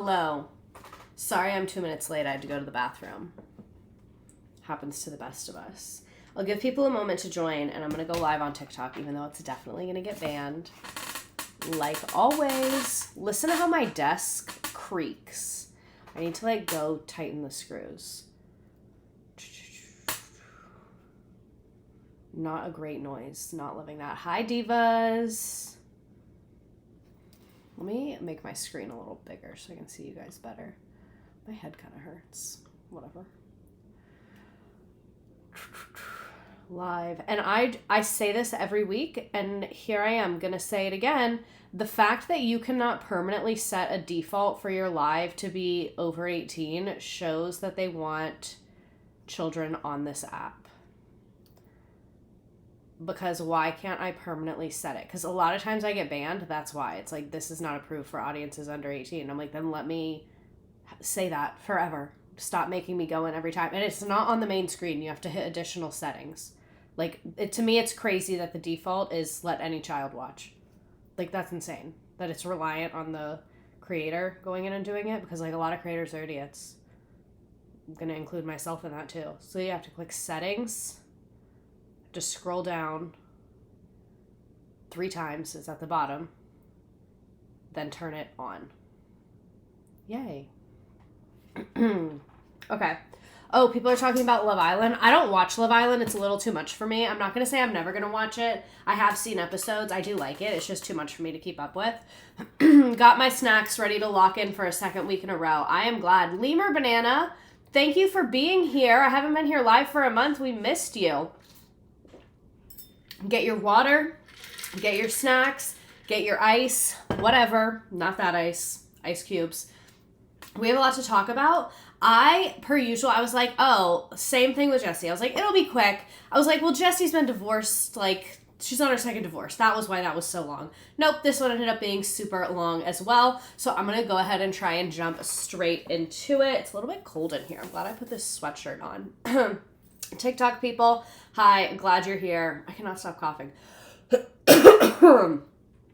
Hello. Sorry I'm 2 minutes late. I had to go to the bathroom. Happens to the best of us. I'll give people a moment to join, and I'm going to go live on TikTok, even though it's definitely going to get banned. Like always, listen to how my desk creaks. I need to, go tighten the screws. Not a great noise. Not loving that. Hi, divas. Let me make my screen a little bigger so I can see you guys better. My head kind of hurts. Whatever. Live. And I say this every week, and here I am going to say it again. The fact that you cannot permanently set a default for your live to be over 18 shows that they want children on this app. Because why can't I permanently set it? Because a lot of times I get banned. That's why. It's like, this is not approved for audiences under 18. I'm like, then let me say that forever. Stop making me go in every time. And it's not on the main screen. You have to hit additional settings. To me, it's crazy that the default is let any child watch. That's insane. That it's reliant on the creator going in and doing it. Because, a lot of creators are idiots. I'm going to include myself in that, too. So you have to click settings. Just scroll down 3 times. It's at the bottom. Then turn it on. Yay. Okay. Oh, people are talking about Love Island. I don't watch Love Island. It's a little too much for me. I'm not going to say I'm never going to watch it. I have seen episodes. I do like it. It's just too much for me to keep up with. Got my snacks ready to lock in for a second week in a row. I am glad. Lemur Banana, thank you for being here. I haven't been here live for a month. We missed you. Get your water, get your snacks, get your ice, whatever. Not that ice cubes. We have a lot to talk about. Per usual, I was like, oh, same thing with Jessie. I was like, it'll be quick. I was like, well, Jessie's been divorced, she's on her second divorce. That was why that was so long. Nope, this one ended up being super long as well. So I'm going to go ahead and try and jump straight into it. It's a little bit cold in here. I'm glad I put this sweatshirt on. TikTok people, hi, glad you're here. I cannot stop coughing. I'm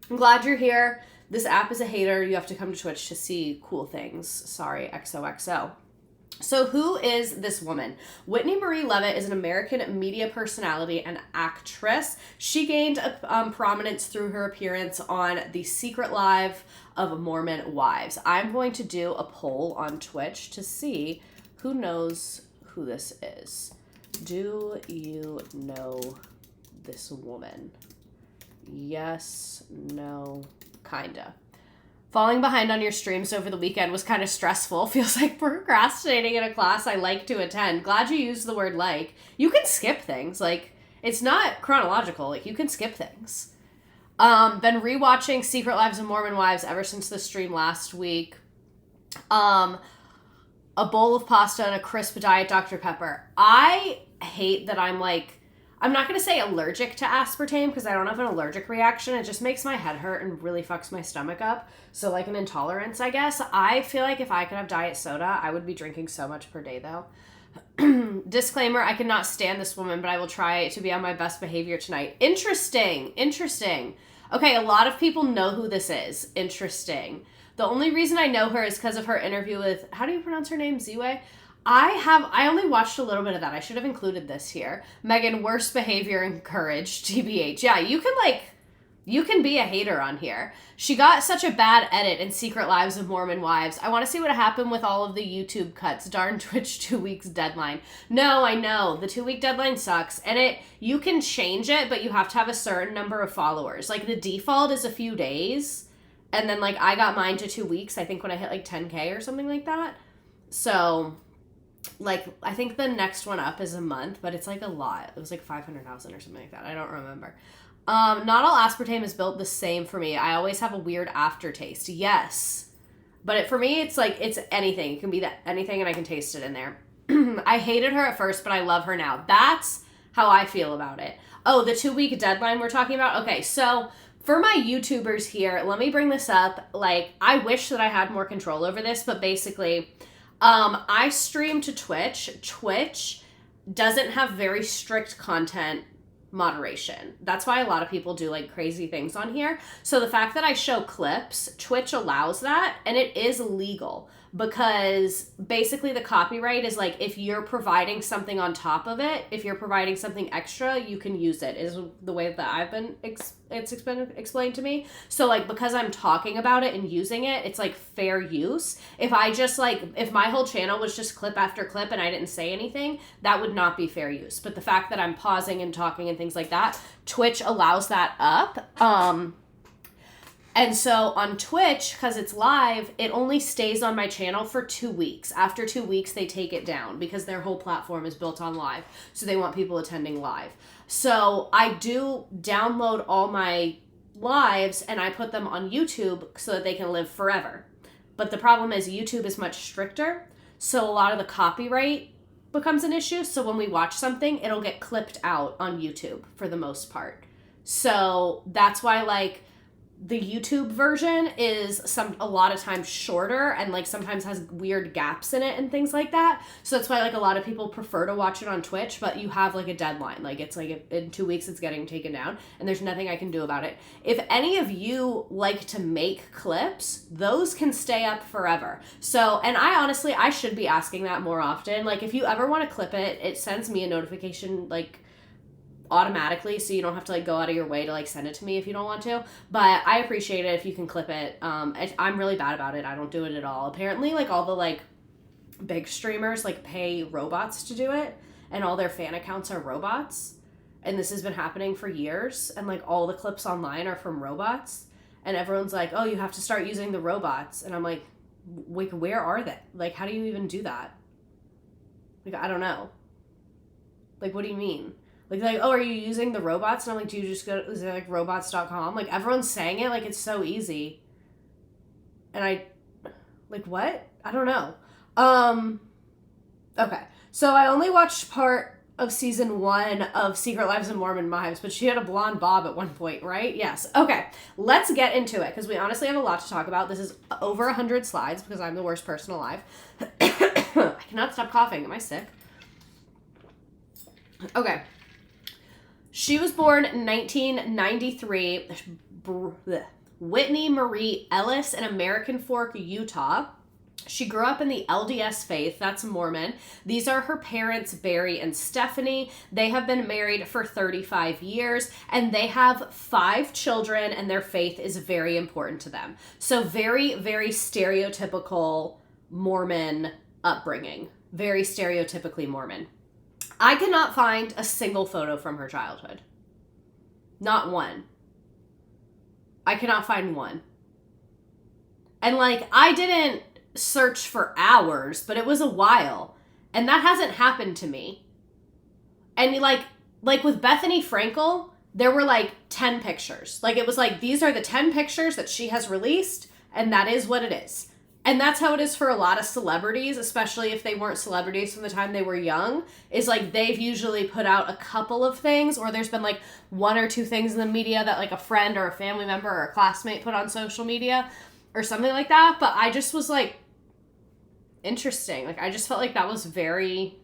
glad you're here. This app is a hater. You have to come to Twitch to see cool things. Sorry, XOXO. So who is this woman? Whitney Marie Leavitt is an American media personality and actress. She gained prominence through her appearance on The Secret Life of Mormon Wives. I'm going to do a poll on Twitch to see who knows who this is. Do you know this woman? Yes, no, kinda. Falling behind on your streams over the weekend was kind of stressful. Feels like procrastinating in a class I like to attend. Glad you used the word like. You can skip things. It's not chronological. You can skip things. Been rewatching Secret Lives of Mormon Wives ever since the stream last week. A bowl of pasta and a crisp Diet Dr. Pepper. I hate that I'm not going to say allergic to aspartame because I don't have an allergic reaction. It just makes my head hurt and really fucks my stomach up. So an intolerance, I guess. I feel like if I could have diet soda, I would be drinking so much per day though. Disclaimer, I cannot stand this woman, but I will try to be on my best behavior tonight. Interesting. Okay, a lot of people know who this is. Interesting. The only reason I know her is because of her interview with, how do you pronounce her name? Ziwe? I only watched a little bit of that. I should have included this here. Megan, worst behavior encouraged, TBH. Yeah, you can be a hater on here. She got such a bad edit in Secret Lives of Mormon Wives. I want to see what happened with all of the YouTube cuts. Darn Twitch 2 weeks deadline. No, I know. The 2-week deadline sucks. And you can change it, but you have to have a certain number of followers. The default is a few days. And then, I got mine to 2 weeks, I think, when I hit, 10K or something like that. So, I think the next one up is a month, but it's, a lot. It was, 500,000 or something like that. I don't remember. Not all aspartame is built the same for me. I always have a weird aftertaste. Yes. But for me, it's, it's anything. It can be anything, and I can taste it in there. I hated her at first, but I love her now. That's how I feel about it. Oh, the 2-week deadline we're talking about? Okay, so for my YouTubers here, let me bring this up. I wish that I had more control over this, but basically, I stream to Twitch. Twitch doesn't have very strict content moderation. That's why a lot of people do like crazy things on here. So the fact that I show clips, Twitch allows that, and it is legal because basically the copyright is like if you're providing something on top of it, if you're providing something extra, you can use it, is the way that I've been it's been explained to me. So like because I'm talking about it and using it, it's like fair use. If I just like, if my whole channel was just clip after clip and I didn't say anything, that would not be fair use. But the fact that I'm pausing and talking and things like that, Twitch allows that up. And so on Twitch, because it's live, it only stays on my channel for 2 weeks. After 2 weeks, they take it down because their whole platform is built on live. So they want people attending live. So I do download all my lives and I put them on YouTube so that they can live forever. But the problem is YouTube is much stricter. So a lot of the copyright becomes an issue. So when we watch something, it'll get clipped out on YouTube for the most part. So that's why like the YouTube version is a lot of times shorter and like sometimes has weird gaps in it and things like that. So that's why like a lot of people prefer to watch it on Twitch, but you have like a deadline. Like it's like in 2 weeks it's getting taken down and there's nothing I can do about it. If any of you like to make clips, those can stay up forever. So, and I should be asking that more often. Like if you ever want to clip it, it sends me a notification like automatically, so you don't have to like go out of your way to like send it to me if you don't want to, but I appreciate it if you can clip it. I'm really bad about it. I don't do it at all. Apparently like all the like big streamers like pay robots to do it and all their fan accounts are robots, and this has been happening for years, and like all the clips online are from robots, and everyone's like, oh, you have to start using the robots, and I'm like, wait, where are they? Like how do you even do that? Like I don't know. Like what do you mean? Like, oh, are you using the robots? And I'm like, do you just go, is it like robots.com? Like, everyone's saying it like it's so easy. And like, what? I don't know. Okay. So I only watched part of season 1 of Secret Lives of Mormon Wives, but she had a blonde bob at one point, right? Yes. Okay. Let's get into it, because we honestly have a lot to talk about. This is over 100 slides, because I'm the worst person alive. I cannot stop coughing. Am I sick? Okay. She was born in 1993, Whitney Marie Ellis in American Fork, Utah. She grew up in the LDS faith, that's Mormon. These are her parents, Barry and Stephanie. They have been married for 35 years, and they have 5 children, and their faith is very important to them. So very, very stereotypical Mormon upbringing. Very stereotypically Mormon. I cannot find a single photo from her childhood. Not one. I cannot find one. And like, I didn't search for hours, but it was a while. And that hasn't happened to me. And like with Bethany Frankel, there were like 10 pictures. Like it was like, these are the 10 pictures that she has released, and that is what it is. And that's how it is for a lot of celebrities, especially if they weren't celebrities from the time they were young, is like they've usually put out a couple of things, or there's been like 1 or 2 things in the media that like a friend or a family member or a classmate put on social media or something like that. But I just was like, interesting. Like I just felt like that was very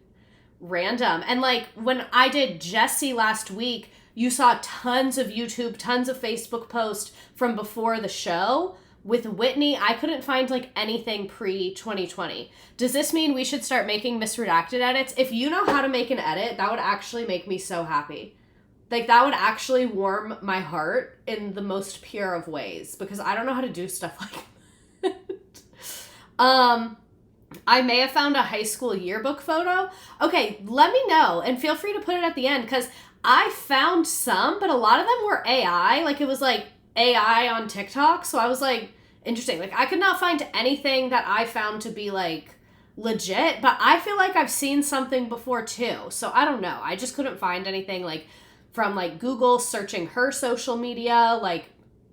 random. And like when I did Jessie last week, you saw tons of YouTube, tons of Facebook posts from before the show. With Whitney, I couldn't find like anything pre-2020. Does this mean we should start making misredacted edits? If you know how to make an edit, that would actually make me so happy. Like that would actually warm my heart in the most pure of ways, because I don't know how to do stuff like that. I may have found a high school yearbook photo. Okay, let me know, and feel free to put it at the end, because I found some, but a lot of them were AI. Like it was like AI on TikTok, so I was like, interesting. Like I could not find anything that I found to be like legit, but I feel like I've seen something before too, so I don't know. I just couldn't find anything like from like Google searching her social media, like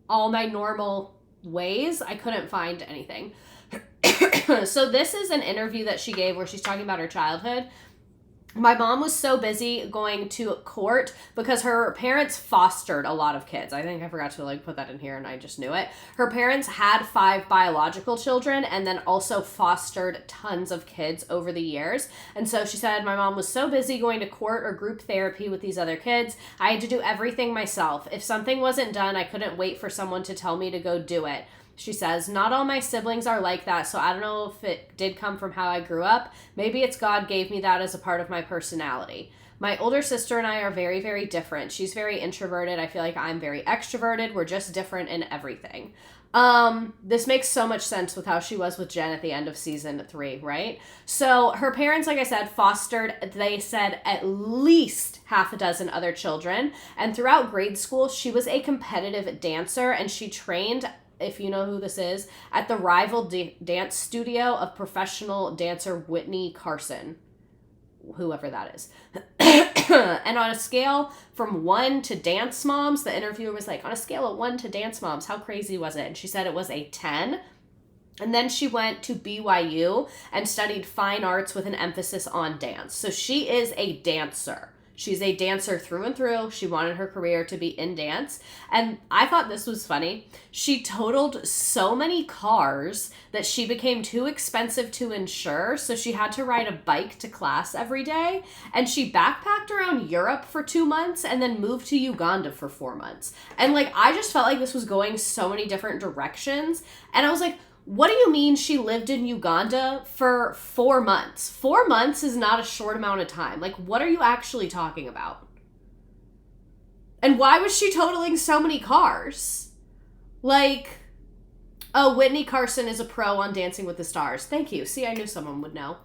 all my normal ways. I couldn't find anything. So this is an interview that she gave where she's talking about her childhood. My mom was so busy going to court because her parents fostered a lot of kids. I think I forgot to put that in here and I just knew it. Her parents had 5 biological children and then also fostered tons of kids over the years. And so she said my mom was so busy going to court or group therapy with these other kids, I had to do everything myself. If something wasn't done, I couldn't wait for someone to tell me to go do it. She says, not all my siblings are like that, so I don't know if it did come from how I grew up. Maybe it's God gave me that as a part of my personality. My older sister and I are very, very different. She's very introverted. I feel like I'm very extroverted. We're just different in everything. This makes so much sense with how she was with Jen at the end of season 3, right? So her parents, like I said, fostered, they said, at least half a dozen other children. And throughout grade school, she was a competitive dancer and she trained, if you know who this is, at the rival dance studio of professional dancer Whitney Carson, whoever that is. And on a scale from 1 to dance moms, the interviewer was like, on a scale of 1 to dance moms, how crazy was it? And she said it was a 10. And then she went to BYU and studied fine arts with an emphasis on dance. So she is a dancer. She's a dancer through and through. She wanted her career to be in dance. And I thought this was funny. She totaled so many cars that she became too expensive to insure. So she had to ride a bike to class every day. And she backpacked around Europe for 2 months and then moved to Uganda for 4 months. And I just felt like this was going so many different directions. And I was like, what do you mean she lived in Uganda for 4 months? 4 months is not a short amount of time. What are you actually talking about? And why was she totaling so many cars? Oh, Whitney Carson is a pro on Dancing with the Stars. Thank you. See, I knew someone would know.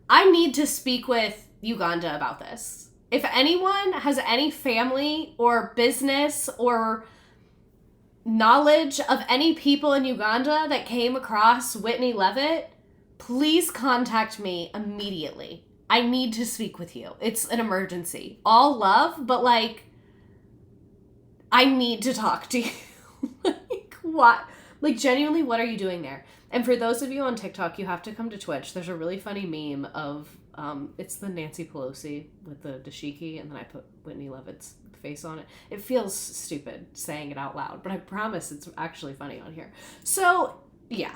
I need to speak with Uganda about this. If anyone has any family or business or knowledge of any people in Uganda that came across Whitney Leavitt, please contact me immediately. I need to speak with you. It's an emergency. All love, but I need to talk to you. What? Genuinely, what are you doing there? And for those of you on TikTok, you have to come to Twitch. There's a really funny meme of, it's the Nancy Pelosi with the dashiki, and then I put Whitney Leavitt's face on it. It feels stupid saying it out loud, but I promise it's actually funny on here. So, yeah.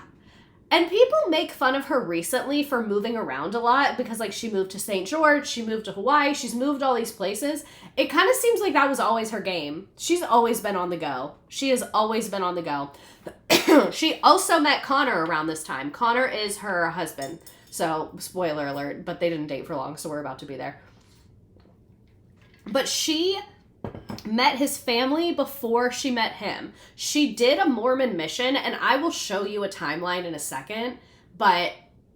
And people make fun of her recently for moving around a lot because, she moved to St. George, she moved to Hawaii, she's moved all these places. It kind of seems like that was always her game. She's always been on the go. She has always been on the go. She also met Connor around this time. Connor is her husband. So, spoiler alert, but they didn't date for long, so we're about to be there. But she met his family before she met him. She did a Mormon mission, and I will show you a timeline in a second, but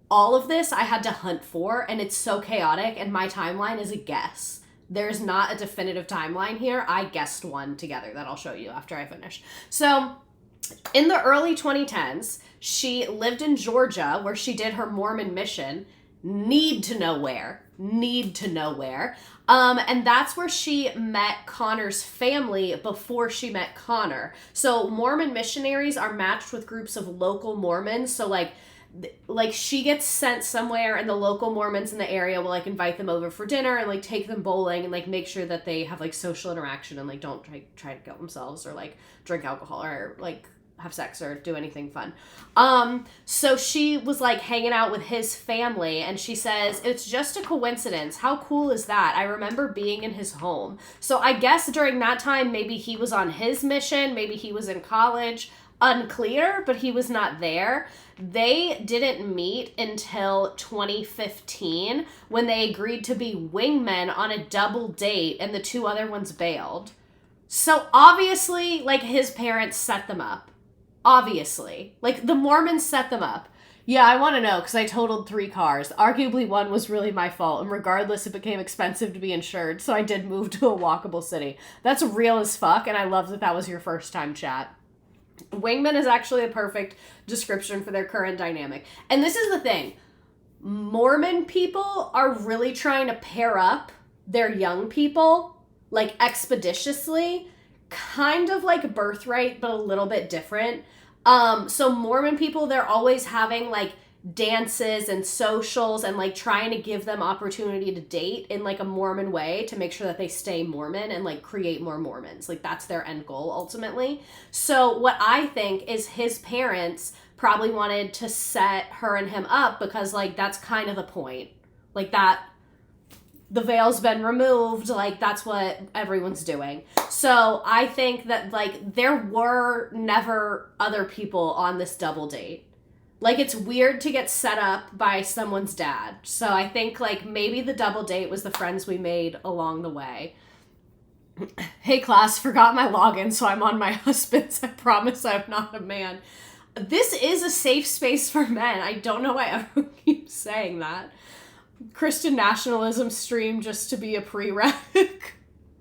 all of this I had to hunt for, and it's so chaotic, and my timeline is a guess. There's not a definitive timeline here. I guessed one together that I'll show you after I finish. So, in the early 2010s, she lived in Georgia where she did her Mormon mission. Need to know where. And that's where she met Connor's family before she met Connor. So Mormon missionaries are matched with groups of local Mormons. So she gets sent somewhere and the local Mormons in the area will invite them over for dinner and take them bowling and make sure that they have social interaction and don't try to kill themselves or drink alcohol or have sex or do anything fun. So she was hanging out with his family, and she says, it's just a coincidence. How cool is that? I remember being in his home. So I guess during that time, maybe he was on his mission, maybe he was in college, unclear, but he was not there. They didn't meet until 2015 when they agreed to be wingmen on a double date and the 2 other ones bailed. So obviously, his parents set them up. Obviously. The Mormons set them up. Yeah, I want to know, because I totaled 3 cars. Arguably, one was really my fault, and regardless, it became expensive to be insured, so I did move to a walkable city. That's real as fuck, and I love that that was your first time chat. Wingman is actually a perfect description for their current dynamic. And this is the thing. Mormon people are really trying to pair up their young people, expeditiously, kind of like Birthright, but a little bit different. So Mormon people, they're always having dances and socials and like trying to give them opportunity to date in like a Mormon way to make sure that they stay Mormon and like create more Mormons. Like that's their end goal ultimately. So what I think is his parents probably wanted to set her and him up because like that's kind of the point. Like that the veil's been removed, like that's what everyone's doing. So I think that like there were never other people on this double date. Like it's weird to get set up by someone's dad. So I think like maybe the double date was the friends we made along the way. Hey class, forgot my login, so I'm on my husband's. I promise I'm not a man. This is a safe space for men. I don't know why everyone keeps saying that. Christian nationalism stream just to be a prereq.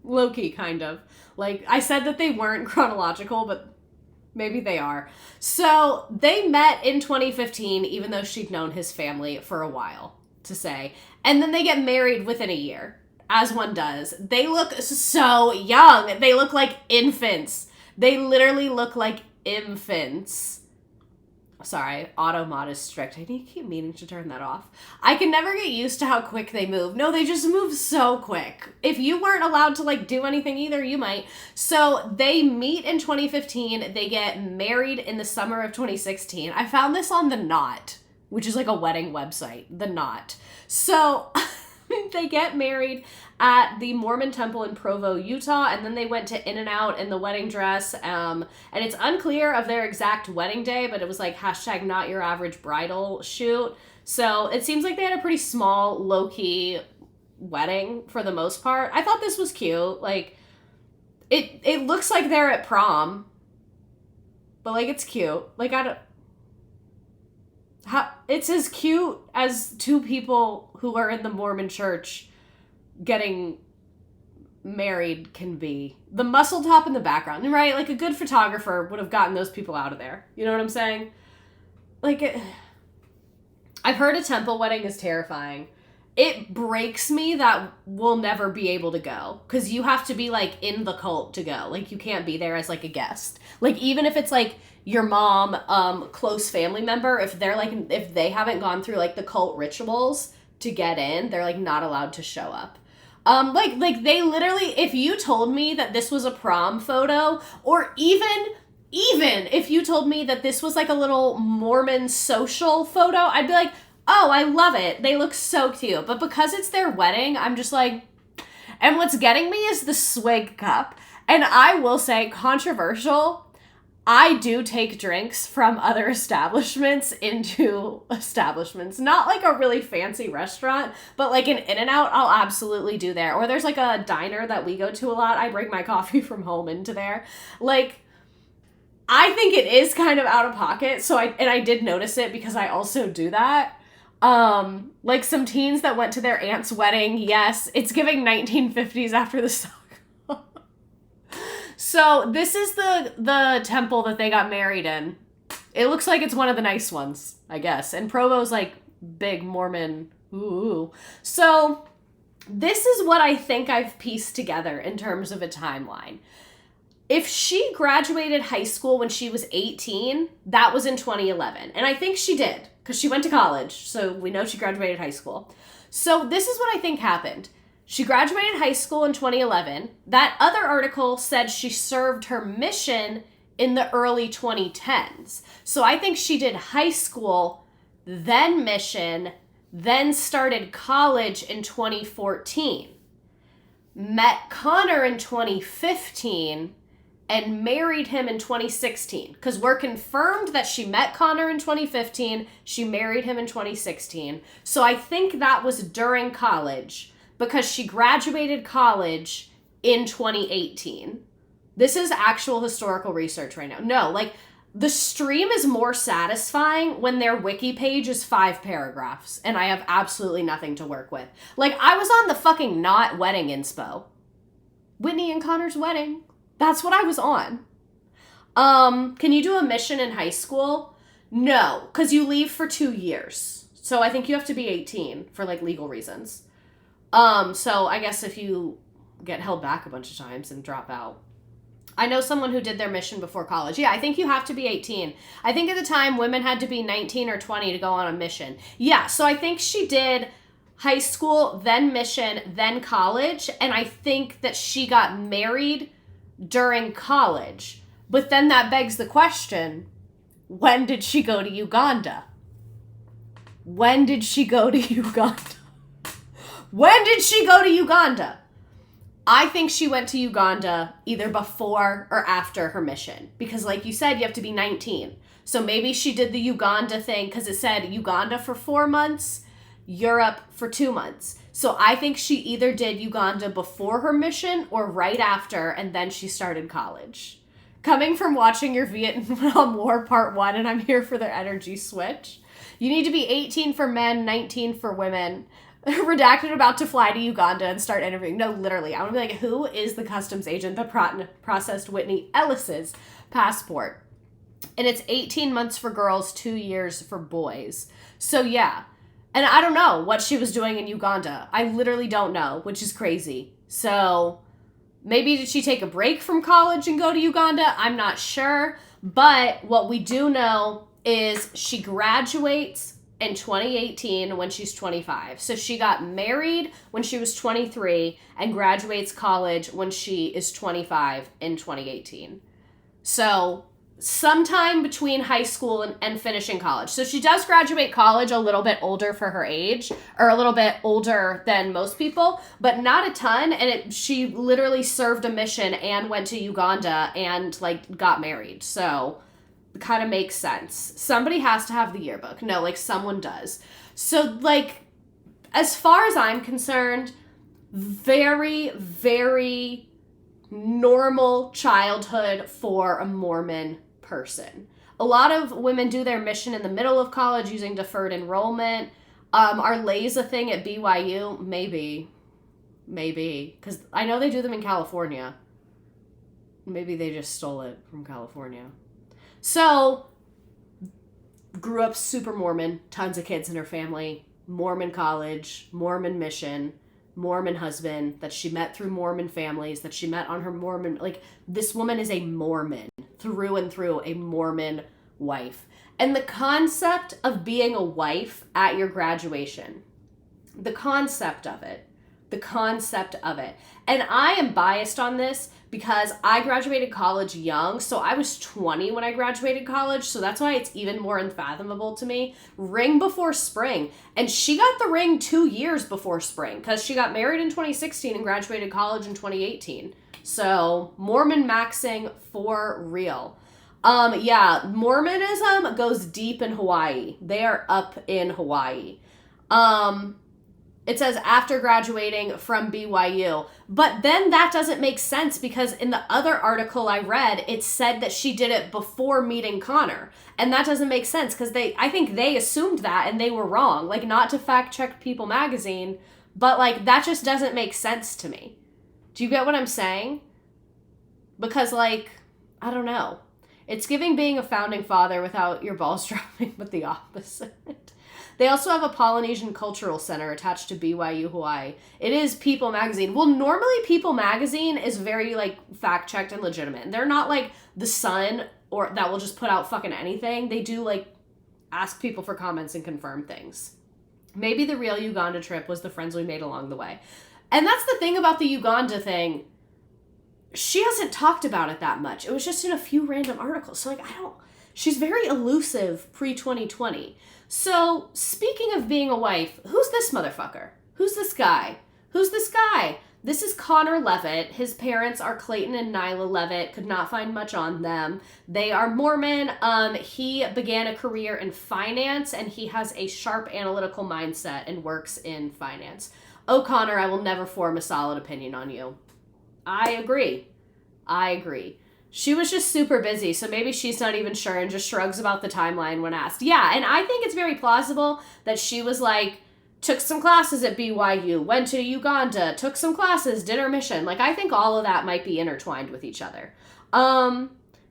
Low-key, kind of. Like, I said that they weren't chronological, but maybe they are. So, they met in 2015, even though she'd known his family for a while, to say. And then they get married within a year, as one does. They look so young. They look like infants. They literally look like infants. Sorry, auto mod is strict. I need to keep meaning to turn that off. I can never get used to how quick they move. No, they just move so quick. If you weren't allowed to like do anything either, you might. So they meet in 2015. They get married in the summer of 2016. I found this on The Knot, which is like a wedding website. The Knot. So they get married at the Mormon Temple in Provo, Utah, and then they went to In-N-Out in the wedding dress, and it's unclear of their exact wedding day, but it was like hashtag not your average bridal shoot, so it seems like they had a pretty small, low-key wedding for the most part. I thought this was cute. Like, it looks like they're at prom, but like it's cute. Like, it's as cute as two people who are in the Mormon church getting married can be. The muscle top in the background, right? Like a good photographer would have gotten those people out of there. You know what I'm saying? Like, I've heard a temple wedding is terrifying. It breaks me that we'll never be able to go because you have to be like in the cult to go. Like you can't be there as like a guest. Like even if it's like your mom, close family member, if they haven't gone through like the cult rituals to get in, they're like not allowed to show up. Like they literally, if you told me that this was a prom photo, or even if you told me that this was like a little Mormon social photo, I'd be like, oh, I love it. They look so cute. But because it's their wedding, I'm just like, and what's getting me is the swig cup. And I will say, controversial, I do take drinks from other establishments into establishments. Not like a really fancy restaurant, but like an In-N-Out, I'll absolutely do there. Or there's like a diner that we go to a lot. I bring my coffee from home into there. Like, I think it is kind of out of pocket. So I did notice it because I also do that. Like some teens that went to their aunt's wedding. Yes, it's giving 1950s after the saga. So this is the temple that they got married in. It looks like it's one of the nice ones, I guess. And Provo's like big Mormon. Ooh. So this is what I think I've pieced together in terms of a timeline. If she graduated high school when she was 18, that was in 2011. And I think she did, because she went to college. So we know she graduated high school. So this is what I think happened. She graduated high school in 2011. That other article said she served her mission in the early 2010s. So I think she did high school, then mission, then started college in 2014. Met Connor in 2015 and married him in 2016. Because we're confirmed that she met Connor in 2015, she married him in 2016. So I think that was during college, because she graduated college in 2018. This is actual historical research right now. No, like, the stream is more satisfying when their wiki page is 5 paragraphs, and I have absolutely nothing to work with. Like, I was on the fucking Not wedding inspo. Whitney and Connor's wedding. That's what I was on. Can you do a mission in high school? No, because you leave for 2 years. So I think you have to be 18 for, like, legal reasons. So I guess if you get held back a bunch of times and drop out. I know someone who did their mission before college. Yeah, I think you have to be 18. I think at the time women had to be 19 or 20 to go on a mission. Yeah, so I think she did high school, then mission, then college, and I think that she got married during college. But then that begs the question, when did she go to Uganda? When did she go to Uganda? When did she go to Uganda? I think she went to Uganda either before or after her mission. Because like you said, you have to be 19. So maybe she did the Uganda thing because it said Uganda for 4 months, Europe for 2 months. So I think she either did Uganda before her mission or right after, and then she started college. Coming from watching your Vietnam War Part 1, and I'm here for their energy switch. You need to be 18 for men, 19 for women. Redacted about to fly to Uganda and start interviewing. No, literally. I want to be like, who is the customs agent that processed Whitney Ellis's passport? And it's 18 months for girls, 2 years for boys. So yeah. And I don't know what she was doing in Uganda. I literally don't know, which is crazy. So maybe did she take a break from college and go to Uganda? I'm not sure. But what we do know is she graduates in 2018 when she's 25. So she got married when she was 23 and graduates college when she is 25 in 2018. So sometime between high school and finishing college. So she does graduate college a little bit older for her age, or a little bit older than most people, but not a ton. And she literally served a mission and went to Uganda and like got married. So kind of makes sense. Somebody has to have the yearbook. No, like someone does. So like, as far as I'm concerned, very, very normal childhood for a Mormon person. A lot of women do their mission in the middle of college using deferred enrollment. Are lays a thing at BYU? Maybe. Because I know they do them in California. Maybe they just stole it from California. So, grew up super Mormon, tons of kids in her family, Mormon college, Mormon mission, Mormon husband that she met through Mormon families, that she met on her Mormon, like, this woman is a Mormon, through and through, a Mormon wife. And the concept of being a wife at your graduation, the concept of it. And I am biased on this because I graduated college young, so I was 20 when I graduated college, so that's why it's even more unfathomable to me. Ring before spring. And she got the ring 2 years before spring because she got married in 2016 and graduated college in 2018. So Mormon maxing for real. Yeah, Mormonism goes deep in Hawaii. They are up in Hawaii. It says after graduating from BYU. But then that doesn't make sense because in the other article I read, it said that she did it before meeting Connor. And that doesn't make sense because I think they assumed that and they were wrong. Like, not to fact check People magazine, but like that just doesn't make sense to me. Do you get what I'm saying? Because like, I don't know. It's giving being a founding father without your balls dropping, but the opposite. They also have a Polynesian Cultural Center attached to BYU Hawaii. It is People magazine. Well, normally People magazine is very like fact-checked and legitimate. They're not like The Sun or that will just put out fucking anything. They do like ask people for comments and confirm things. Maybe the real Uganda trip was the friends we made along the way. And that's the thing about the Uganda thing. She hasn't talked about it that much. It was just in a few random articles. So like, she's very elusive pre-2020. So, speaking of being a wife, who's this motherfucker? Who's this guy? This is Connor Leavitt. His parents are Clayton and Nyla Leavitt. Could not find much on them. They are Mormon. He began a career in finance, and he has a sharp analytical mindset and works in finance. Oh, Connor, I will never form a solid opinion on you. I agree. She was just super busy, so maybe she's not even sure and just shrugs about the timeline when asked. Yeah, and I think it's very plausible that she was like, took some classes at BYU, went to Uganda, took some classes, did her mission. Like, I think all of that might be intertwined with each other.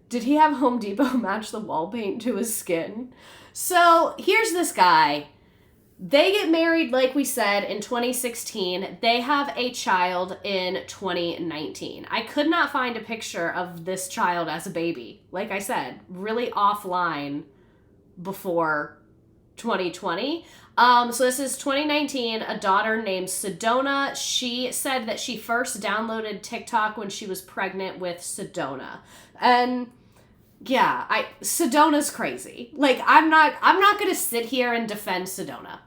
Did he have Home Depot match the wall paint to his skin? So, here's this guy. They get married, like we said, in 2016. They have a child in 2019. I could not find a picture of this child as a baby. Like I said, really offline before 2020. So this is 2019, a daughter named Sedona. She said that she first downloaded TikTok when she was pregnant with Sedona. And yeah, Sedona's crazy. Like, I'm not gonna sit here and defend Sedona.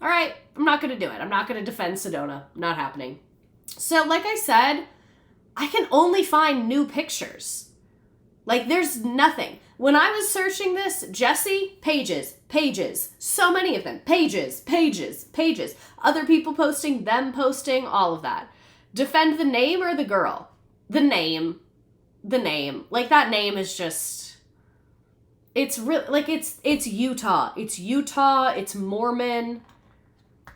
All right, I'm not gonna do it. I'm not gonna defend Sedona. Not happening. So, like I said, I can only find new pictures. Like, there's nothing. When I was searching this, Jesse, pages, so many of them, pages. Other people posting, them posting, all of that. Defend the name or the girl? The name. Like, that name is just, it's real. Like, it's Utah. It's Mormon.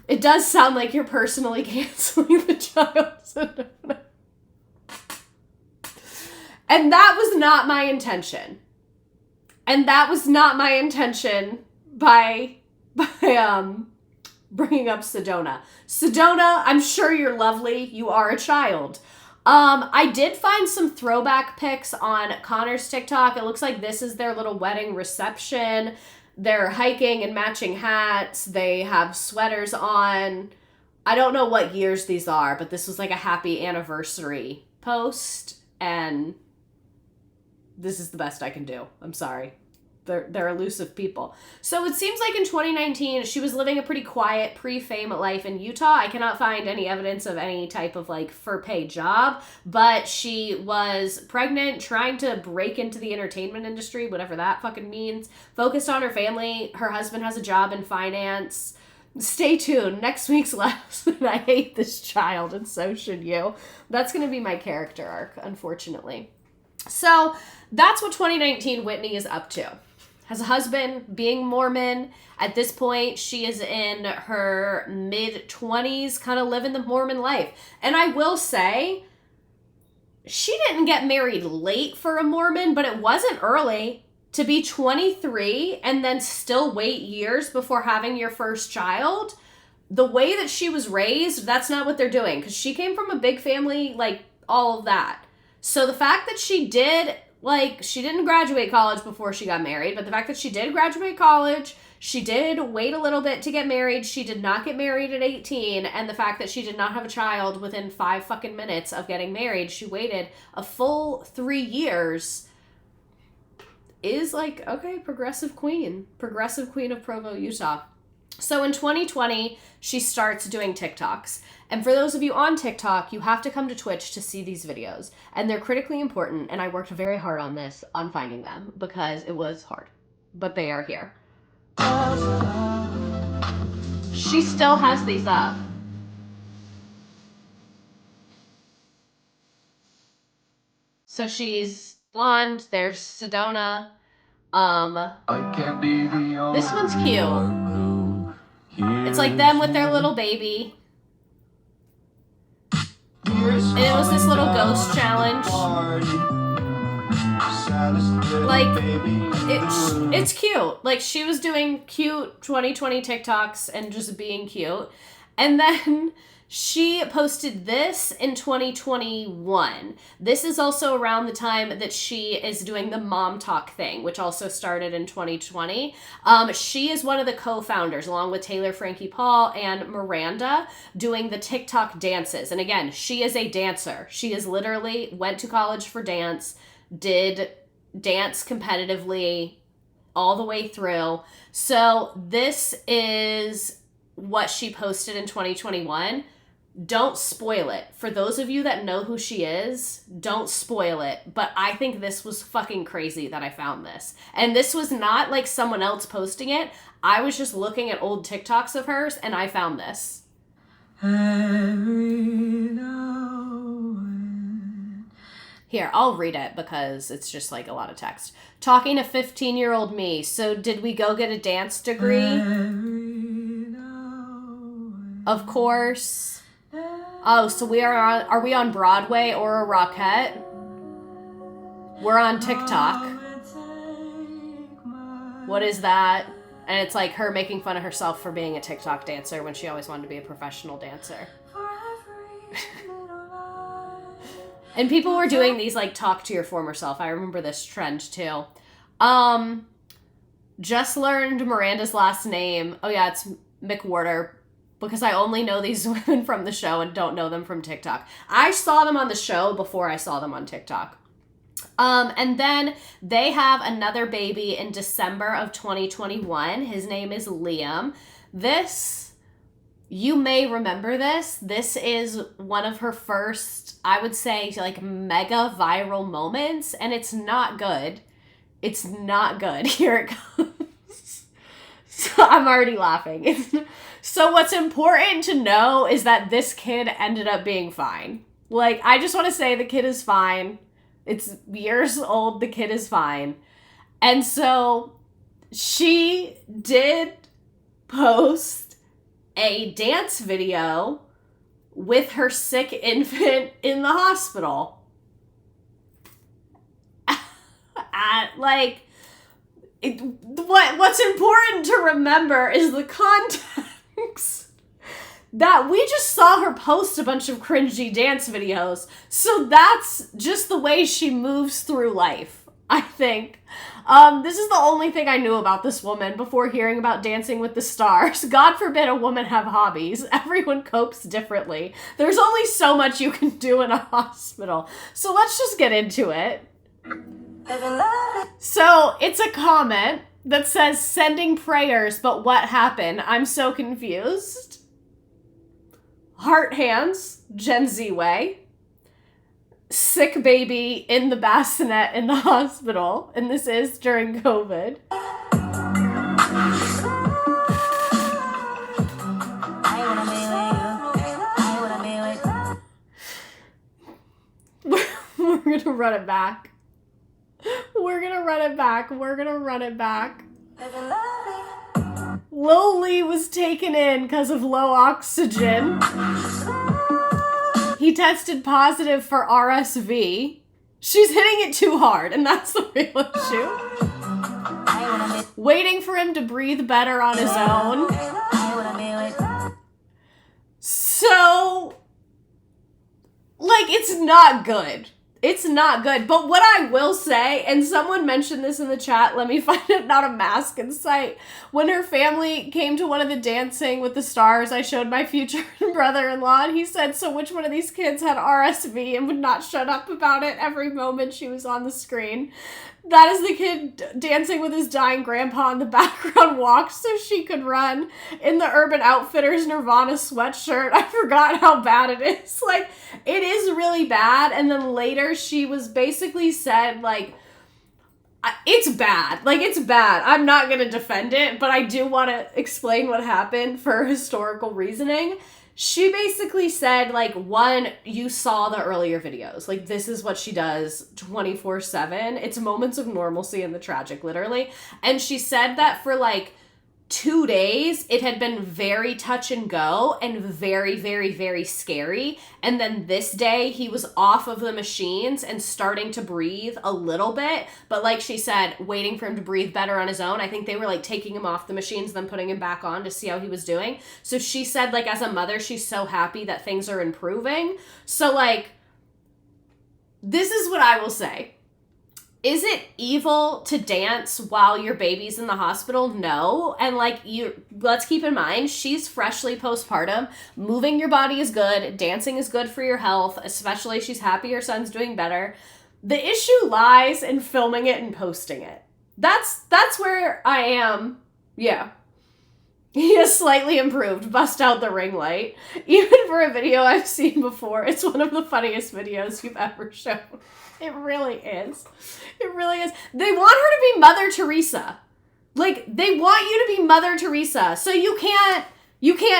It does sound like you're personally canceling the child. And that was not my intention. By bringing up Sedona. Sedona, I'm sure you're lovely. You are a child. I did find some throwback pics on Connor's TikTok. It looks like this is their little wedding reception. They're hiking in matching hats. They have sweaters on. I don't know what years these are, but this was like a happy anniversary post, and this is the best I can do. I'm sorry. They're elusive people. So it seems like in 2019, she was living a pretty quiet pre-fame life in Utah. I cannot find any evidence of any type of like for pay job, but she was pregnant, trying to break into the entertainment industry, whatever that fucking means, focused on her family. Her husband has a job in finance. Stay tuned. Next week's lesson, I hate this child, and so should you. That's going to be my character arc, unfortunately. So that's what 2019 Whitney is up to. Has a husband, being Mormon. At this point, she is in her mid-20s, kind of living the Mormon life. And I will say, she didn't get married late for a Mormon, but it wasn't early. To be 23 and then still wait years before having your first child, the way that she was raised, that's not what they're doing. Because she came from a big family, like, all of that. So the fact that she did... Like, she didn't graduate college before she got married, but the fact that she did graduate college, she did wait a little bit to get married, she did not get married at 18, and the fact that she did not have a child within 5 fucking minutes of getting married, she waited a full 3 years, is like, okay, progressive queen of Provo, Utah. So in 2020, she starts doing TikToks. And for those of you on TikTok, you have to come to Twitch to see these videos. And they're critically important, and I worked very hard on this, on finding them, because it was hard. But they are here. She still has these up. So she's blonde, there's Sedona. This one's cute. It's like them with their little baby. And it was this little ghost challenge. Like, it's cute. Like, she was doing cute 2020 TikToks and just being cute. And then she posted this in 2021. This is also around the time that she is doing the Mom Talk thing, which also started in 2020. She is one of the co-founders, along with Taylor Frankie Paul and Miranda, doing the TikTok dances. And again, she is a dancer. She is literally went to college for dance, did dance competitively all the way through. So this is what she posted in 2021. Don't spoil it. For those of you that know who she is, don't spoil it. But I think this was fucking crazy that I found this. And this was not like someone else posting it. I was just looking at old TikToks of hers and I found this. Here, I'll read it because it's just like a lot of text. Talking to 15-year-old me. So did we go get a dance degree? Of course. Oh, so are we on Broadway or a Rockette? We're on TikTok. What is that? And it's like her making fun of herself for being a TikTok dancer when she always wanted to be a professional dancer. And people were doing these, like, talk to your former self. I remember this trend, too. Just learned Miranda's last name. Oh, yeah, it's McWhorter. Because I only know these women from the show and don't know them from TikTok. I saw them on the show before I saw them on TikTok. And then they have another baby in December of 2021. His name is Liam. This, you may remember this. This is one of her first, I would say, like, mega viral moments. And it's not good. It's not good. Here it comes. So I'm already laughing. So what's important to know is that this kid ended up being fine. Like, I just want to say the kid is fine. It's years old. The kid is fine. And so she did post a dance video with her sick infant in the hospital. What's important to remember is the context that we just saw her post a bunch of cringy dance videos. So that's just the way she moves through life, I think. This is the only thing I knew about this woman before hearing about Dancing with the Stars. God forbid a woman have hobbies. Everyone copes differently. There's only so much you can do in a hospital. So let's just get into it. So it's a comment that says, sending prayers, but what happened? I'm so confused. Heart hands, Gen Z way. Sick baby in the bassinet in the hospital. And this is during COVID. We're gonna run it back. We're gonna run it back. Lil Lee was taken in because of low oxygen. He tested positive for RSV. She's hitting it too hard, and that's the real issue. Waiting for him to breathe better on his own. So, like, it's not good. It's not good. But what I will say, and someone mentioned this in the chat, let me find it, not a mask in sight. When her family came to one of the Dancing with the Stars, I showed my future brother-in-law, and he said, so which one of these kids had RSV and would not shut up about it every moment she was on the screen? That is the kid dancing with his dying grandpa in the background walk so she could run in the Urban Outfitters Nirvana sweatshirt. I forgot how bad it is. Like, it is really bad. And then later she was basically said, like, it's bad. Like, it's bad. I'm not going to defend it, but I do want to explain what happened for historical reasoning. She basically said, like, one, you saw the earlier videos. Like, this is what she does 24/7. It's moments of normalcy and the tragic, literally. And she said that for, like, 2 days, it had been very touch and go and very, very, very scary. And then this day, he was off of the machines and starting to breathe a little bit. But like she said, waiting for him to breathe better on his own. I think they were, like, taking him off the machines, then putting him back on to see how he was doing. So she said, like, as a mother, she's so happy that things are improving. So, like, this is what I will say. Is it evil to dance while your baby's in the hospital? No. And, like, let's keep in mind, she's freshly postpartum. Moving your body is good. Dancing is good for your health, especially if she's happy her son's doing better. The issue lies in filming it and posting it. That's where I am. Yeah. He has slightly improved. Bust out the ring light. Even for a video I've seen before, it's one of the funniest videos you've ever shown. It really is. It really is. They want her to be Mother Teresa. Like, they want you to be Mother Teresa. So you can't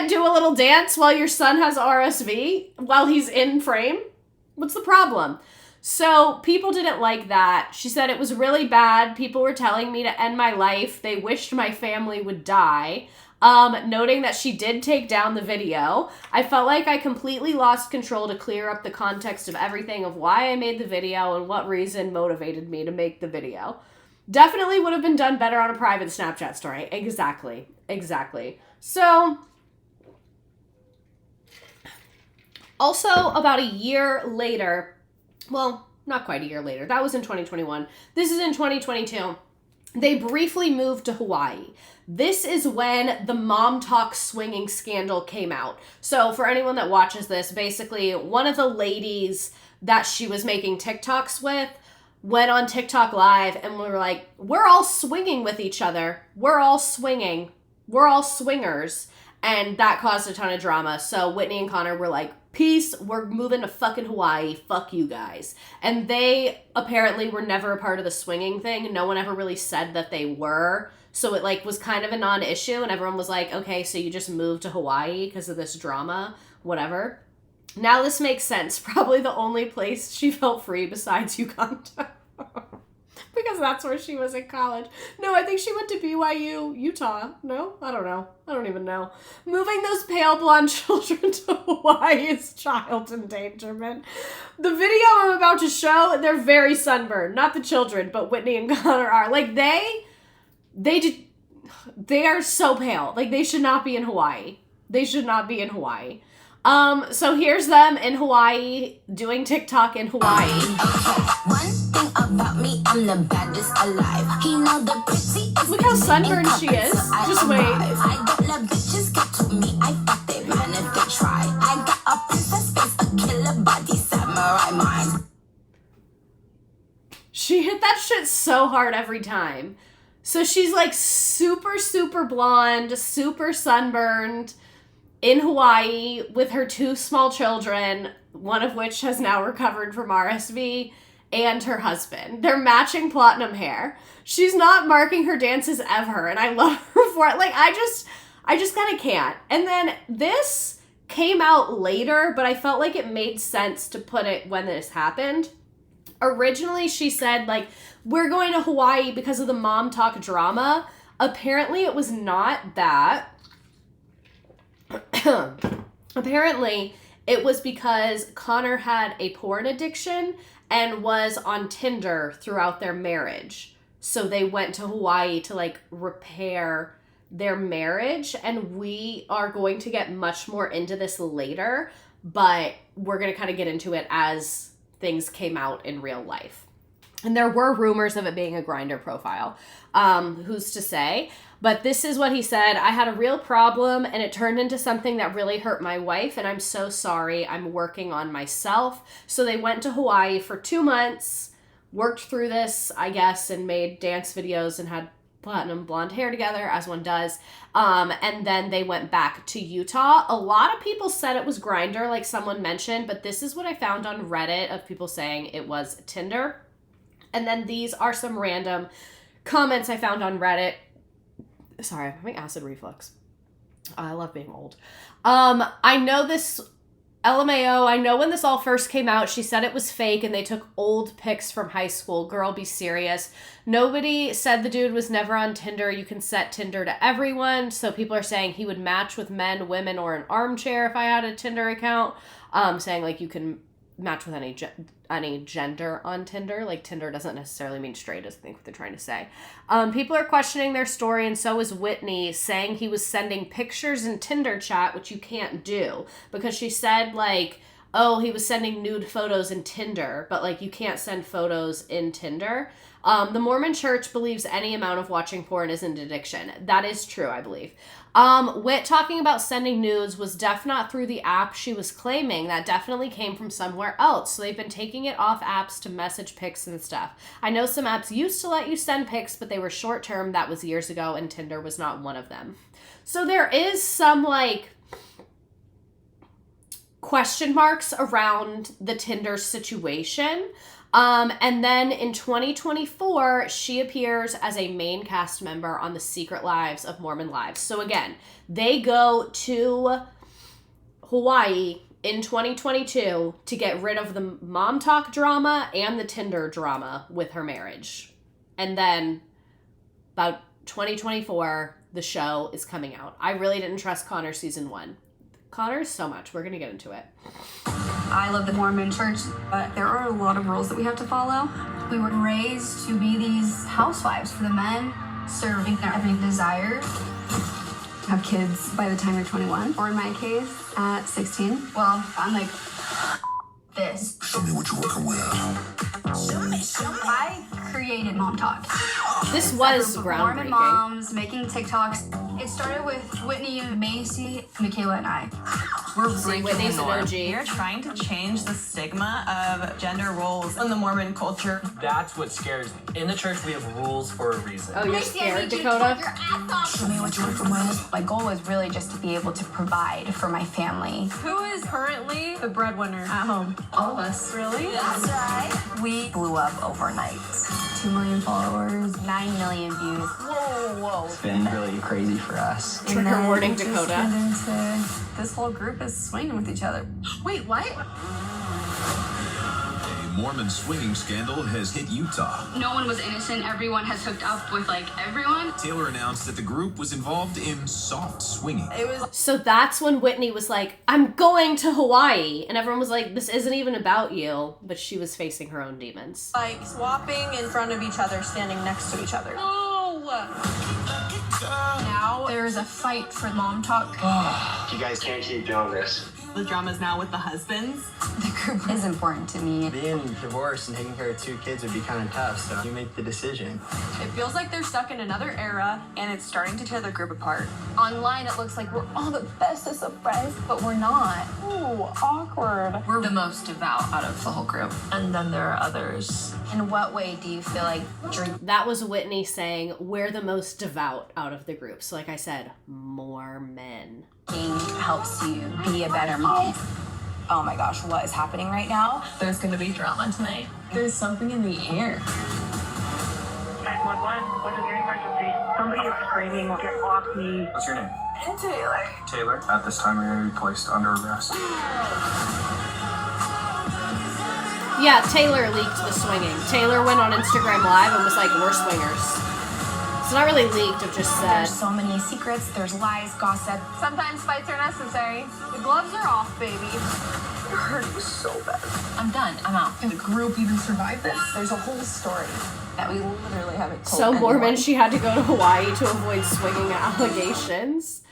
do a little dance while your son has RSV while he's in frame? What's the problem? So people didn't like that. She said it was really bad. People were telling me to end my life. They wished my family would die. Noting that she did take down the video. I felt like I completely lost control to clear up the context of everything of why I made the video and what reason motivated me to make the video. Definitely would have been done better on a private Snapchat story. Exactly. So, also about a year later, well, not quite a year later, that was in 2021. This is in 2022. They briefly moved to Hawaii. This is when the Mom Talk swinging scandal came out. So for anyone that watches this, basically one of the ladies that she was making TikToks with went on TikTok Live and we were like, we're all swinging with each other. We're all swinging. We're all swingers. And that caused a ton of drama. So Whitney and Connor were like, peace, we're moving to fucking Hawaii. Fuck you guys. And they apparently were never a part of the swinging thing. No one ever really said that they were. So it like was kind of a non-issue. And everyone was like, okay, so you just moved to Hawaii because of this drama, whatever. Now this makes sense. Probably the only place she felt free besides Uganda. Because that's where she was in college. No, I think she went to BYU, Utah. No? I don't know. I don't even know. Moving those pale blonde children to Hawaii is child endangerment. The video I'm about to show, they're very sunburned. Not the children, but Whitney and Connor are. Like, they are so pale. Like, they should not be in Hawaii. They should not be in Hawaii. So here's them in Hawaii doing TikTok in Hawaii. One thing about me, I'm the baddest alive. He know the pretty. Look how sunburned she is. Just wait. I got love bitches get to me. I fuck they man if they try. I got a princess face, a killer body, samurai mind. She hit that shit so hard every time. So she's like super blonde, super sunburned, in Hawaii with her two small children, one of which has now recovered from RSV, and her husband. They're matching platinum hair. She's not marking her dances ever, and I love her for it. Like, I just kind of can't. And then this came out later, but I felt like it made sense to put it when this happened. Originally, she said, like, we're going to Hawaii because of the Mom Talk drama. Apparently, it was not that. Apparently, it was because Connor had a porn addiction and was on Tinder throughout their marriage. So they went to Hawaii to, like, repair their marriage. And we are going to get much more into this later, but we're going to kind of get into it as things came out in real life. And there were rumors of it being a Grindr profile. Who's to say? But this is what he said. I had a real problem and it turned into something that really hurt my wife. And I'm so sorry. I'm working on myself. So they went to Hawaii for 2 months, worked through this, I guess, and made dance videos and had platinum blonde hair together, as one does. And then they went back to Utah. A lot of people said it was Grindr, like someone mentioned, but this is what I found on Reddit of people saying it was Tinder. And then these are some random comments I found on Reddit. Sorry, I'm having acid reflux. I love being old. I know this, LMAO, I know when this all first came out, she said it was fake and they took old pics from high school. Girl, be serious. Nobody said the dude was never on Tinder. You can set Tinder to everyone. So people are saying he would match with men, women, or an armchair if I had a Tinder account. Saying like you can match with any gender on Tinder. Like, Tinder doesn't necessarily mean straight, is I think what they're trying to say. People are questioning their story, and so is Whitney, saying he was sending pictures in Tinder chat, which you can't do, because she said, like, oh, he was sending nude photos in Tinder, but, like, you can't send photos in Tinder. The Mormon Church believes any amount of watching porn is an addiction. That is true, I believe. Whit talking about sending nudes was not through the app she was claiming. That definitely came from somewhere else. So they've been taking it off apps to message pics and stuff. I know some apps used to let you send pics, but they were short term. That was years ago, and Tinder was not one of them. So there is some, like, question marks around the Tinder situation. And then in 2024, she appears as a main cast member on The Secret Lives of Mormon Lives. So again, they go to Hawaii in 2022 to get rid of the Mom Talk drama and the Tinder drama with her marriage. And then about 2024, the show is coming out. I really didn't trust Connor season 1. Connor, so much. We're going to get into it. I love the Mormon Church, but there are a lot of rules that we have to follow. We were raised to be these housewives for the men, serving their every desire. Have kids by the time you're 21, or in my case, at 16. Well, I'm like, this. Show me what you're working with. I created Mom Talk. This was Mormon groundbreaking. moms making TikToks. It started with Whitney, Macy, Michaela, and I. We're See, breaking Whitney's the an norm. OG. We're trying to change the stigma of gender roles in the Mormon culture. That's what scares me. In the church, we have rules for a reason. Oh, you're scared, Dakota? Show me what you're working with. My goal was really just to be able to provide for my family. Who is currently the breadwinner at home? All of us. Really? That's right. We blew up overnight. 2 million followers, 9 million views. Whoa. It's been really crazy for us. Trigger warning, It just Dakota. turned into this whole group is swinging with each other. Wait, what? A Mormon swinging scandal has hit Utah. No one was innocent. Everyone has hooked up with like everyone. Taylor announced that the group was involved in soft swinging. It was So that's when Whitney was like, I'm going to Hawaii. And everyone was like, this isn't even about you. But she was facing her own demons. like swapping in front of each other, standing next to each other. No! Now there's a fight for Mom Talk. You guys can't keep doing this. The drama's now with the husbands. The group is important to me. Being divorced and taking care of 2 kids would be kind of tough, so you make the decision. It feels like they're stuck in another era, and it's starting to tear the group apart. Online, it looks like we're all the bestest of friends, but we're not. Ooh, awkward. We're the most devout out of the whole group. And then there are others. In what way do you feel like drinking That was Whitney saying, we're the most devout out of the group. So like I said, more men. helps you be a better mom? Oh my gosh, what is happening right now? There's gonna be drama tonight. There's something in the air. 911, what is your emergency? Somebody is screaming, get off me. What's your name? Taylor. Taylor. At this time, you're going to be placed under arrest. Yeah, Taylor leaked the swinging. Taylor went on Instagram Live and was like, we're swingers. It's not really leaked, I've just said. There's so many secrets, there's lies, gossip. Sometimes fights are necessary. The gloves are off, baby. Your hurt was so bad. I'm done. I'm out. Can the group even survive this? There's a whole story that we literally haven't told So Mormon, anyone. she had to go to Hawaii to avoid swinging allegations.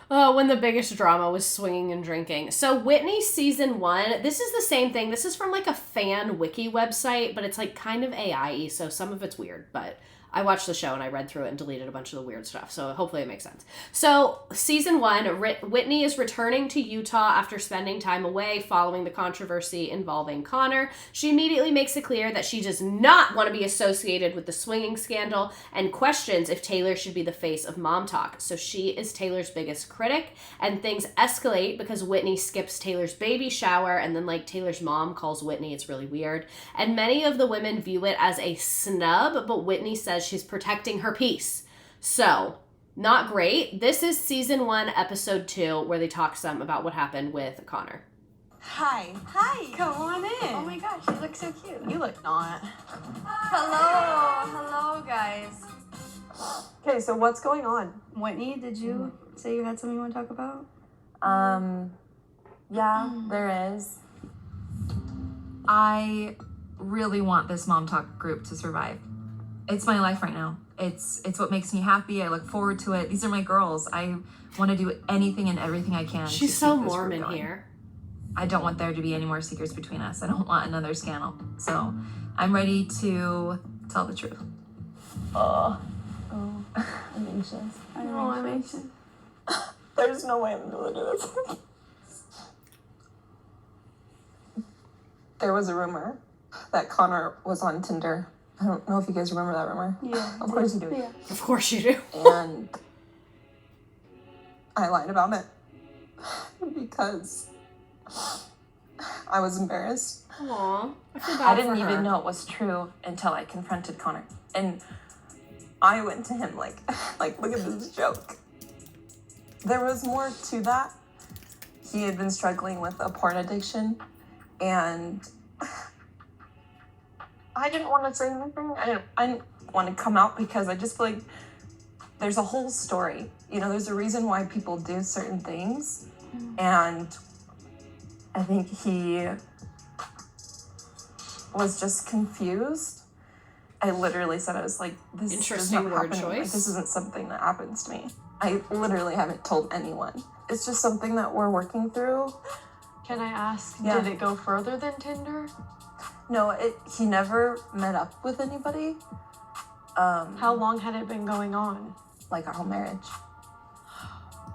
When the biggest drama was swinging and drinking. So Whitney season 1, this is the same thing. This is from like a fan wiki website, but it's like kind of AI-y, so some of it's weird, but I watched the show and I read through it and deleted a bunch of the weird stuff, so hopefully it makes sense. So, season 1, Whitney is returning to Utah after spending time away following the controversy involving Connor. She immediately makes it clear that she does not want to be associated with the swinging scandal and questions if Taylor should be the face of Mom Talk. So she is Taylor's biggest critic, and things escalate because Whitney skips Taylor's baby shower, and then like Taylor's mom calls Whitney. It's really weird. And many of the women view it as a snub, but Whitney says she's protecting her peace. So, not great. This is season 1, episode 2, where they talk some about what happened with Connor. Hi. Hi. Come on in. Oh my gosh, you look so cute. You look not. Hello, guys. Okay, so what's going on? Whitney, did you say you had something you want to talk about? Yeah, there is. I really want this Mom Talk group to survive. It's my life right now. It's what makes me happy. I look forward to it. These are my girls. I want to do anything and everything I can. She's to so keep this group Mormon going. here. I don't want there to be any more secrets between us. I don't want another scandal. So I'm ready to tell the truth. I'm anxious. I'm anxious. There's no way I'm able to do this. There was a rumor that Connor was on Tinder. I don't know if you guys remember that rumor. Yeah. Of course you do. Yeah. Of course you do. And I lied about it because I was embarrassed. Aw, I feel bad I didn't for her. even know it was true until I confronted Connor. And I went to him like, look at this joke. There was more to that. He had been struggling with a porn addiction, and I didn't want to say anything. I didn't want to come out because I just feel like there's a whole story. You know, there's a reason why people do certain things, and I think he was just confused I literally said, I was like, this does Interesting not word happen. Like, choice. this isn't something that happens to me. I literally haven't told anyone. It's just something that we're working through. Can I ask, Yeah. did it go further than Tinder? No, he never met up with anybody. How long had it been going on? Like our whole marriage.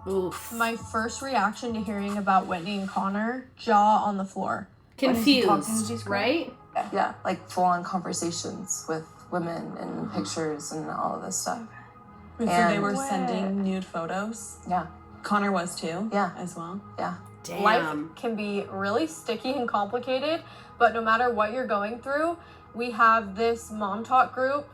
Oof. My first reaction to hearing about Whitney and Connor, jaw on the floor. Confused, right? Yeah, like full-on conversations with women and pictures and all of this stuff. So And- they were sending nude photos? Yeah, Connor was too? Yeah. As well? yeah. Damn. Life can be really sticky and complicated, but no matter what you're going through, we have this mom talk group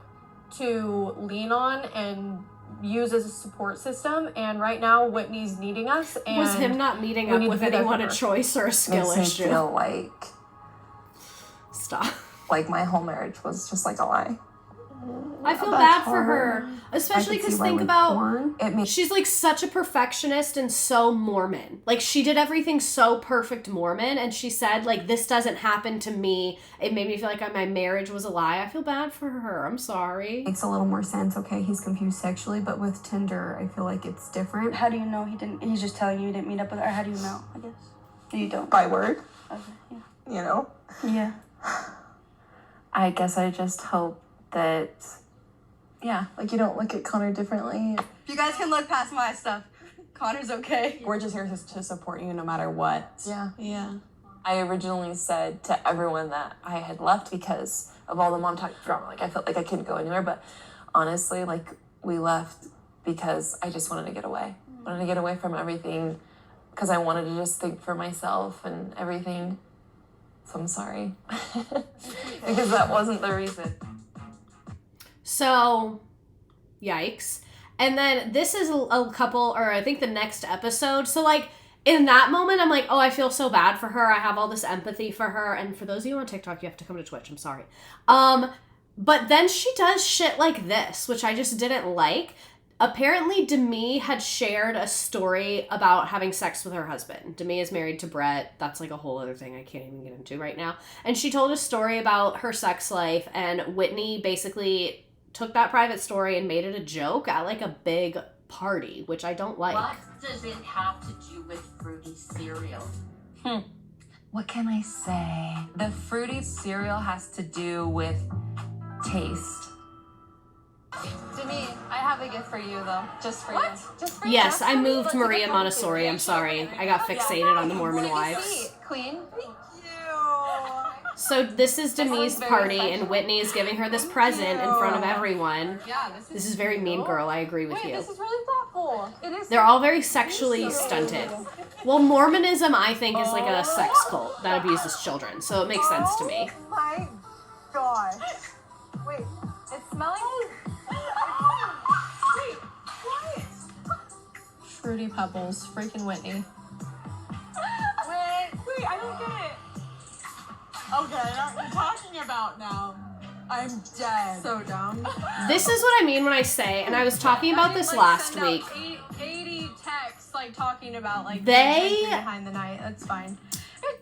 to lean on and use as a support system. And right now, Whitney's needing us. And Was him not meeting we up need to with be there anyone for a her. choice or a skill Makes me issue? feel like Stop. my whole marriage was just like a lie. I feel That's bad for hard. her. Especially I could because see why think with about... porn, it makes She's like such a perfectionist and so Mormon. Like she did everything so perfect Mormon, and she said like, this doesn't happen to me. It made me feel like my marriage was a lie. I feel bad for her. I'm sorry. Makes a little more sense. Okay, he's confused sexually, but with Tinder, I feel like it's different. How do you know he didn't? He's just telling you he didn't meet up with her. Or how do you know? I guess you don't. by word, Okay. Yeah. you know? Yeah. I guess I just hope that, yeah, like you don't look at Connor differently. You guys can look past my stuff. Connor's okay. We're just here to support you no matter what. Yeah. Yeah. I originally said to everyone that I had left because of all the mom talk drama. Like I felt like I couldn't go anywhere, but honestly, like we left because I just wanted to get away. Wanted to get away from everything because I wanted to just think for myself and everything. So I'm sorry. Because that wasn't the reason. So, yikes. And then this is a couple, or I think the next episode. So like in that moment, I'm like, oh, I feel so bad for her. I have all this empathy for her. And for those of you on TikTok, you have to come to Twitch. I'm sorry. But then she does shit like this, which I just didn't like. Apparently, Demi had shared a story about having sex with her husband. Demi is married to Brett. That's like a whole other thing I can't even get into right now. And she told a story about her sex life, and Whitney basically took that private story and made it a joke at like a big party, which I don't like. What does it have to do with fruity cereal? What can I say? The fruity cereal has to do with taste. Demi, I have a gift for you though. Just for you. Just for you. Yes, I moved Maria Montessori. I'm sorry. I got fixated on the Mormon wives. Queen. So this is Demi's party, and Whitney is giving her this present in front of everyone. Yeah, This is very mean girl. I agree with you. This is really thoughtful. It is. They're all very sexually stunted. Well, Mormonism, I think, is like a sex cult that abuses children, so it makes sense to me. Oh my gosh. Wait, it's smelling. Wait, what? Fruity Pebbles, freaking Whitney. Wait, I don't get it. Okay, I know what you're talking about now. I'm dead. So dumb. This is what I mean when I say, and I was talking about this last week. 80 texts like talking about like They- behind the night. That's fine.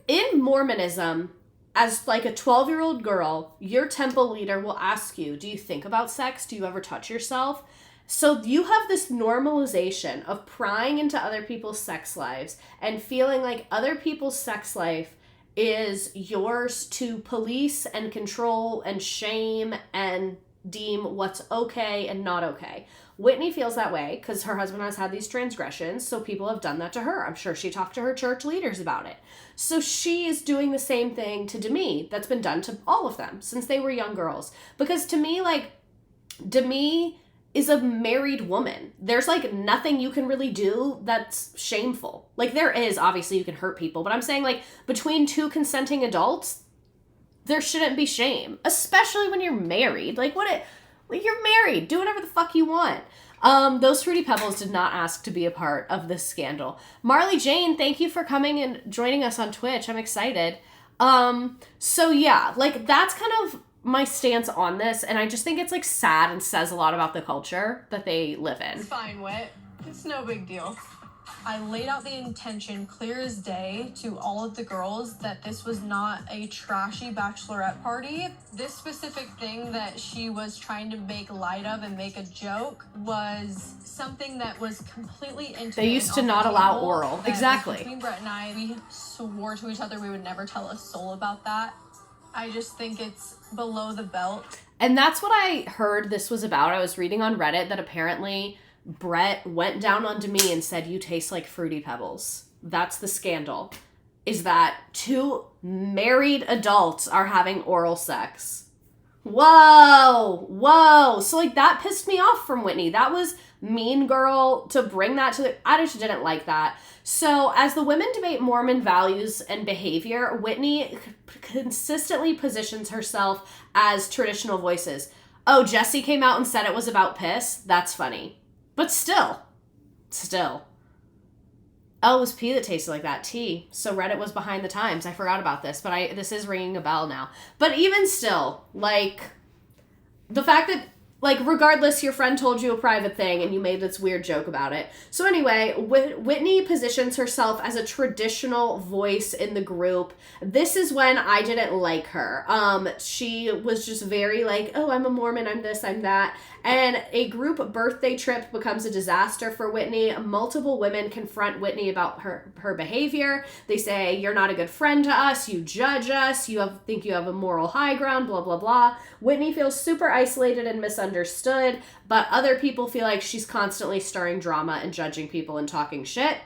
In Mormonism, as like a 12-year-old girl, your temple leader will ask you, do you think about sex? Do you ever touch yourself? So you have this normalization of prying into other people's sex lives and feeling like other people's sex life is yours to police and control and shame and deem what's okay and not okay. Whitney feels that way because her husband has had these transgressions, so people have done that to her. I'm sure she talked to her church leaders about it. So she is doing the same thing to Demi that's been done to all of them since they were young girls. Because to me, like, Demi is a married woman. There's like nothing you can really do that's shameful. Like there is, obviously you can hurt people, but I'm saying like between two consenting adults, there shouldn't be shame, especially when you're married. Like you're married, do whatever the fuck you want. Those Fruity Pebbles did not ask to be a part of this scandal. Marley Jane, thank you for coming and joining us on Twitch. I'm excited. So yeah, like that's kind of my stance on this, and I just think it's like sad and says a lot about the culture that they live in. It's fine, Whit. It's no big deal. I laid out the intention clear as day to all of the girls that this was not a trashy bachelorette party. This specific thing that she was trying to make light of and make a joke was something that was completely intimate. They used to not allow oral. Exactly. Between Brett and I, we swore to each other we would never tell a soul about that. I just think it's below the belt. And that's what I heard this was about. I was reading on Reddit that apparently Brett went down onto me and said, "You taste like Fruity Pebbles." That's the scandal. Is that 2 married adults are having oral sex. Whoa. So like that pissed me off from Whitney. That was mean girl to bring that to the... I just didn't like that. So as the women debate Mormon values and behavior, Whitney consistently positions herself as traditional voices. Oh, Jesse came out and said it was about piss? That's funny. But still. Oh, it was pee that tasted like that. Tea. So Reddit was behind the times. I forgot about this, but this is ringing a bell now. But even still, like, the fact that, like, regardless, your friend told you a private thing and you made this weird joke about it. So anyway, Whitney positions herself as a traditional voice in the group. This is when I didn't like her. She was just very like, oh, I'm a Mormon, I'm this, I'm that. And a group birthday trip becomes a disaster for Whitney. Multiple women confront Whitney about her behavior. They say, you're not a good friend to us, you judge us, think you have a moral high ground, blah, blah, blah. Whitney feels super isolated and misunderstood, but other people feel like she's constantly stirring drama and judging people and talking shit.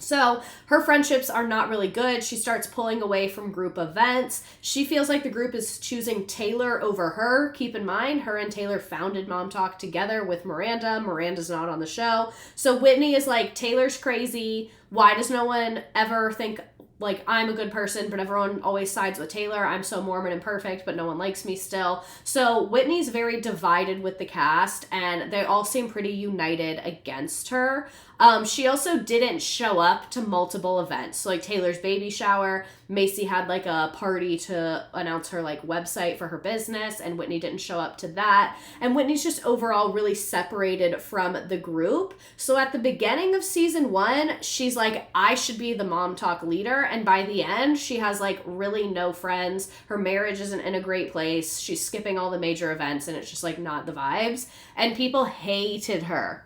So her friendships are not really good. She starts pulling away from group events. She feels like the group is choosing Taylor over her. Keep in mind, her and Taylor founded Mom Talk together with Miranda. Miranda's not on the show. So Whitney is like, Taylor's crazy. Why does no one ever think like I'm a good person, but everyone always sides with Taylor? I'm so Mormon and perfect, but no one likes me still. So Whitney's very divided with the cast, and they all seem pretty united against her. She also didn't show up to multiple events. So like Taylor's baby shower, Macy had like a party to announce her like website for her business, and Whitney didn't show up to that. And Whitney's just overall really separated from the group. So at the beginning of season 1, she's like, I should be the Mom Talk leader. And by the end, she has like really no friends. Her marriage isn't in a great place. She's skipping all the major events, and it's just like not the vibes. And people hated her.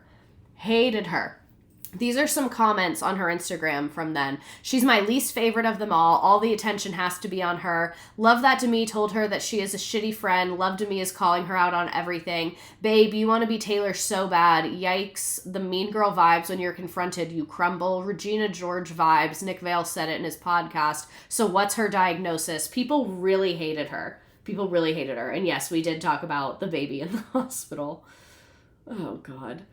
These are some comments on her Instagram from then. She's my least favorite of them all. All the attention has to be on her. Love that Demi told her that she is a shitty friend. Love Demi is calling her out on everything. Babe, you want to be Taylor so bad. Yikes. The mean girl vibes when you're confronted. You crumble. Regina George vibes. Nick Vale said it in his podcast. So what's her diagnosis? People really hated her. And yes, we did talk about the baby in the hospital. Oh, God.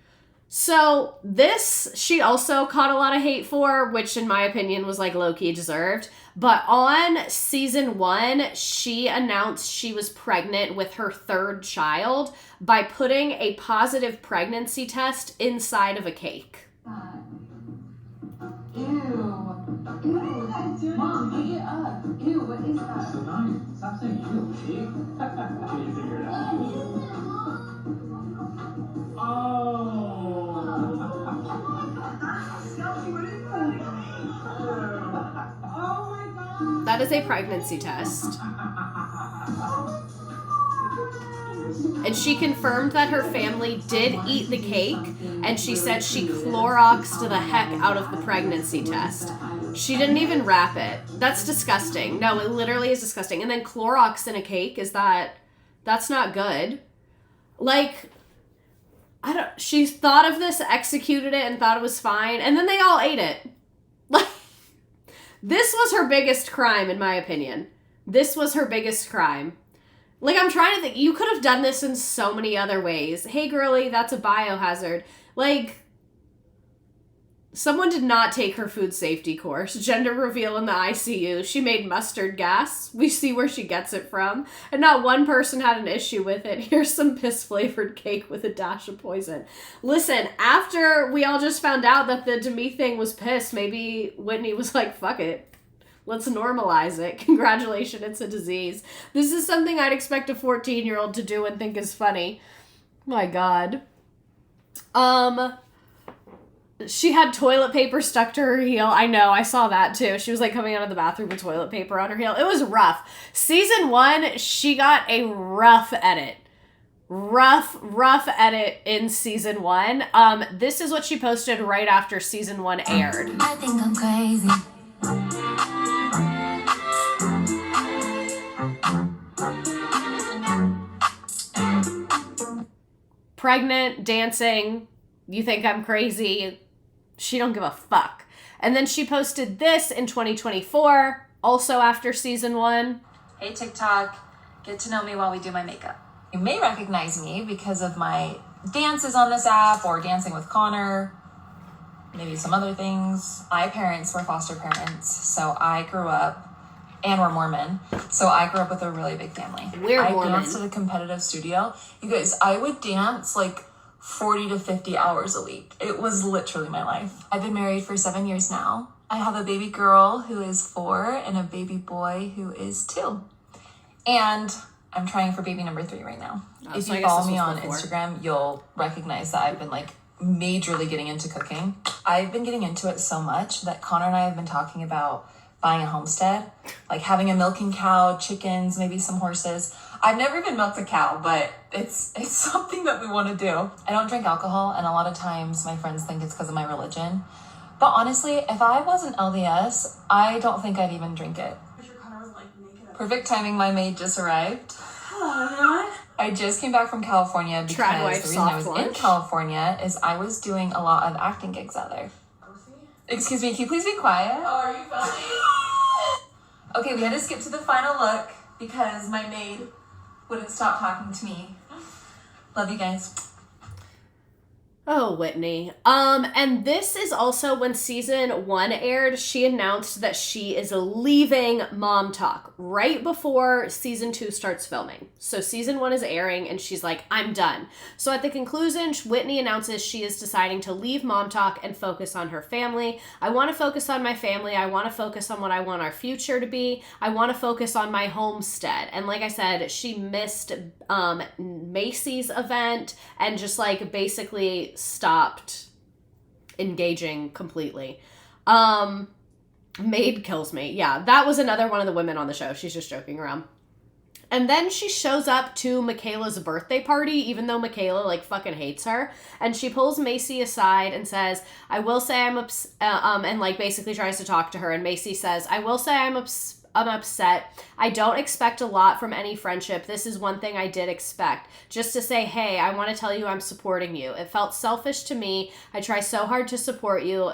So this, she also caught a lot of hate for, which in my opinion was like low-key deserved. But on season 1, she announced she was pregnant with her 3rd child by putting a positive pregnancy test inside of a cake. Ew. Mom, pick it up. Ew, what is that? So nice. Stop saying ew, Jake. Can you figure it out? Oh. That is a pregnancy test. And she confirmed that her family did eat the cake, and she said she Cloroxed the heck out of the pregnancy test. She didn't even wrap it. That's disgusting. No, it literally is disgusting. And then Clorox in a cake, that's not good. Like, she thought of this, executed it, and thought it was fine, and then they all ate it. Like, this was her biggest crime, in my opinion. This was her biggest crime. Like, I'm trying to think, you could have done this in so many other ways. Hey, girly, that's a biohazard. Like, someone did not take her food safety course. Gender reveal in the ICU. She made mustard gas. We see where she gets it from. And not one person had an issue with it. Here's some piss-flavored cake with a dash of poison. Listen, after we all just found out that the Demi thing was piss, maybe Whitney was like, fuck it. Let's normalize it. Congratulations, it's a disease. This is something I'd expect a 14-year-old to do and think is funny. My God. She had toilet paper stuck to her heel. I know, I saw that too. She was like coming out of the bathroom with toilet paper on her heel. It was rough. Season 1, she got a rough edit. Rough edit in season 1. This is what she posted right after season 1 aired. I think I'm crazy. Pregnant, dancing, you think I'm crazy. She don't give a fuck. And then she posted this in 2024, also after season 1. Hey TikTok, get to know me while we do my makeup. You may recognize me because of my dances on this app or dancing with Connor, maybe some other things. My parents were foster parents, so I grew up, and we're Mormon, so I grew up with a really big family. We're Mormon. I danced at a competitive studio. You guys, I would dance like 40 to 50 hours a week. It was literally my life. I've been married for 7 years now. I have a baby girl who is 4 and a baby boy who is 2. And I'm trying for baby number 3 right now. If you follow me on Instagram, you'll recognize that I've been like majorly getting into cooking. I've been getting into it so much that Connor and I have been talking about buying a homestead, like having a milking cow, chickens, maybe some horses. I've never even milked a cow, but it's something that we want to do. I don't drink alcohol, and a lot of times my friends think it's because of my religion. But honestly, if I wasn't LDS, I don't think I'd even drink it. Perfect timing, my maid just arrived. I just came back from California because the reason I was in California is I was doing a lot of acting gigs out there. Excuse me, can you please be quiet? Oh, are you filming? Okay, we had to skip to the final look because my maid wouldn't stop talking to me. Love you guys. Oh, Whitney. And this is also when season 1 aired, she announced that she is leaving Mom Talk right before season 2 starts filming. So season 1 is airing and she's like, I'm done. So at the conclusion, Whitney announces she is deciding to leave Mom Talk and focus on her family. I want to focus on my family. I want to focus on what I want our future to be. I want to focus on my homestead. And like I said, she missed Macy's event and just like basically stopped engaging completely. Maid kills me. Yeah, that was another one of the women on the show. She's just joking around. And then she shows up to Michaela's birthday party, even though Michaela, like, fucking hates her. And she pulls Macy aside and says, I will say I'm upset, and, like, basically tries to talk to her. And Macy says, I will say I'm upset. I don't expect a lot from any friendship. This is one thing I did expect. Just to say, hey, I want to tell you I'm supporting you. It felt selfish to me. I try so hard to support you.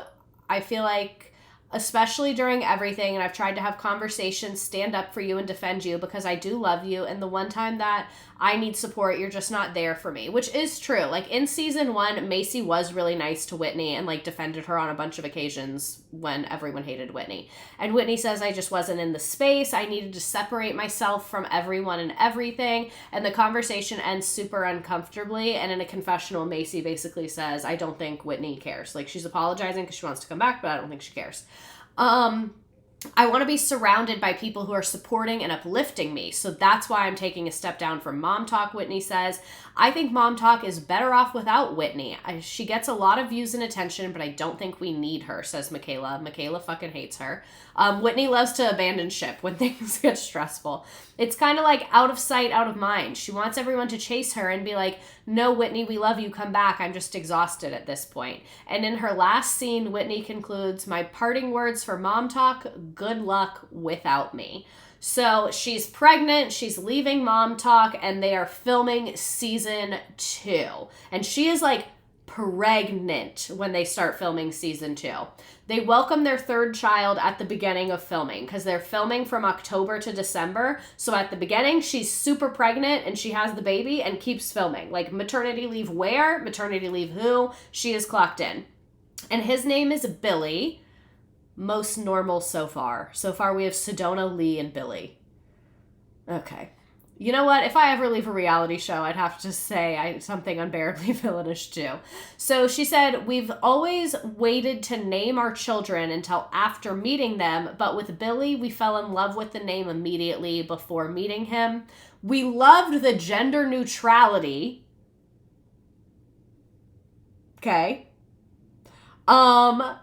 I feel like, especially during everything, and I've tried to have conversations, stand up for you and defend you because I do love you. And the one time that I need support, you're just not there for me, which is true. Like in season 1, Macy was really nice to Whitney and like defended her on a bunch of occasions when everyone hated Whitney. And Whitney says, I just wasn't in the space. I needed to separate myself from everyone and everything. And the conversation ends super uncomfortably. And in a confessional, Macy basically says, I don't think Whitney cares. Like she's apologizing because she wants to come back, but I don't think she cares. I want to be surrounded by people who are supporting and uplifting me. So that's why I'm taking a step down from Mom Talk, Whitney says. I think Mom Talk is better off without Whitney. She gets a lot of views and attention, but I don't think we need her, says Michaela. Michaela fucking hates her. Whitney loves to abandon ship when things get stressful. It's kind of like out of sight, out of mind. She wants everyone to chase her and be like, no, Whitney, we love you. Come back. I'm just exhausted at this point. And in her last scene, Whitney concludes, my parting words for Mom Talk, good luck without me. So she's pregnant, she's leaving Mom Talk, and they are filming season 2. And she is like pregnant when they start filming season 2. They welcome their 3rd child at the beginning of filming because they're filming from October to December. So at the beginning, she's super pregnant and she has the baby and keeps filming. Like maternity leave where? Maternity leave who? She is clocked in. And his name is Billy. Most normal so far. So far we have Sedona, Lee, and Billy. Okay. You know what? If I ever leave a reality show, I'd have to say something unbearably villainish too. So she said, we've always waited to name our children until after meeting them, but with Billy, we fell in love with the name immediately before meeting him. We loved the gender neutrality. Okay.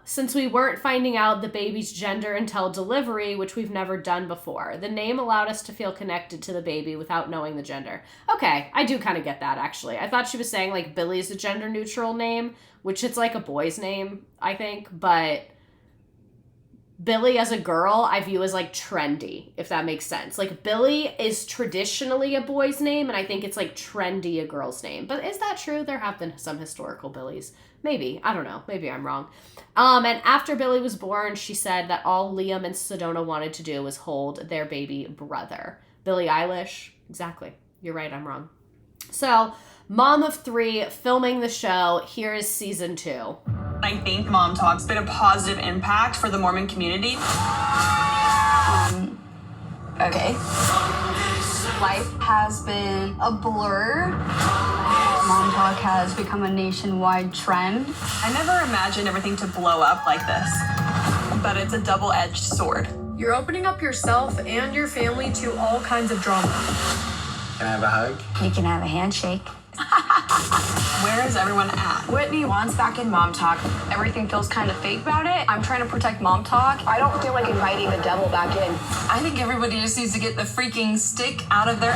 Since we weren't finding out the baby's gender until delivery, which we've never done before. The name allowed us to feel connected to the baby without knowing the gender. Okay, I do kind of get that, actually. I thought she was saying, like, Billy's a gender-neutral name, which it's, like, a boy's name, I think, but Billy as a girl, I view as, like, trendy, if that makes sense. Like, Billy is traditionally a boy's name, and I think it's, like, trendy a girl's name. But is that true? There have been some historical Billys. Maybe. I don't know. Maybe I'm wrong. And after Billy was born, she said that all Liam and Sedona wanted to do was hold their baby brother. Billie Eilish. Exactly. You're right. I'm wrong. So, mom of 3, filming the show. Here is season 2. I think Mom Talk's been a positive impact for the Mormon community. Okay. Life has been a blur. Mom Talk has become a nationwide trend. I never imagined everything to blow up like this, but it's a double-edged sword. You're opening up yourself and your family to all kinds of drama. Can I have a hug? You can have a handshake. Where is everyone at? Whitney wants back in Mom Talk. Everything feels kind of fake about it. I'm trying to protect Mom Talk. I don't feel like inviting the devil back in. I think everybody just needs to get the freaking stick out of their...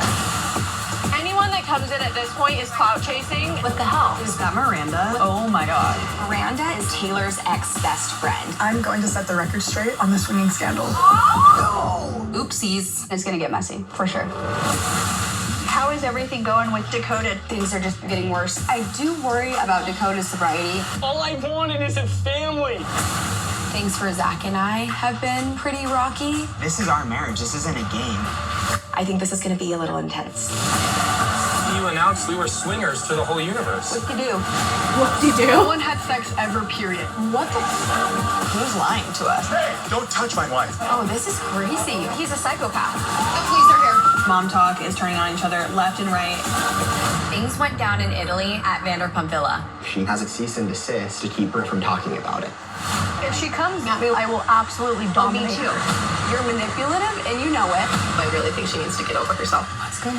Anyone that comes in at this point is clout chasing. What the hell? Is that Miranda? Oh my god. Miranda is Taylor's ex-best friend. I'm going to set the record straight on the swinging scandal. Oopsies. It's gonna get messy, for sure. How is everything going with Dakota? Things are just getting worse. I do worry about Dakota's sobriety. All I wanted is a family. Things for Zach and I have been pretty rocky. This is our marriage. This isn't a game. I think this is going to be a little intense. You announced we were swingers to the whole universe. What do you do? What do you do? No one had sex ever, period. What the Who's lying to us? Hey, don't touch my wife. Oh, this is crazy. He's a psychopath. The police are here. Mom Talk is turning on each other left and right. Things went down in Italy at Vanderpump Villa. She has a cease and desist to keep her from talking about it. If she comes at me, I will absolutely dominate. Me too. You're manipulative and you know it. I really think she needs to get over herself. That's good.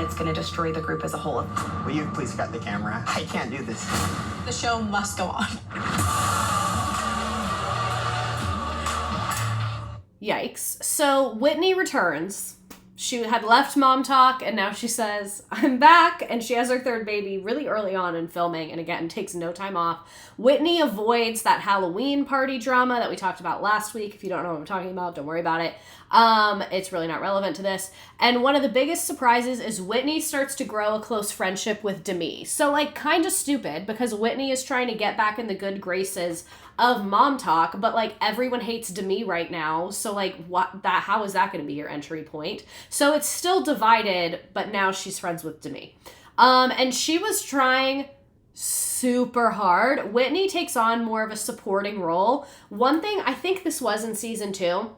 It's going to destroy the group as a whole. Will you please cut the camera? I can't do this. The show must go on. Yikes. So Whitney returns. She had left Mom Talk, and now she says, I'm back, and she has her 3rd baby really early on in filming, and again, takes no time off. Whitney avoids that Halloween party drama that we talked about last week. If you don't know what I'm talking about, don't worry about it. It's really not relevant to this. And one of the biggest surprises is Whitney starts to grow a close friendship with Demi. So, like, kind of stupid, because Whitney is trying to get back in the good graces of Mom Talk, but, like, everyone hates Demi right now, so, like, how is that going to be your entry point? So it's still divided, but now she's friends with Demi. And she was trying super hard. Whitney takes on more of a supporting role. One thing, I think this was in season 2,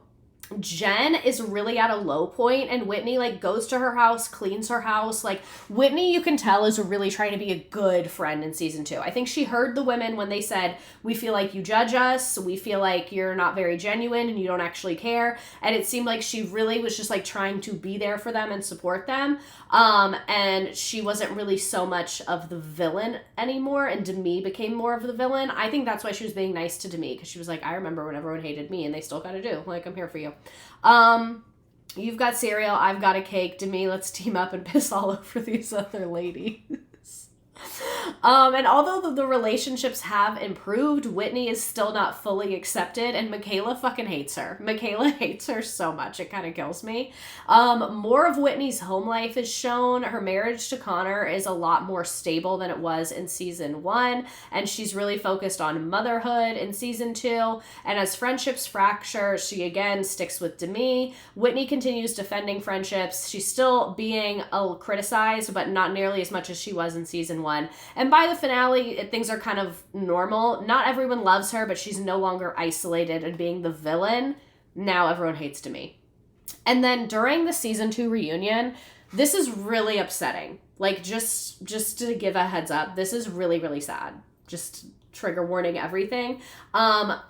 Jen is really at a low point, and Whitney, like, goes to her house, cleans her house. Like, Whitney, you can tell, is really trying to be a good friend in season 2. I think she heard the women when they said, we feel like you judge us, we feel like you're not very genuine and you don't actually care. And it seemed like she really was just, like, trying to be there for them and support them. And she wasn't really so much of the villain anymore, and Demi became more of the villain. I think that's why she was being nice to Demi, because she was like, I remember when everyone hated me, and they still gotta do. Like, I'm here for you. You've got cereal, I've got a cake. Demi, let's team up and piss all over these other ladies. And although the relationships have improved, Whitney is still not fully accepted, and Michaela fucking hates her. Michaela hates her so much, it kind of kills me. More of Whitney's home life is shown. Her marriage to Connor is a lot more stable than it was in season 1, and she's really focused on motherhood in season 2. And as friendships fracture, she again sticks with Demi. Whitney continues defending friendships. She's still being criticized, but not nearly as much as she was in season 1. And by the finale, things are kind of normal. Not everyone loves her, but she's no longer isolated and being the villain. Now everyone hates Demi. And then during the season 2 reunion, this is really upsetting. Like, just to give a heads up, this is really, really sad. Just trigger warning, everything.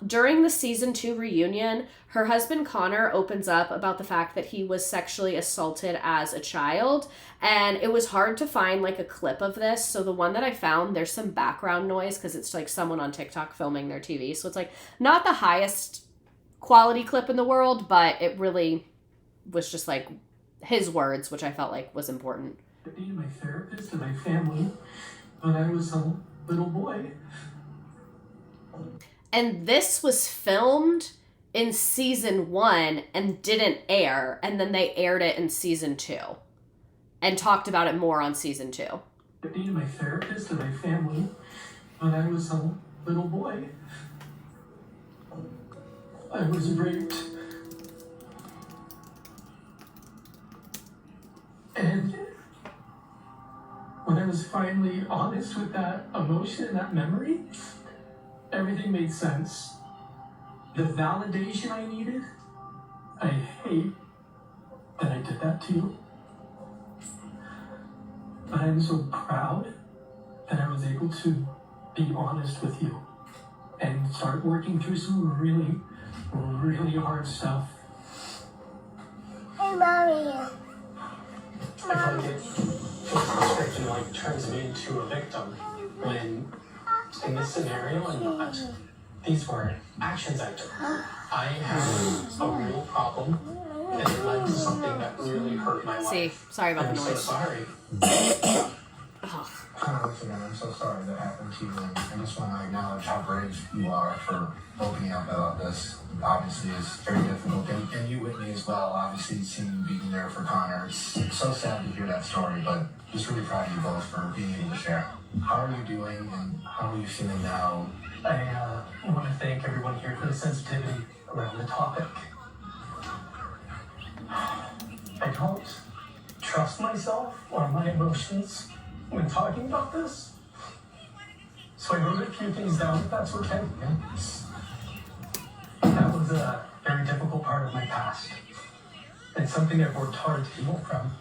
During the season 2 reunion, her husband Connor opens up about the fact that he was sexually assaulted as a child, and it was hard to find like a clip of this. So the one that I found, there's some background noise because it's like someone on TikTok filming their TV. So it's like not the highest quality clip in the world, but it really was just like his words, which I felt like was important. Being my therapist and my family when I was a little boy. And this was filmed in season 1 and didn't air, and then they aired it in season 2 and talked about it more on season 2. Being my therapist and my family when I was a little boy. I was raped. And when I was finally honest with that emotion and that memory, everything made sense. The validation I needed, I hate that I did that to you. But I'm so proud that I was able to be honest with you and start working through some really, really hard stuff. Hey, Mommy. I feel like it script and like turns me into a victim when in this scenario I'm not. These were actions I took. I had a real problem and it led to something that really hurt my life. See, sorry about the I'm noise. so sorry. Listen, I'm so sorry that happened to you, and I just want to acknowledge how brave you are for opening up about this. Obviously, it's very difficult, and you, Whitney, as well. Obviously, seeing you being there for Connor, it's so sad to hear that story, but just really proud of you both for being able to share. How are you doing, and how are you feeling now? I want to thank everyone here for the sensitivity around the topic. I don't trust myself or my emotions when talking about this. So I wrote a few things down, if that's okay. That was a very difficult part of my past. And something I've worked hard to heal from.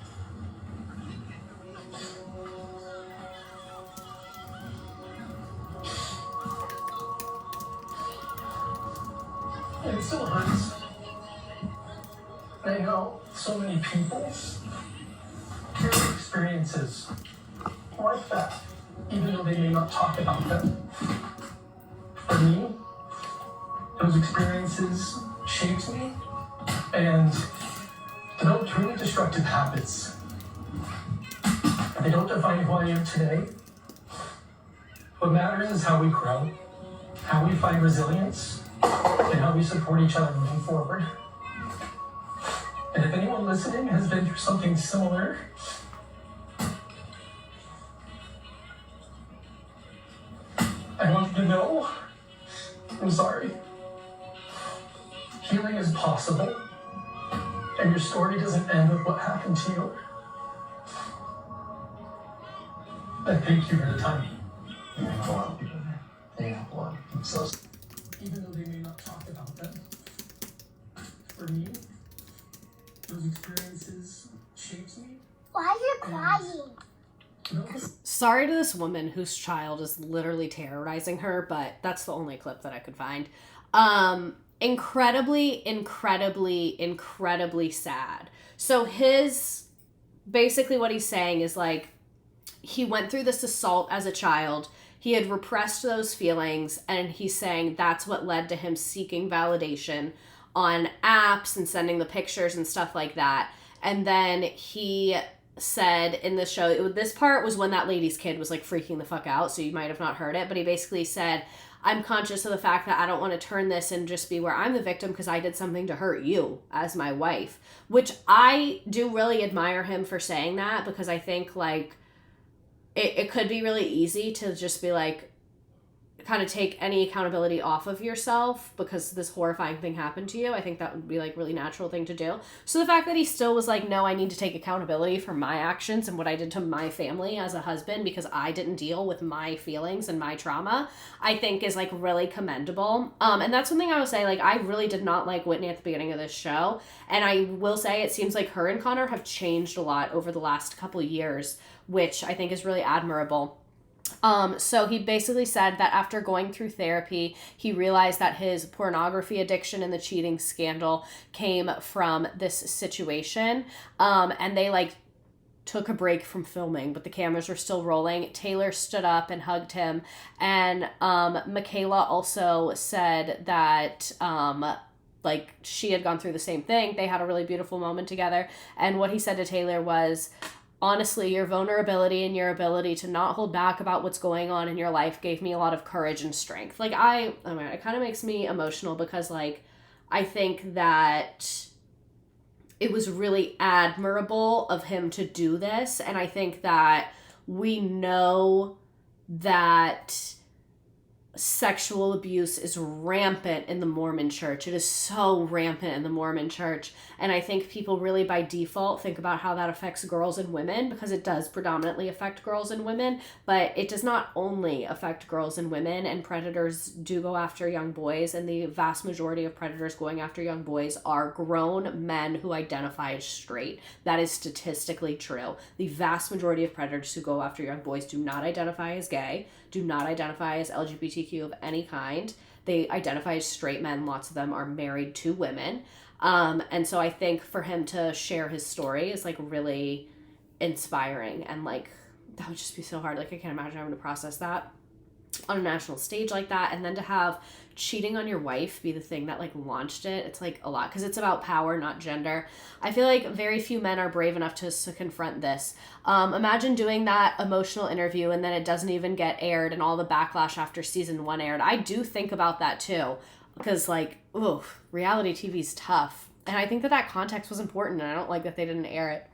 And it still hurts. I know so many people carry experiences like that, even though they may not talk about them. For me, those experiences shaped me and developed really destructive habits. They don't define who I am today. What matters is how we grow, how we find resilience, and how we support each other moving forward. And if anyone listening has been through something similar, I want you to know, I'm sorry. Healing is possible, and your story doesn't end with what happened to you. I thank you for the time. You have a lot of people there. Yeah, a lot. I'm so Even though they may not talk about them, for me, those experiences shaped me. Why are you crying? Sorry to this woman whose child is literally terrorizing her, but that's the only clip that I could find. Incredibly, incredibly, incredibly sad. So basically what he's saying is like, he went through this assault as a child. He had repressed those feelings, and he's saying that's what led to him seeking validation on apps and sending the pictures and stuff like that. And then he said in the show, this part was when that lady's kid was like freaking the fuck out, so you might have not heard it, but he basically said, I'm conscious of the fact that I don't want to turn this and just be where I'm the victim because I did something to hurt you as my wife, which I do really admire him for saying that, because I think like it could be really easy to just be like, kind of take any accountability off of yourself because this horrifying thing happened to you. I think that would be like really natural thing to do. So the fact that he still was like, no, I need to take accountability for my actions and what I did to my family as a husband because I didn't deal with my feelings and my trauma, I think is like really commendable. And that's something I would say, like, I really did not like Whitney at the beginning of this show. And I will say it seems like her and Connor have changed a lot over the last couple of years, which I think is really admirable. So he basically said that after going through therapy, he realized that his pornography addiction and the cheating scandal came from this situation. And they like took a break from filming, but the cameras were still rolling. Taylor stood up and hugged him. And Michaela also said that like she had gone through the same thing. They had a really beautiful moment together. And what he said to Taylor was, honestly, your vulnerability and your ability to not hold back about what's going on in your life gave me a lot of courage and strength. Like, it kind of makes me emotional because, like, I think that it was really admirable of him to do this. And I think that we know that sexual abuse is rampant in the Mormon church. It is so rampant in the Mormon church. And I think people really by default think about how that affects girls and women, because it does predominantly affect girls and women, but it does not only affect girls and women, and predators do go after young boys, and the vast majority of predators going after young boys are grown men who identify as straight. That is statistically true. The vast majority of predators who go after young boys do not identify as gay, do not identify as LGBTQ of any kind. They identify as straight men. Lots of them are married to women. And so I think for him to share his story is like really inspiring, and like that would just be so hard. Like I can't imagine having to process that on a national stage like that, and then to have cheating on your wife be the thing that like launched it. It's like a lot, because it's about power, not gender. I feel like very few men are brave enough to confront this. Imagine doing that emotional interview and then it doesn't even get aired, and all the backlash after season 1 aired. I do think about that too, because like, ooh, reality TV is tough, and I think that context was important, and I don't like that they didn't air it.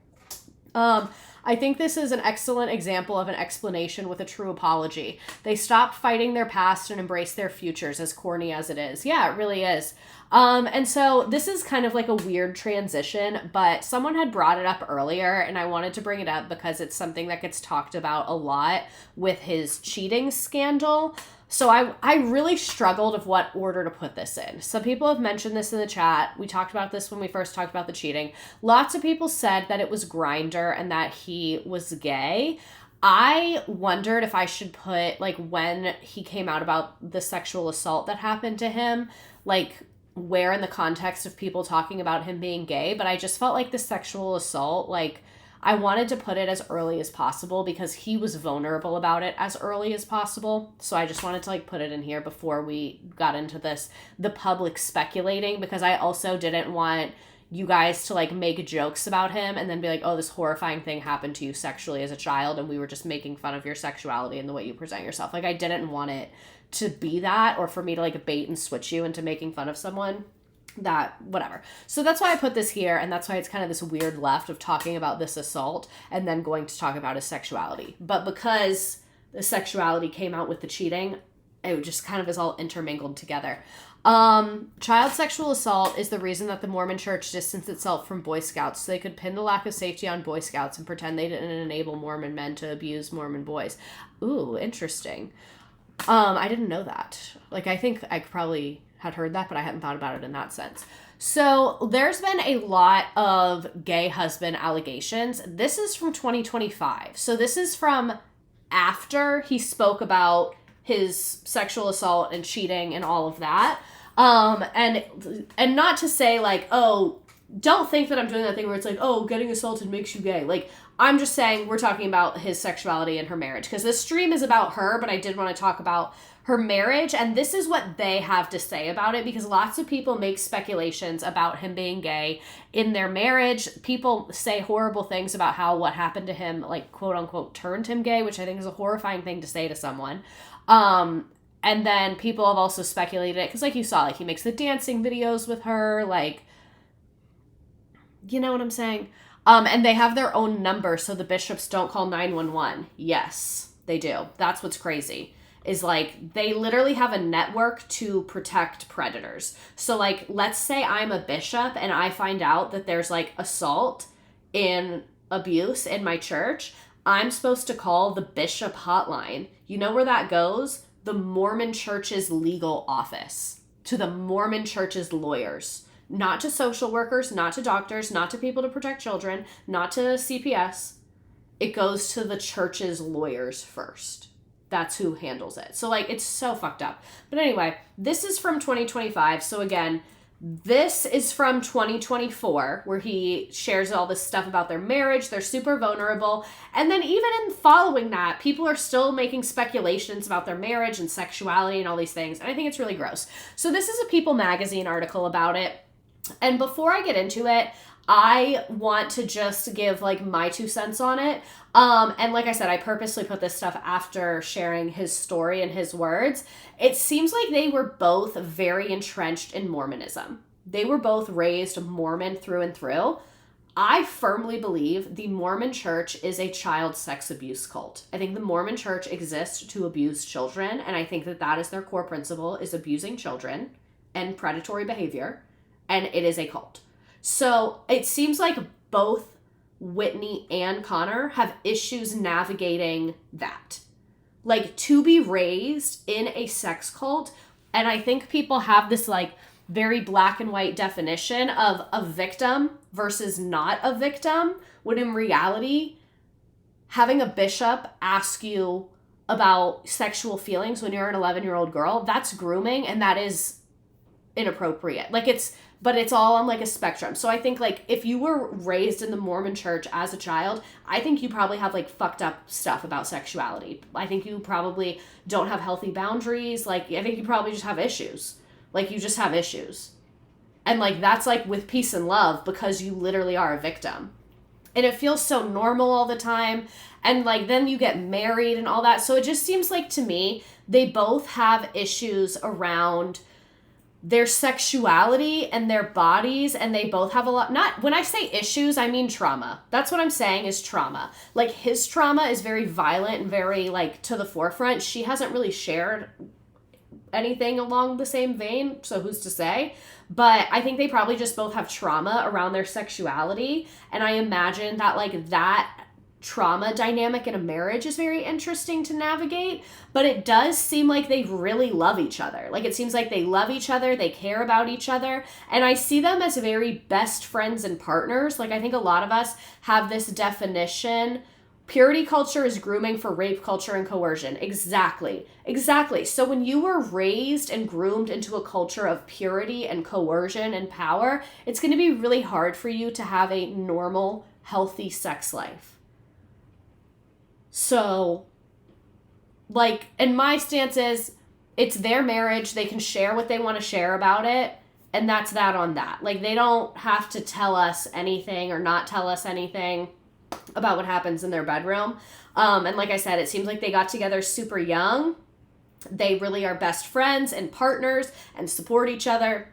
I think this is an excellent example of an explanation with a true apology. They stopped fighting their past and embraced their futures, as corny as it is. Yeah, it really is. And so this is kind of like a weird transition, but someone had brought it up earlier, and I wanted to bring it up because it's something that gets talked about a lot with his cheating scandal. So I really struggled of what order to put this in. Some people have mentioned this in the chat. We talked about this when we first talked about the cheating. Lots of people said that it was Grindr and that he was gay. I wondered if I should put like when he came out about the sexual assault that happened to him, like where in the context of people talking about him being gay. But I just felt like the sexual assault, like I wanted to put it as early as possible because he was vulnerable about it as early as possible. So I just wanted to like put it in here before we got into the public speculating, because I also didn't want you guys to like make jokes about him and then be like, oh, this horrifying thing happened to you sexually as a child, and we were just making fun of your sexuality and the way you present yourself. Like I didn't want it to be that, or for me to like bait and switch you into making fun of someone. That whatever. So that's why I put this here, and that's why it's kind of this weird left of talking about this assault and then going to talk about his sexuality. But because the sexuality came out with the cheating, it just kind of is all intermingled together. Child sexual assault is the reason that the Mormon Church distanced itself from Boy Scouts, so they could pin the lack of safety on Boy Scouts and pretend they didn't enable Mormon men to abuse Mormon boys. Ooh, interesting. I didn't know that. Like, I think I probably had heard that, but I hadn't thought about it in that sense. So there's been a lot of gay husband allegations. This is from 2025. So this is from after he spoke about his sexual assault and cheating and all of that. And not to say like, oh, don't think that I'm doing that thing where it's like, oh, getting assaulted makes you gay. Like, I'm just saying we're talking about his sexuality and her marriage, because this stream is about her, but I did want to talk about her marriage, and this is what they have to say about it, because lots of people make speculations about him being gay in their marriage. People say horrible things about how what happened to him, like, quote unquote, turned him gay, which I think is a horrifying thing to say to someone. And then people have also speculated, because like you saw, like he makes the dancing videos with her, like, you know what I'm saying? And they have their own number, so the bishops don't call 911. Yes, they do. That's what's crazy. Is like they literally have a network to protect predators. So like, let's say I'm a bishop and I find out that there's like assault and abuse in my church. I'm supposed to call the bishop hotline. You know where that goes? The Mormon Church's legal office, to the Mormon Church's lawyers, not to social workers, not to doctors, not to people to protect children, not to CPS. It goes to the church's lawyers first. that's who handles it. So like, it's so fucked up. But anyway, this is from 2025. So again, this is from 2024, where he shares all this stuff about their marriage. They're super vulnerable. And then even in following that, people are still making speculations about their marriage and sexuality and all these things. And I think it's really gross. So this is a People magazine article about it. And before I get into it, I want to just give like my 2 cents on it. And like I said, I purposely put this stuff after sharing his story and his words. It seems like they were both very entrenched in Mormonism. They were both raised Mormon through and through. I firmly believe the Mormon church is a child sex abuse cult. I think the Mormon church exists to abuse children. And I think that that is their core principle, is abusing children and predatory behavior. And it is a cult. So it seems like both Whitney and Connor have issues navigating that. Like, to be raised in a sex cult, and I think people have this like very black and white definition of a victim versus not a victim, when in reality, having a bishop ask you about sexual feelings when you're an 11-year-old girl, that's grooming, and that is inappropriate. Like, but it's all on like a spectrum. So I think like if you were raised in the Mormon church as a child, I think you probably have like fucked up stuff about sexuality. I think you probably don't have healthy boundaries. Like, I think you probably just have issues. Like, you just have issues. And like, that's like with peace and love, because you literally are a victim. And it feels so normal all the time. And like, then you get married and all that. So it just seems like, to me, they both have issues around their sexuality and their bodies, and they both have a lot, not, when I say issues, I mean trauma. That's what I'm saying, is trauma. Like, his trauma is very violent and very like to the forefront. She hasn't really shared anything along the same vein, so who's to say? But I think they probably just both have trauma around their sexuality, and I imagine that like that trauma dynamic in a marriage is very interesting to navigate. But it does seem like they really love each other. Like, it seems like they love each other, they care about each other, and I see them as very best friends and partners. Like, I think a lot of us have this definition: purity culture is grooming for rape culture and coercion. Exactly. So when you were raised and groomed into a culture of purity and coercion and power, it's going to be really hard for you to have a normal, healthy sex life. So, like, and my stance is, it's their marriage. They can share what they want to share about it. And that's that on that. Like, they don't have to tell us anything or not tell us anything about what happens in their bedroom. And like I said, it seems like they got together super young. They really are best friends and partners and support each other.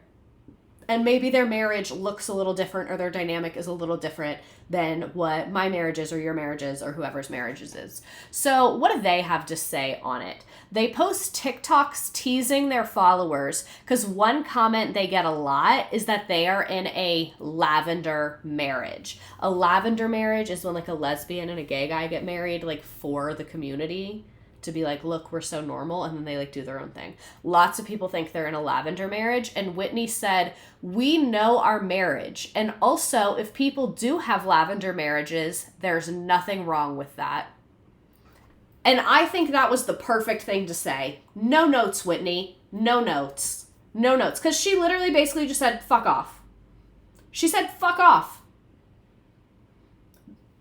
And maybe their marriage looks a little different, or their dynamic is a little different than what my marriage is, or your marriage is, or whoever's marriages is. So what do they have to say on it? They post TikToks teasing their followers, because one comment they get a lot is that they are in a lavender marriage. A lavender marriage is when like a lesbian and a gay guy get married, like, for the community, to be like, look, we're so normal, and then they like do their own thing. Lots of people think they're in a lavender marriage, and Whitney said, we know our marriage, and also if people do have lavender marriages, there's nothing wrong with that. And I think that was the perfect thing to say. No notes, Whitney. No notes. No notes. Because she literally basically just said, fuck off. She said, fuck off.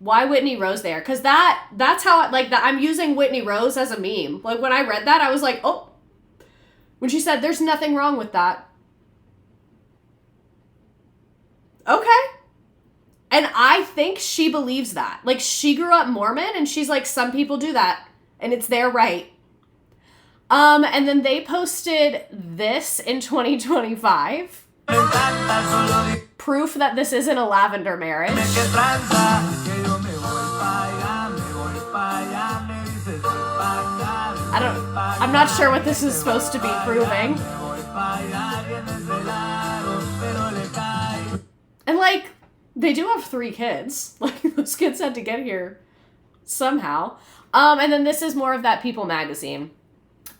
Why Whitney Rose there? Because that's how, like, I'm using Whitney Rose as a meme. Like, when I read that, I was like, oh. When she said, there's nothing wrong with that. Okay. And I think she believes that. Like, she grew up Mormon, and she's like, some people do that, and it's their right. And then they posted this in 2025. Proof that this isn't a lavender marriage. I'm not sure what this is supposed to be proving. And like, they do have 3 kids. Like, those kids had to get here somehow. And then this is more of that People magazine.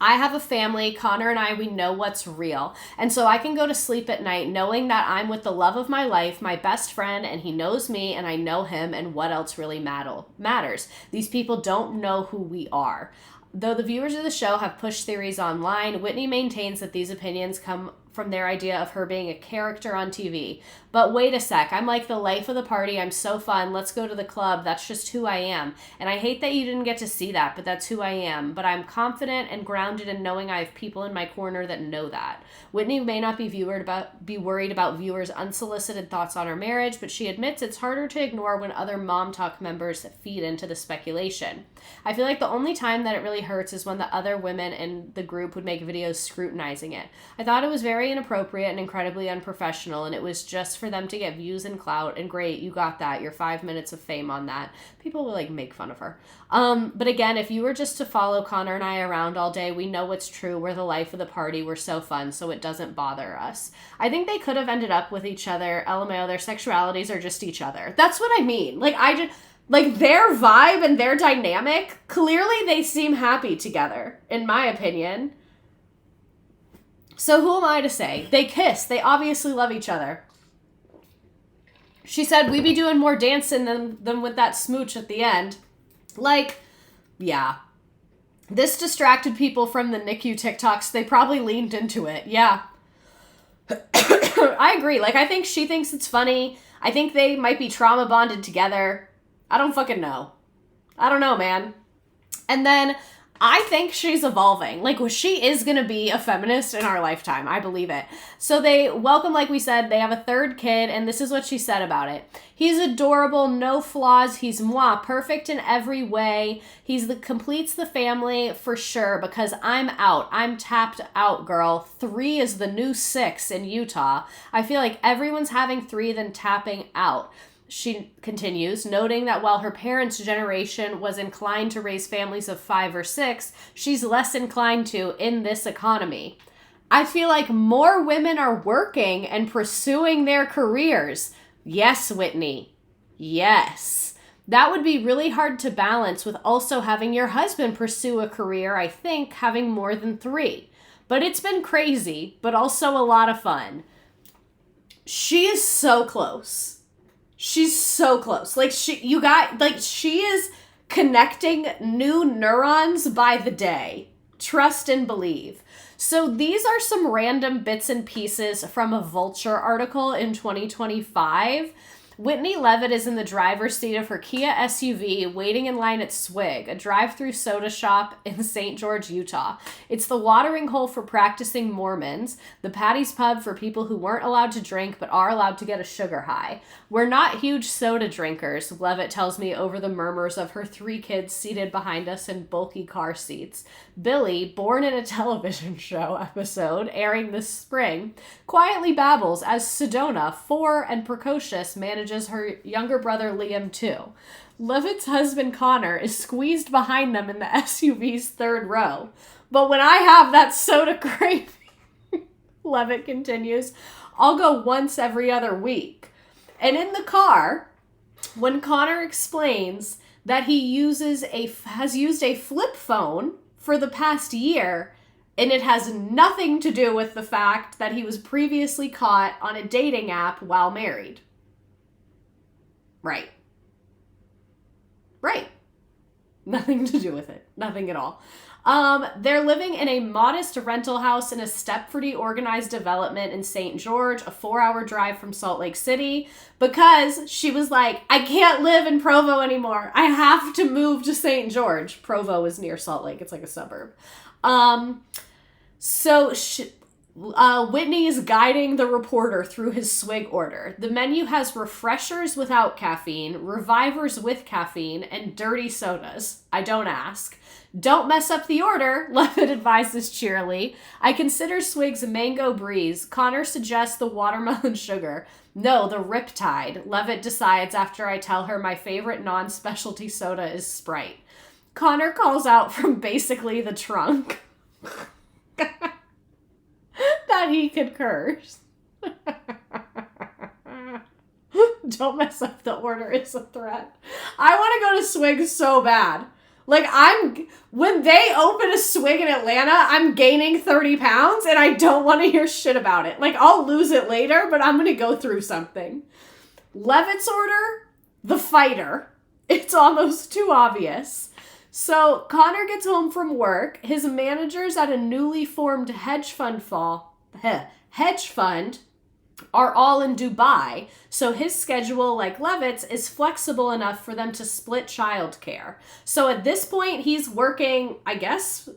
I have a family, Connor and I, we know what's real. And so I can go to sleep at night knowing that I'm with the love of my life, my best friend, and he knows me and I know him, and what else really matters. These people don't know who we are. Though the viewers of the show have pushed theories online, Whitney maintains that these opinions come from their idea of her being a character on TV. But wait a sec, I'm like the life of the party, I'm so fun, let's go to the club, that's just who I am. And I hate that you didn't get to see that, but that's who I am. But I'm confident and grounded in knowing I have people in my corner that know that. Whitney may not be worried about viewers' unsolicited thoughts on her marriage, but she admits it's harder to ignore when other Mom Talk members feed into the speculation. I feel like the only time that it really hurts is when the other women in the group would make videos scrutinizing it. I thought it was very inappropriate and incredibly unprofessional, and it was just for them to get views and clout, and great, you got that, your 5 minutes of fame on that. People will like make fun of her. But again, if you were just to follow Connor and I around all day, we know what's true. We're the life of the party. We're so fun, so it doesn't bother us. I think they could have ended up with each other. LMAO, their sexualities are just each other. That's what I mean. Like, their vibe and their dynamic, clearly they seem happy together, in my opinion. So who am I to say? They kiss. They obviously love each other. She said, we be doing more dancing than with that smooch at the end. Like, yeah. This distracted people from the NICU TikToks. They probably leaned into it. Yeah. I agree. Like, I think she thinks it's funny. I think they might be trauma bonded together. I don't fucking know. I don't know, man. And then I think she's evolving. Like, she is going to be a feminist in our lifetime. I believe it. So they welcome, like we said, they have a third kid, and this is what she said about it. He's adorable, no flaws. He's perfect in every way. Completes the family for sure, because I'm out. I'm tapped out, girl. 3 is the new 6 in Utah. I feel like everyone's having 3 then tapping out. She continues, noting that while her parents' generation was inclined to raise families of 5 or 6, she's less inclined to in this economy. I feel like more women are working and pursuing their careers. Yes, Whitney. Yes. That would be really hard to balance with also having your husband pursue a career, I think, having more than 3. But it's been crazy, but also a lot of fun. She is so close. She's so close. She is connecting new neurons by the day. Trust and believe. So these are some random bits and pieces from a Vulture article in 2025. Whitney Leavitt is in the driver's seat of her Kia SUV waiting in line at Swig, a drive-through soda shop in St. George, Utah. It's the watering hole for practicing Mormons, the Patty's Pub for people who weren't allowed to drink but are allowed to get a sugar high. We're not huge soda drinkers, Leavitt tells me over the murmurs of her 3 kids seated behind us in bulky car seats. Billy, born in a television show episode airing this spring, quietly babbles as Sedona, 4 and precocious, manages her younger brother Liam too. Leavitt's husband Connor is squeezed behind them in the SUV's 3rd row. But when I have that soda craving, Leavitt continues, I'll go once every other week. And in the car, when Connor explains that he has used a flip phone for the past year, and it has nothing to do with the fact that he was previously caught on a dating app while married. Right. Nothing to do with it. Nothing at all. They're living in a modest rental house in a Stepfordy organized development in St. George, a 4-hour drive from Salt Lake City, because she was like, I can't live in Provo anymore. I have to move to St. George. Provo is near Salt Lake. It's like a suburb. Whitney is guiding the reporter through his swig order. The menu has refreshers without caffeine, revivers with caffeine, and dirty sodas. I don't ask. Don't mess up the order, Leavitt advises cheerily. I consider Swig's Mango Breeze. Connor suggests the watermelon sugar. No, the Riptide, Leavitt decides after I tell her my favorite non-specialty soda is Sprite. Connor calls out from basically the trunk that he concurs. Don't mess up the order is a threat. I want to go to Swig so bad. Like, when they open a Swig in Atlanta, I'm gaining 30 pounds and I don't want to hear shit about it. Like, I'll lose it later, but I'm going to go through something. Leavitt's order, the fighter. It's almost too obvious. So Connor gets home from work. His managers at a newly formed hedge fund are all in Dubai. So his schedule, like Leavitt's, is flexible enough for them to split childcare. So at this point, he's working, I guess.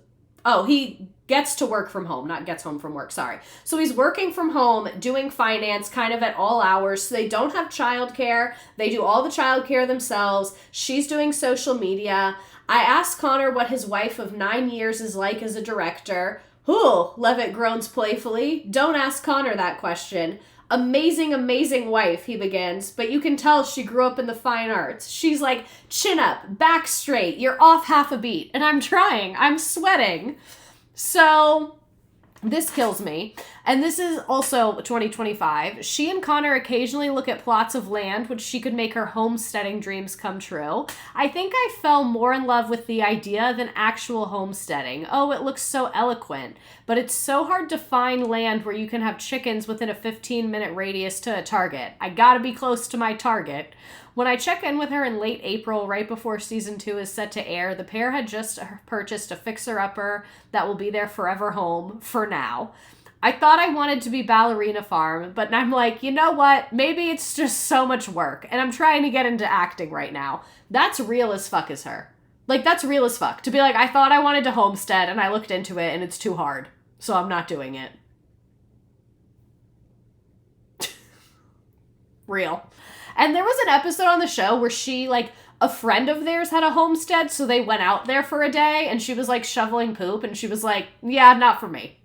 Oh, he gets to work from home, not gets home from work, sorry. So he's working from home, doing finance kind of at all hours. So they don't have childcare. They do all the childcare themselves. She's doing social media. I asked Connor what his wife of 9 years is like as a director. Leavitt groans playfully. Don't ask Connor that question. Amazing, amazing wife, he begins, but you can tell she grew up in the fine arts. She's like, chin up, back straight, you're off half a beat. And I'm trying, I'm sweating. So this kills me. And this is also 2025. She and Connor occasionally look at plots of land which she could make her homesteading dreams come true. I think I fell more in love with the idea than actual homesteading. Oh, it looks so eloquent. But it's so hard to find land where you can have chickens within a 15-minute radius to a target. I gotta be close to my target. When I check in with her in late April, right before season 2 is set to air, the pair had just purchased a fixer-upper that will be their forever home for now. I thought I wanted to be Ballerina Farm, but I'm like, you know what? Maybe it's just so much work, and I'm trying to get into acting right now. That's real as fuck as her. Like, that's real as fuck. To be like, I thought I wanted to homestead, and I looked into it, and it's too hard, so I'm not doing it. Real. And there was an episode on the show where she, like, a friend of theirs had a homestead, so they went out there for a day, and she was, like, shoveling poop, and she was like, yeah, not for me.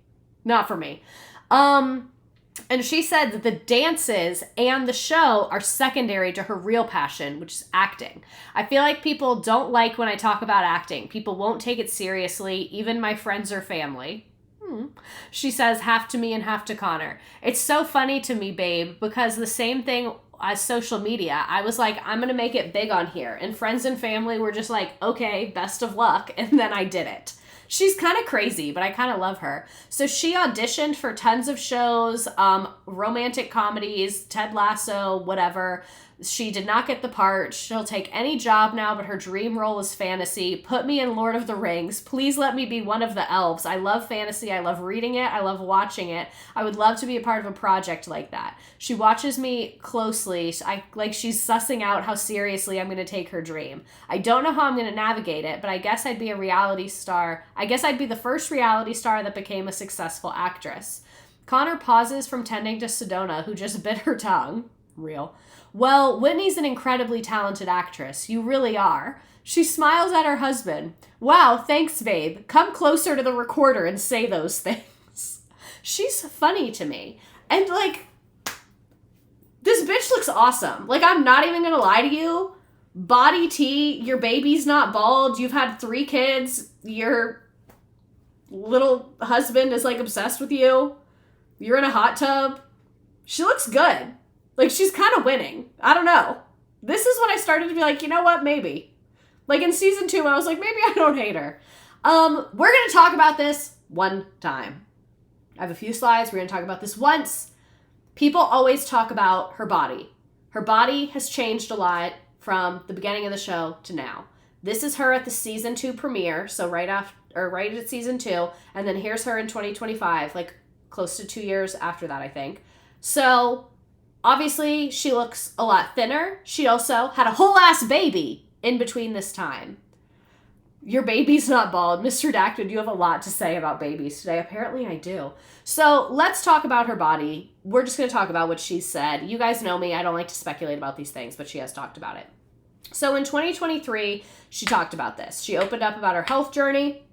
Not for me. And she said that the dances and the show are secondary to her real passion, which is acting. I feel like people don't like when I talk about acting. People won't take it seriously, even my friends or family. She says, half to me and half to Connor. It's so funny to me, babe, because the same thing as social media, I was like, I'm going to make it big on here. And friends and family were just like, okay, best of luck. And then I did it. She's kind of crazy, but I kind of love her. So she auditioned for tons of shows, romantic comedies, Ted Lasso, whatever. She did not get the part. She'll take any job now, but her dream role is fantasy. Put me in Lord of the Rings. Please let me be one of the elves. I love fantasy. I love reading it. I love watching it. I would love to be a part of a project like that. She watches me closely. She's sussing out how seriously I'm going to take her dream. I don't know how I'm going to navigate it, but I guess I'd be a reality star. I guess I'd be the first reality star that became a successful actress. Connor pauses from tending to Sedona, who just bit her tongue. Real. Well, Whitney's an incredibly talented actress. You really are. She smiles at her husband. Wow, thanks, babe. Come closer to the recorder and say those things. She's funny to me. And, like, this bitch looks awesome. Like, I'm not even gonna lie to you. Body T, your baby's not bald. You've had 3 kids. Your little husband is, like, obsessed with you. You're in a hot tub. She looks good. Like, she's kind of winning. I don't know. This is when I started to be like, you know what? Maybe. Like, in season 2, I was like, maybe I don't hate her. We're going to talk about this one time. I have a few slides. We're going to talk about this once. People always talk about her body. Her body has changed a lot from the beginning of the show to now. This is her at the season 2 premiere, so right at season 2, and then here's her in 2025, like close to 2 years after that, I think. So obviously, she looks a lot thinner. She also had a whole ass baby in between this time. Your baby's not bald. Mr. Redacted, you have a lot to say about babies today. Apparently I do. So let's talk about her body. We're just going to talk about what she said. You guys know me. I don't like to speculate about these things, but she has talked about it. So in 2023, she talked about this. She opened up about her health journey.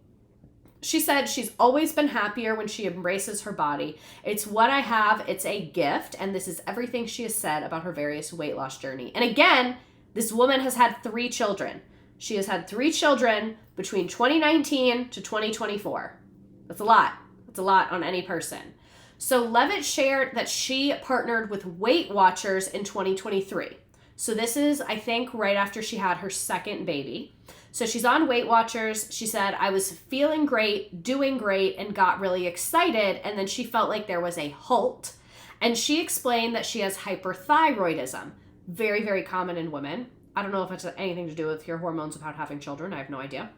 She said she's always been happier when she embraces her body. It's what I have. It's a gift. And this is everything she has said about her various weight loss journey. And again, this woman has had 3 children. She has had 3 children between 2019 to 2024. That's a lot. That's a lot on any person. So Leavitt shared that she partnered with Weight Watchers in 2023. So this is, I think, right after she had her second baby. So she's on Weight Watchers. She said, I was feeling great, doing great, and got really excited. And then she felt like there was a halt. And she explained that she has hyperthyroidism. Very, very common in women. I don't know if it's anything to do with your hormones without having children. I have no idea.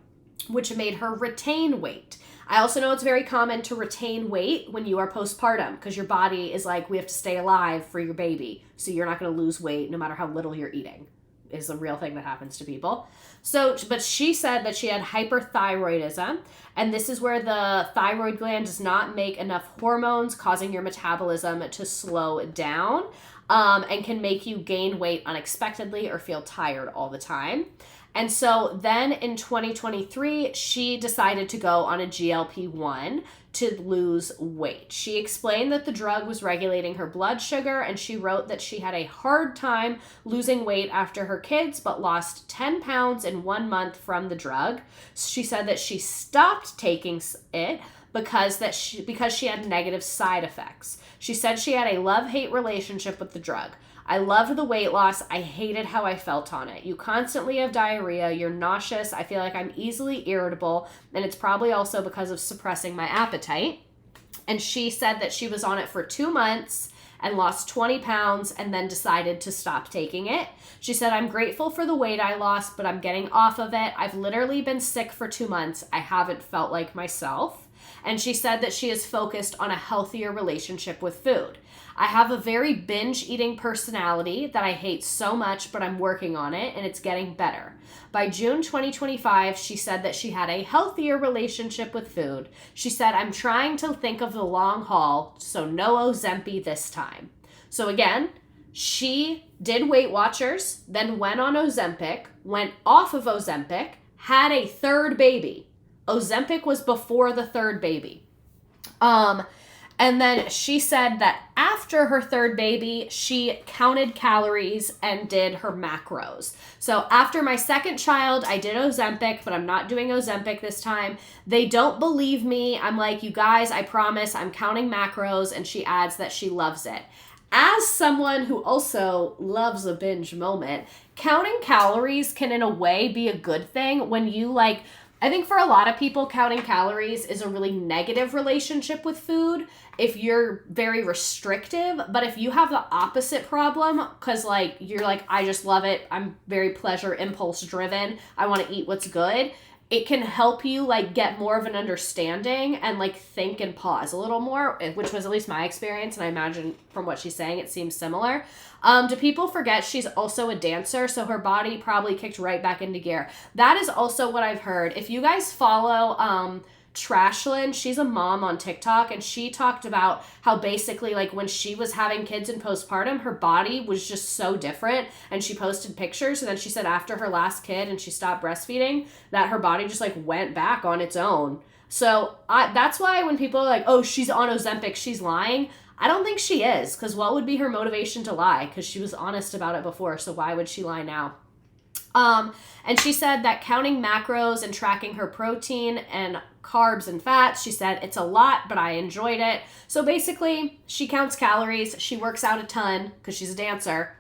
which made her retain weight. I also know it's very common to retain weight when you are postpartum because your body is like, we have to stay alive for your baby. So you're not going to lose weight no matter how little you're eating, is a real thing that happens to people. So, but she said that she had hyperthyroidism, and this is where the thyroid gland does not make enough hormones, causing your metabolism to slow down, and can make you gain weight unexpectedly or feel tired all the time. And so then in 2023, she decided to go on a GLP-1 to lose weight. She explained that the drug was regulating her blood sugar, and she wrote that she had a hard time losing weight after her kids, but lost 10 pounds in 1 month from the drug. She said that she stopped taking it because she had negative side effects. She said she had a love-hate relationship with the drug. I loved the weight loss. I hated how I felt on it. You constantly have diarrhea. You're nauseous. I feel like I'm easily irritable. And it's probably also because of suppressing my appetite. And she said that she was on it for 2 months and lost 20 pounds and then decided to stop taking it. She said, I'm grateful for the weight I lost, but I'm getting off of it. I've literally been sick for 2 months. I haven't felt like myself. And she said that she is focused on a healthier relationship with food. I have a very binge eating personality that I hate so much, but I'm working on it and it's getting better. By June 2025, she said that she had a healthier relationship with food. She said, I'm trying to think of the long haul, so no Ozempic this time. So again, she did Weight Watchers, then went on Ozempic, went off of Ozempic, had a third baby. Ozempic was before the third baby. And then she said that after her third baby, she counted calories and did her macros. So after my second child, I did Ozempic, but I'm not doing Ozempic this time. They don't believe me. I'm like, you guys, I promise I'm counting macros. And she adds that she loves it. As someone who also loves a binge moment, counting calories can in a way be a good thing when you like, I think for a lot of people, counting calories is a really negative relationship with food if you're very restrictive. But if you have the opposite problem, because like you're like, I just love it, I'm very pleasure impulse driven, I want to eat what's good, it can help you like get more of an understanding and like think and pause a little more, which was at least my experience. And I imagine from what she's saying, it seems similar. Do people forget she's also a dancer? So her body probably kicked right back into gear. That is also what I've heard. If you guys follow Trashland, she's a mom on TikTok, and she talked about how basically like when she was having kids in postpartum, her body was just so different, and she posted pictures, and then she said after her last kid and she stopped breastfeeding that her body just like went back on its own. So that's why when people are like, oh, she's on Ozempic, she's lying, I don't think she is, because what would be her motivation to lie? Because she was honest about it before, so why would she lie now? And she said that counting macros and tracking her protein and carbs and fats, she said it's a lot, but I enjoyed it. So basically, she counts calories, she works out a ton because she's a dancer.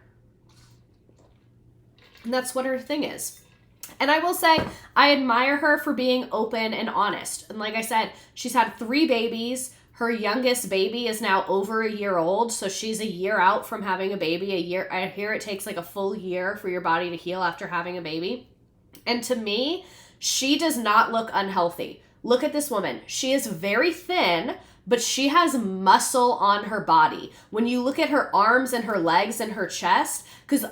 And that's what her thing is. And I will say, I admire her for being open and honest. And like I said, she's had 3 babies. Her youngest baby is now over a year old, so she's a year out from having a baby. A year, I hear it takes like a full year for your body to heal after having a baby. And to me, she does not look unhealthy. Look at this woman. She is very thin, but she has muscle on her body. When you look at her arms and her legs and her chest, because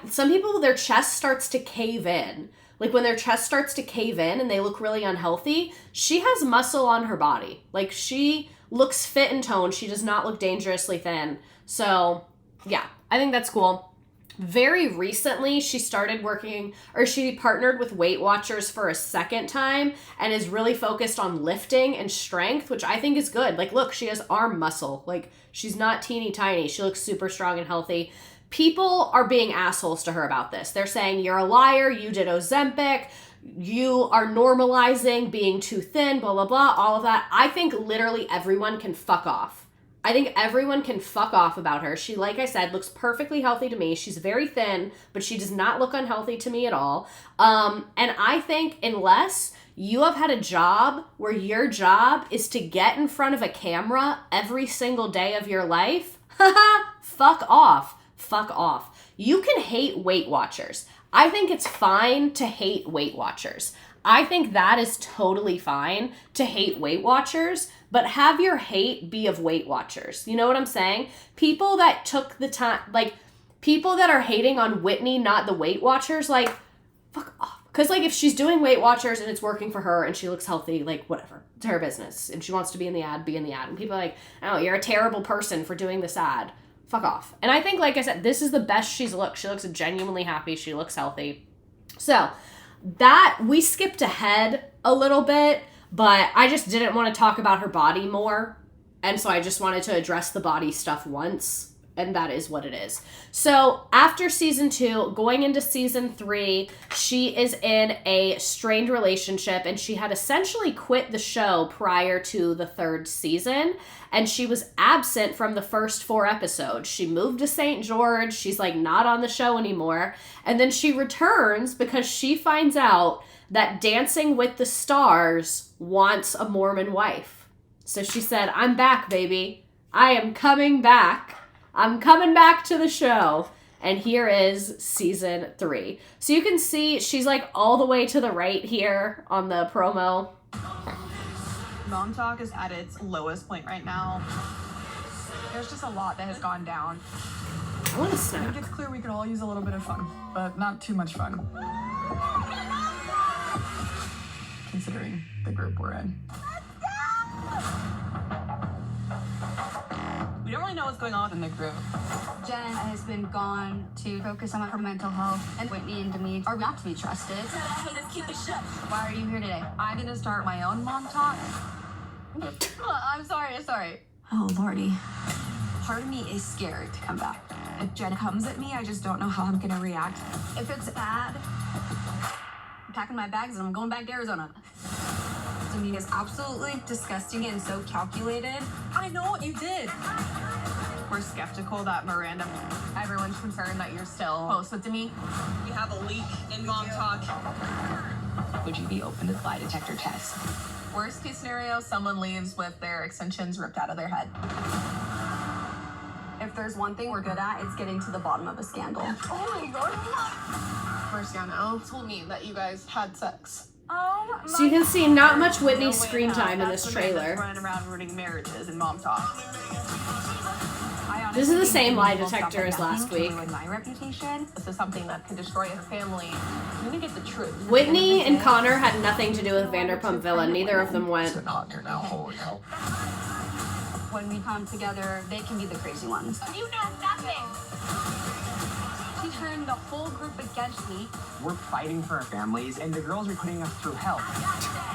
some people, their chest starts to cave in. Like when their chest starts to cave in and they look really unhealthy, she has muscle on her body. Like she looks fit and toned. She does not look dangerously thin. So yeah, I think that's cool. Very recently, she started working, or she partnered with Weight Watchers for a second time and is really focused on lifting and strength, which I think is good. Like, look, she has arm muscle. Like, she's not teeny tiny. She looks super strong and healthy. People are being assholes to her about this. They're saying, you're a liar. You did Ozempic. You are normalizing being too thin, blah, blah, blah, all of that. I think literally everyone can fuck off. I think everyone can fuck off about her. She, like I said, looks perfectly healthy to me. She's very thin, but she does not look unhealthy to me at all. And I think unless you have had a job where your job is to get in front of a camera every single day of your life, fuck off. Fuck off. You can hate Weight Watchers. I think it's fine to hate Weight Watchers. I think that is totally fine to hate Weight Watchers, but have your hate be of Weight Watchers. You know what I'm saying? People that took the time, like, people that are hating on Whitney, not the Weight Watchers, like, fuck off. Because, like, if she's doing Weight Watchers and it's working for her and she looks healthy, like, whatever. It's her business. If she wants to be in the ad, be in the ad. And people are like, oh, you're a terrible person for doing this ad. Fuck off. And I think, like I said, this is the best she's looked. She looks genuinely happy. She looks healthy. So, that, we skipped ahead a little bit, but I just didn't want to talk about her body more. And so I just wanted to address the body stuff once. And that is what it is. So after season 2, going into season 3, she is in a strained relationship, and she had essentially quit the show prior to the 3rd season, and she was absent from the first 4 episodes. She moved to St. George. She's like not on the show anymore. And then she returns because she finds out that Dancing with the Stars wants a Mormon wife. So she said, I'm back, baby. I am coming back. I'm coming back to the show. And here is season 3. So you can see she's like all the way to the right here on the promo. Mom Talk is at its lowest point right now. There's just a lot that has gone down. I want to I snack. think it's clear we could all use a little bit of fun, but not too much fun. Considering the group we're in. We don't really know what's going on in the group. Jen has been gone to focus on her mental health, and Whitney and Demi are not to be trusted. Why are you here today? I'm gonna start my own Mom Talk. I'm sorry. Oh, Lordy. Part of me is scared to come back. If Jen comes at me, I just don't know how I'm gonna react. If it's bad, I'm packing my bags and I'm going back to Arizona. Demi is absolutely disgusting and so calculated. I know what you did. We're skeptical that Miranda. Everyone's concerned that you're still close with Demi. We have a leak in Mom Talk. Would you be open to the lie detector test? Worst case scenario, someone leaves with their extensions ripped out of their head. If there's one thing we're good at, it's getting to the bottom of a scandal. Oh my God. Marciano told me that you guys had sex. Oh, So you can see not much Whitney screen time in this trailer. Running around ruining marriages and Mom Talk. This is the same lie detector as last week. My reputation. This is something that could destroy her family. I'm gonna get the truth. Whitney and Connor had nothing to do with Vanderpump Villa. Neither of them went. When we come together, they can be the crazy ones. You know nothing. She turned the whole group against me. We're fighting for our families, and the girls are putting us through hell.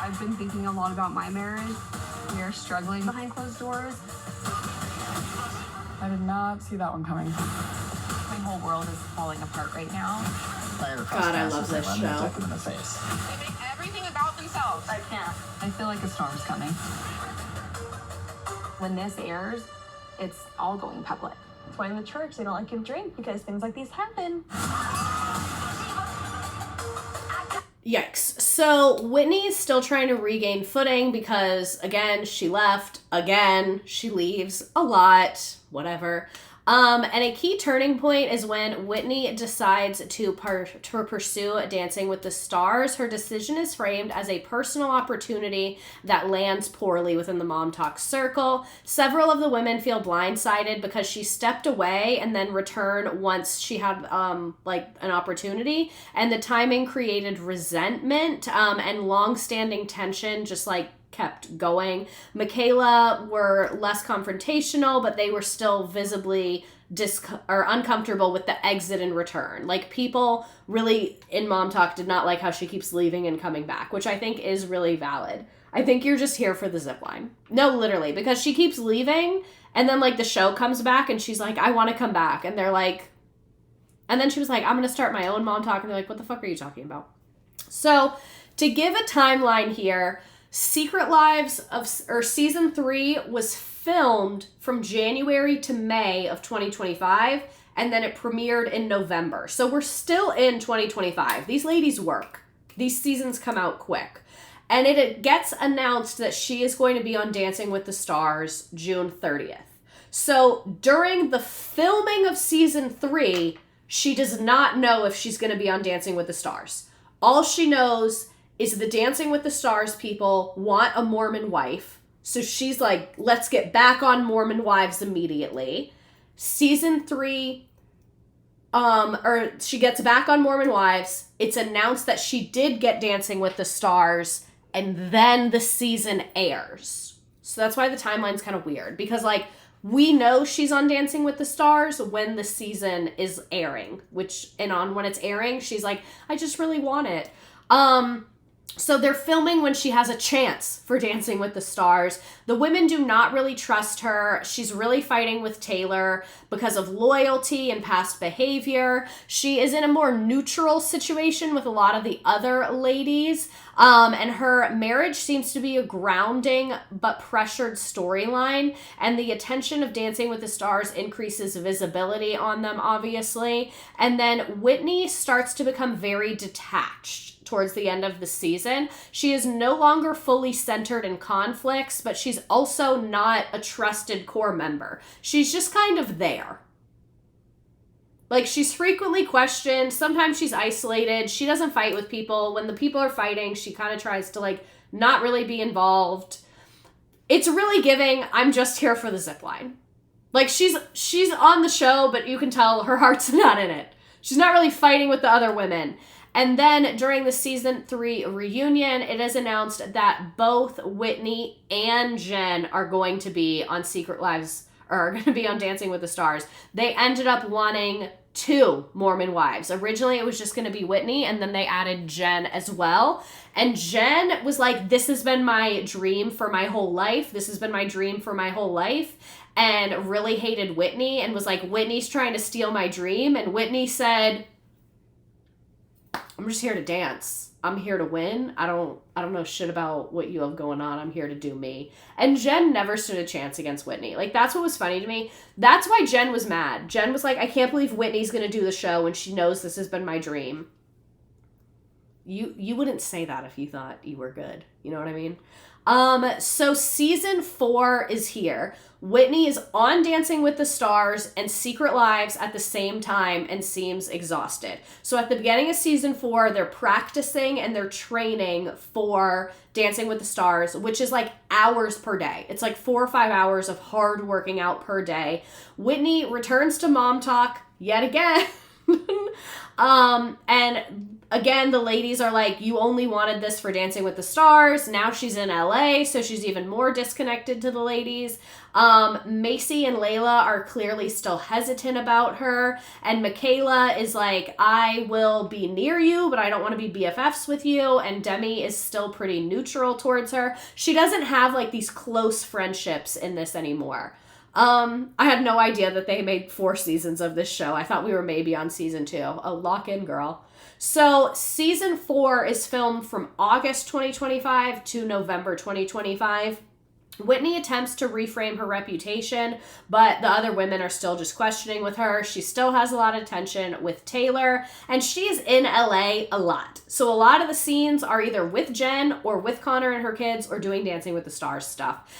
I've been thinking a lot about my marriage. We are struggling behind closed doors. I did not see that one coming. My whole world is falling apart right now. God, I love this show. They make everything about themselves. I can't. I feel like a storm's coming. When this airs, it's all going public. That's why in the church they don't like you to drink, because things like these happen. Yikes. So Whitney is still trying to regain footing because, again, she left. Again, she leaves a lot. Whatever. And a key turning point is when Whitney decides to pursue Dancing with the Stars. Her decision is framed as a personal opportunity that lands poorly within the Mom Talk circle. Several of the women feel blindsided because she stepped away and then returned once she had like an opportunity, and the timing created resentment and long-standing tension, just like kept going. Michaela were less confrontational, but they were still visibly uncomfortable with the exit and return. Like, people really in Mom Talk did not like how she keeps leaving and coming back, which I think is really valid. I think you're just here for the zip line. No, literally, because she keeps leaving and then like the show comes back and she's like, I want to come back. And they're like, and then she was like, I'm going to start my own Mom Talk. And they're like, what the fuck are you talking about? So to give a timeline here, Secret Lives of season 3 was filmed from January to May of 2025, and then it premiered in November. So we're still in 2025. These ladies work. These seasons come out quick. And it gets announced that she is going to be on Dancing with the Stars June 30th. So during the filming of season 3, she does not know if she's going to be on Dancing with the Stars. All she knows is the Dancing with the Stars people want a Mormon wife. So she's like, let's get back on Mormon wives immediately. Season 3, or she gets back on Mormon wives. It's announced that she did get Dancing with the Stars, and then the season airs. So that's why the timeline's kind of weird, because like we know she's on Dancing with the Stars when the season is airing, when it's airing, she's like, I just really want it. So they're filming when she has a chance for Dancing with the Stars. The women do not really trust her. She's really fighting with Taylor because of loyalty and past behavior. She is in a more neutral situation with a lot of the other ladies. And her marriage seems to be a grounding but pressured storyline. And the attention of Dancing with the Stars increases visibility on them, obviously. And then Whitney starts to become very detached towards the end of the season. She is no longer fully centered in conflicts, but she's also not a trusted core member. She's just kind of there. Like, she's frequently questioned. Sometimes she's isolated. She doesn't fight with people. When the people are fighting, she kind of tries to, like, not really be involved. It's really giving, I'm just here for the zip line. Like, she's on the show, but you can tell her heart's not in it. She's not really fighting with the other women. And then during the season 3 reunion, it is announced that both Whitney and Jen are going to be on Secret Lives, or are going to be on Dancing with the Stars. They ended up wanting 2 Mormon wives. Originally, it was just going to be Whitney, and then they added Jen as well. And Jen was like, this has been my dream for my whole life. This has been my dream for my whole life. And really hated Whitney and was like, Whitney's trying to steal my dream. And Whitney said, I'm just here to dance. I'm here to win. I don't know shit about what you have going on. I'm here to do me. And Jen never stood a chance against Whitney. Like, that's what was funny to me. That's why Jen was mad. Jen was like, I can't believe Whitney's going to do the show when she knows this has been my dream. You wouldn't say that if you thought you were good. You know what I mean? So season 4 is here. Whitney is on Dancing with the Stars and Secret Lives at the same time and seems exhausted. So at the beginning of season 4, they're practicing and they're training for Dancing with the Stars, which is like hours per day. It's like 4 or 5 hours of hard working out per day. Whitney returns to Mom Talk yet again. And again, the ladies are like, you only wanted this for Dancing with the Stars. Now she's in LA, so she's even more disconnected to the ladies. Macy and Layla are clearly still hesitant about her. And Michaela is like, I will be near you, but I don't want to be BFFs with you. And Demi is still pretty neutral towards her. She doesn't have like these close friendships in this anymore. I had no idea that they made 4 seasons of this show. I thought we were maybe on season 2. Oh, lock in, girl. So season 4 is filmed from August 2025 to November 2025. Whitney attempts to reframe her reputation, but the other women are still just questioning with her. She still has a lot of tension with Taylor, and she's in LA a lot. So a lot of the scenes are either with Jen or with Connor and her kids or doing Dancing with the Stars stuff.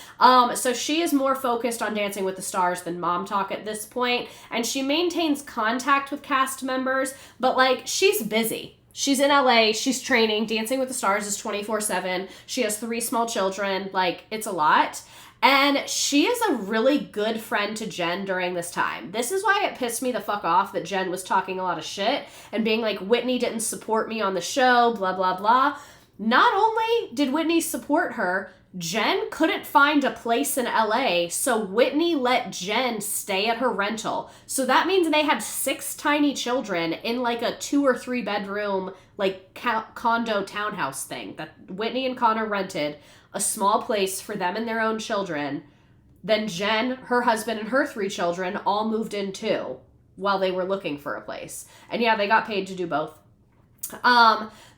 So she is more focused on Dancing with the Stars than Mom Talk at this point, and she maintains contact with cast members, but like, she's busy. She's in LA, she's training, Dancing with the Stars is 24/7, she has 3 small children, like, it's a lot. And she is a really good friend to Jen during this time. This is why it pissed me the fuck off that Jen was talking a lot of shit and being like, Whitney didn't support me on the show, blah, blah, blah. Not only did Whitney support her, Jen couldn't find a place in LA, so Whitney let Jen stay at her rental. So that means they had 6 tiny children in like a 2 or 3 bedroom, like condo townhouse thing that Whitney and Connor rented, a small place for them and their own children. Then Jen, her husband, and her 3 children all moved in too while they were looking for a place. And yeah, they got paid to do both.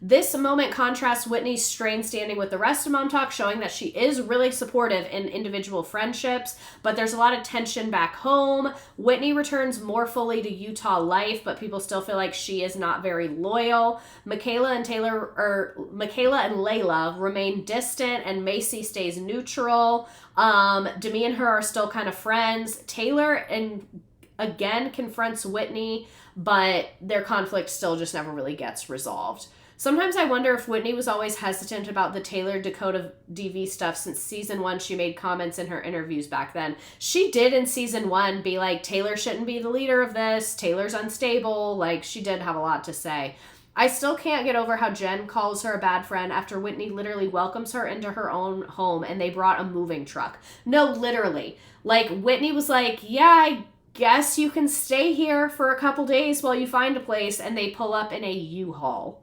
This moment contrasts Whitney's strained standing with the rest of Mom Talk, showing that she is really supportive in individual friendships, but there's a lot of tension back home. Whitney returns more fully to Utah life, but people still feel like she is not very loyal. Michaela and Layla remain distant, and Macy stays neutral. Demi and her are still kind of friends. Taylor again confronts Whitney, but their conflict still just never really gets resolved. Sometimes I wonder if Whitney was always hesitant about the Taylor Dakota DV stuff since season 1 she made comments in her interviews back then. She did in season 1 be like, Taylor shouldn't be the leader of this, Taylor's unstable, like she did have a lot to say. I still can't get over how Jen calls her a bad friend after Whitney literally welcomes her into her own home and they brought a moving truck. No, literally. Like, Whitney was like, yeah, I guess you can stay here for a couple days while you find a place, and they pull up in a U-Haul,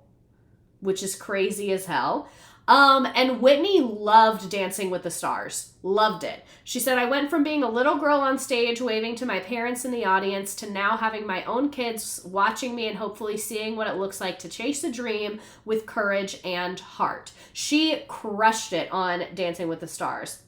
which is crazy as hell. And Whitney loved Dancing with the Stars. Loved it. She said, I went from being a little girl on stage waving to my parents in the audience to now having my own kids watching me and hopefully seeing what it looks like to chase a dream with courage and heart. She crushed it on Dancing with the Stars.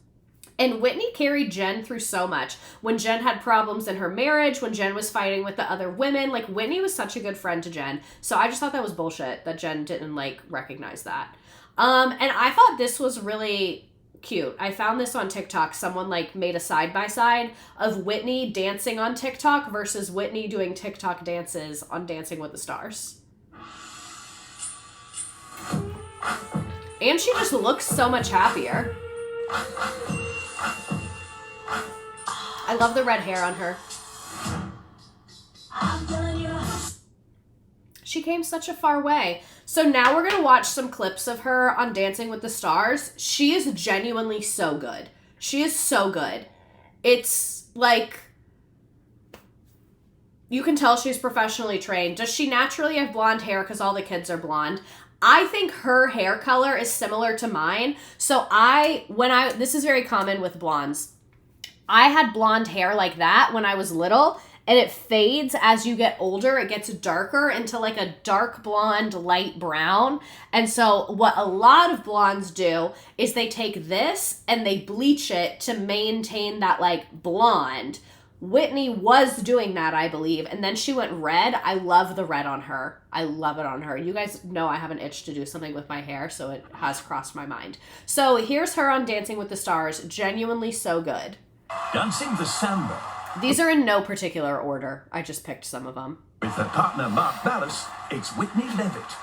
And Whitney carried Jen through so much. When Jen had problems in her marriage, when Jen was fighting with the other women, like Whitney was such a good friend to Jen. So I just thought that was bullshit that Jen didn't like recognize that. And I thought this was really cute. I found this on TikTok. Someone like made a side-by-side of Whitney dancing on TikTok versus Whitney doing TikTok dances on Dancing with the Stars. And she just looks so much happier. I love the red hair on her. She came such a far way. So now we're going to watch some clips of her on Dancing with the Stars. She is genuinely so good. She is so good. It's like, you can tell she's professionally trained. Does she naturally have blonde hair because all the kids are blonde? I think her hair color is similar to mine. So this is very common with blondes. I had blonde hair like that when I was little, and it fades as you get older. It gets darker into like a dark blonde, light brown. And so what a lot of blondes do is they take this and they bleach it to maintain that like blonde. Whitney was doing that, I believe, and then she went red. I love the red on her. I love it on her. You guys know I have an itch to do something with my hair, so it has crossed my mind. So here's her on Dancing with the Stars. Genuinely so good. Dancing the Samba. These are in no particular order. I just picked some of them. With her partner Mark Ballas, it's Whitney Leavitt.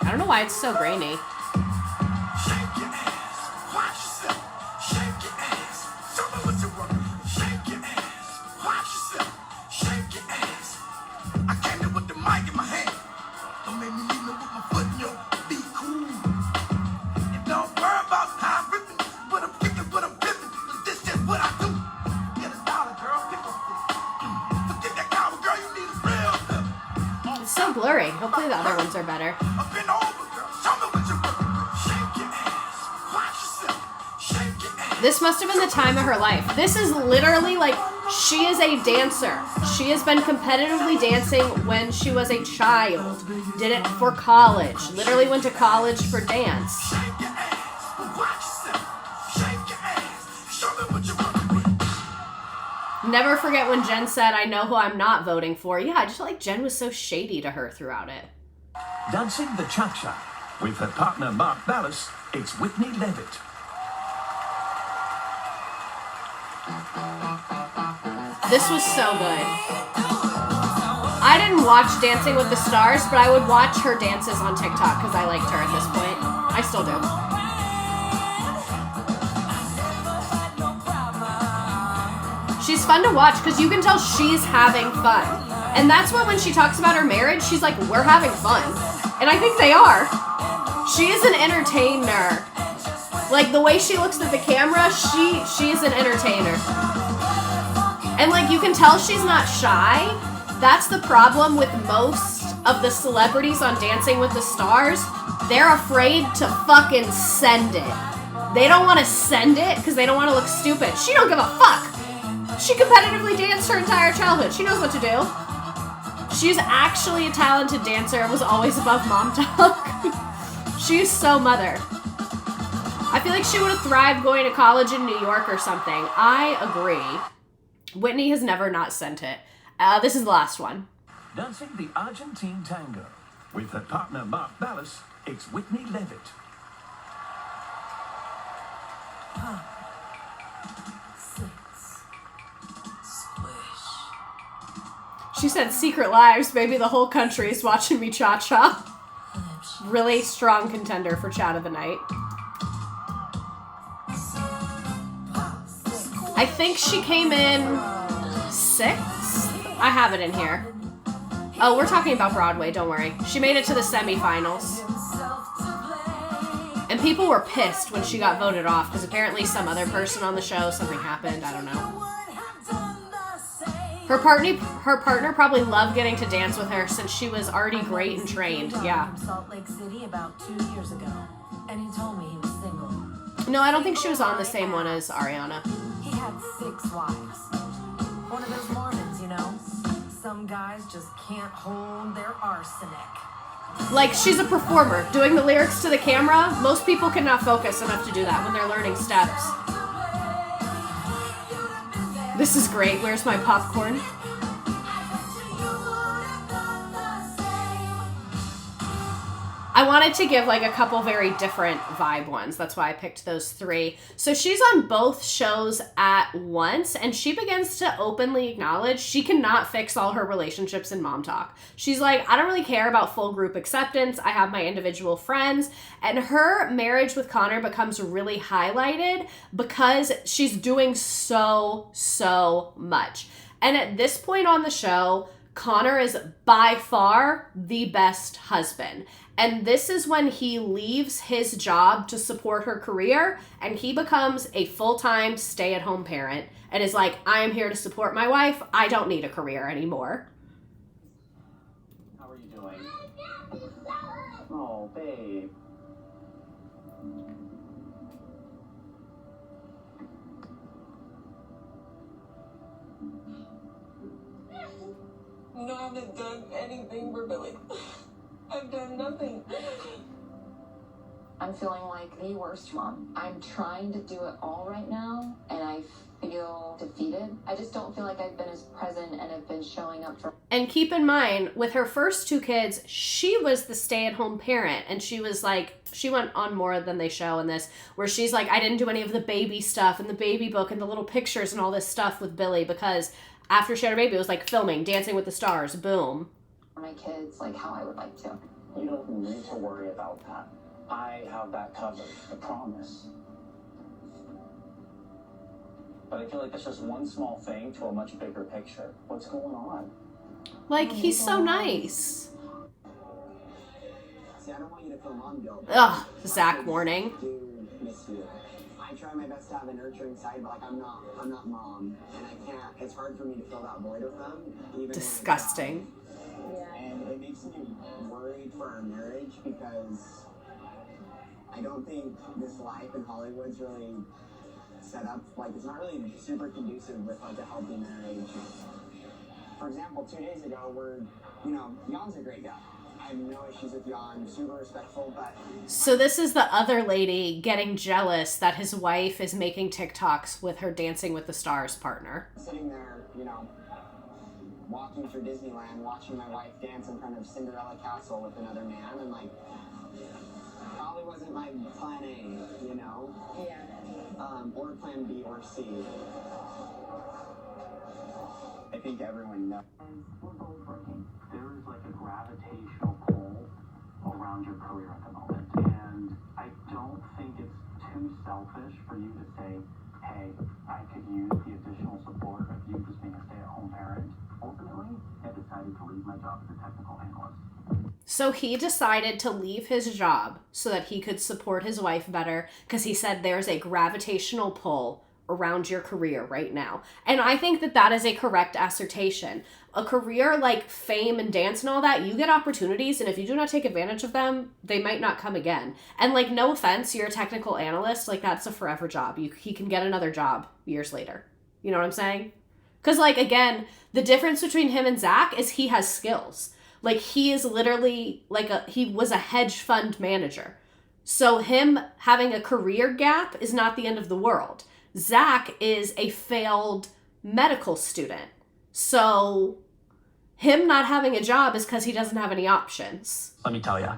I don't know why it's so grainy. Blurry. Hopefully the other ones are better. This must have been the time of her life. This is literally like, she is a dancer. She has been competitively dancing when she was a child. Did it for college. Literally went to college for dance. Never forget when Jen said, I know who I'm not voting for. Yeah, I just felt like Jen was so shady to her throughout it. Dancing the Cha-Cha. With her partner Mark Ballas, it's Whitney Leavitt. This was so good. I didn't watch Dancing with the Stars, but I would watch her dances on TikTok because I liked her at this point. I still do. She's fun to watch because you can tell she's having fun. And that's what, when she talks about her marriage, she's like, we're having fun. And I think they are. She is an entertainer. Like, the way she looks at the camera, she is an entertainer. And, like, you can tell she's not shy. That's the problem with most of the celebrities on Dancing with the Stars. They're afraid to fucking send it. They don't want to send it because they don't want to look stupid. She don't give a fuck. She competitively danced her entire childhood. She knows what to do. She's actually a talented dancer and was always above mom talk. She's so mother. I feel like she would have thrived going to college in New York or something. I agree. Whitney has never not sent it. This is the last one. Dancing the Argentine Tango. With her partner Mark Ballas, it's Whitney Leavitt. She said, secret lives, maybe the whole country is watching me cha-cha. Really strong contender for chat of the night. I think she came in 6th. I have it in here. Oh, we're talking about Broadway, don't worry. She made it to the semifinals. And people were pissed when she got voted off because apparently some other person on the show, something happened, I don't know. Her partner probably loved getting to dance with her since she was already great and trained. Yeah. Salt Lake City about 2 years ago, and he told me he was single. No, I don't think she was on the same one as Ariana. He had 6 wives. One of those Mormons, you know? Some guys just can't hold their arsenic. Like, she's a performer. Doing the lyrics to the camera, most people cannot focus enough to do that when they're learning steps. This is great. Where's my popcorn? I wanted to give like a couple very different vibe ones. That's why I picked those 3. So she's on both shows at once, and she begins to openly acknowledge she cannot fix all her relationships in Mom Talk. She's like, I don't really care about full group acceptance. I have my individual friends. And her marriage with Connor becomes really highlighted because she's doing so much. And at this point on the show, Connor is by far the best husband. And this is when he leaves his job to support her career and he becomes a full-time stay-at-home parent and is like, I am here to support my wife. I don't need a career anymore. How are you doing? Oh, babe. No, I haven't done anything for Billy. I've done nothing. I'm feeling like the worst mom. I'm trying to do it all right now, and I feel defeated. I just don't feel like I've been as present and have been showing up for... And keep in mind, with her first 2 kids, she was the stay-at-home parent, and she was like, she went on more than they show in this, where she's like, I didn't do any of the baby stuff and the baby book and the little pictures and all this stuff with Billy because after she had her baby, it was like filming Dancing with the Stars, boom. my kids like how I would like to. You don't need to worry about that. I have that covered, I promise. But I feel like that's just one small thing to a much bigger picture. What's going on? Like, he's so nice. See, I don't want you to feel mom guilt. Ugh, Zach warning. I do miss you. I try my best to have a nurturing side, but like I'm not mom, and I can't. It's hard for me to fill that void with them. Even disgusting. And it makes me worried for our marriage because I don't think this life in Hollywood's really set up. Like, it's not really super conducive with like a healthy marriage. For example, 2 days ago, Jan's a great guy. I have no issues with Jan, super respectful, but... So this is the other lady getting jealous that his wife is making TikToks with her Dancing with the Stars partner. Sitting there, walking through Disneyland, watching my wife dance in front of Cinderella Castle with another man, and like, probably wasn't my plan A, Yeah. Or plan B or C. I think everyone knows. We're both working. There is like a gravitational pull around your career at the moment. And I don't think it's too selfish for you to say, hey, I could use the additional support of you just being a stay-at-home parent. Ultimately, I decided to leave my job as a technical analyst. So he decided to leave his job so that he could support his wife better because he said there's a gravitational pull around your career right now. And I think that that is a correct assertion. A career like fame and dance and all that, you get opportunities, and if you do not take advantage of them, they might not come again. And like, no offense, you're a technical analyst, like that's a forever job. He can get another job years later. You know what I'm saying? Because like, again, the difference between him and Zach is he has skills. Like, he is literally he was a hedge fund manager. So him having a career gap is not the end of the world. Zach is a failed medical student. So him not having a job is because he doesn't have any options. Let me tell you,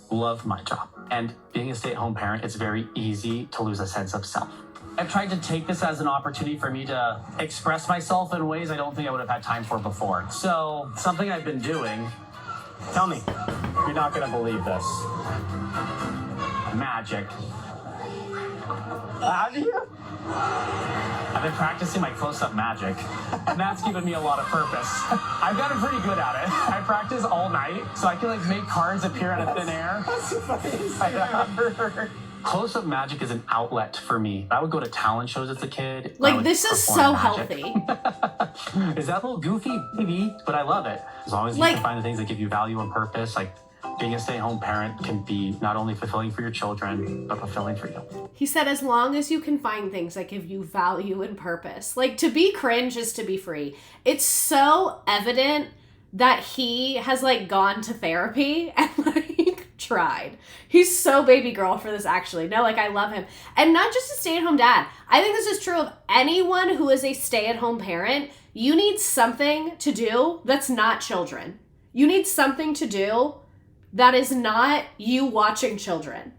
love my job. And being a stay-at-home parent, it's very easy to lose a sense of self. I've tried to take this as an opportunity for me to express myself in ways I don't think I would have had time for before. So, something I've been doing. Tell me. You're not gonna believe this. Magic. Have you? I've been practicing my close-up magic, and that's given me a lot of purpose. I've gotten pretty good at it. I practice all night, so I can like make cards appear out of thin air. That's the funniest thing I've ever heard. Close-up magic is an outlet for me. I would go to talent shows as a kid. Like, this is so healthy. Is that a little goofy? Maybe, but I love it. As long as you can find the things that give you value and purpose, like being a stay-at-home parent can be not only fulfilling for your children, but fulfilling for you. He said, as long as you can find things that give you value and purpose. Like, to be cringe is to be free. It's so evident that he has, like, gone to therapy and, like, tried. He's so baby girl for this, actually. No, like, I love him. And not just a stay-at-home dad. I think this is true of anyone who is a stay-at-home parent. You need something to do that's not children. You need something to do that is not you watching children.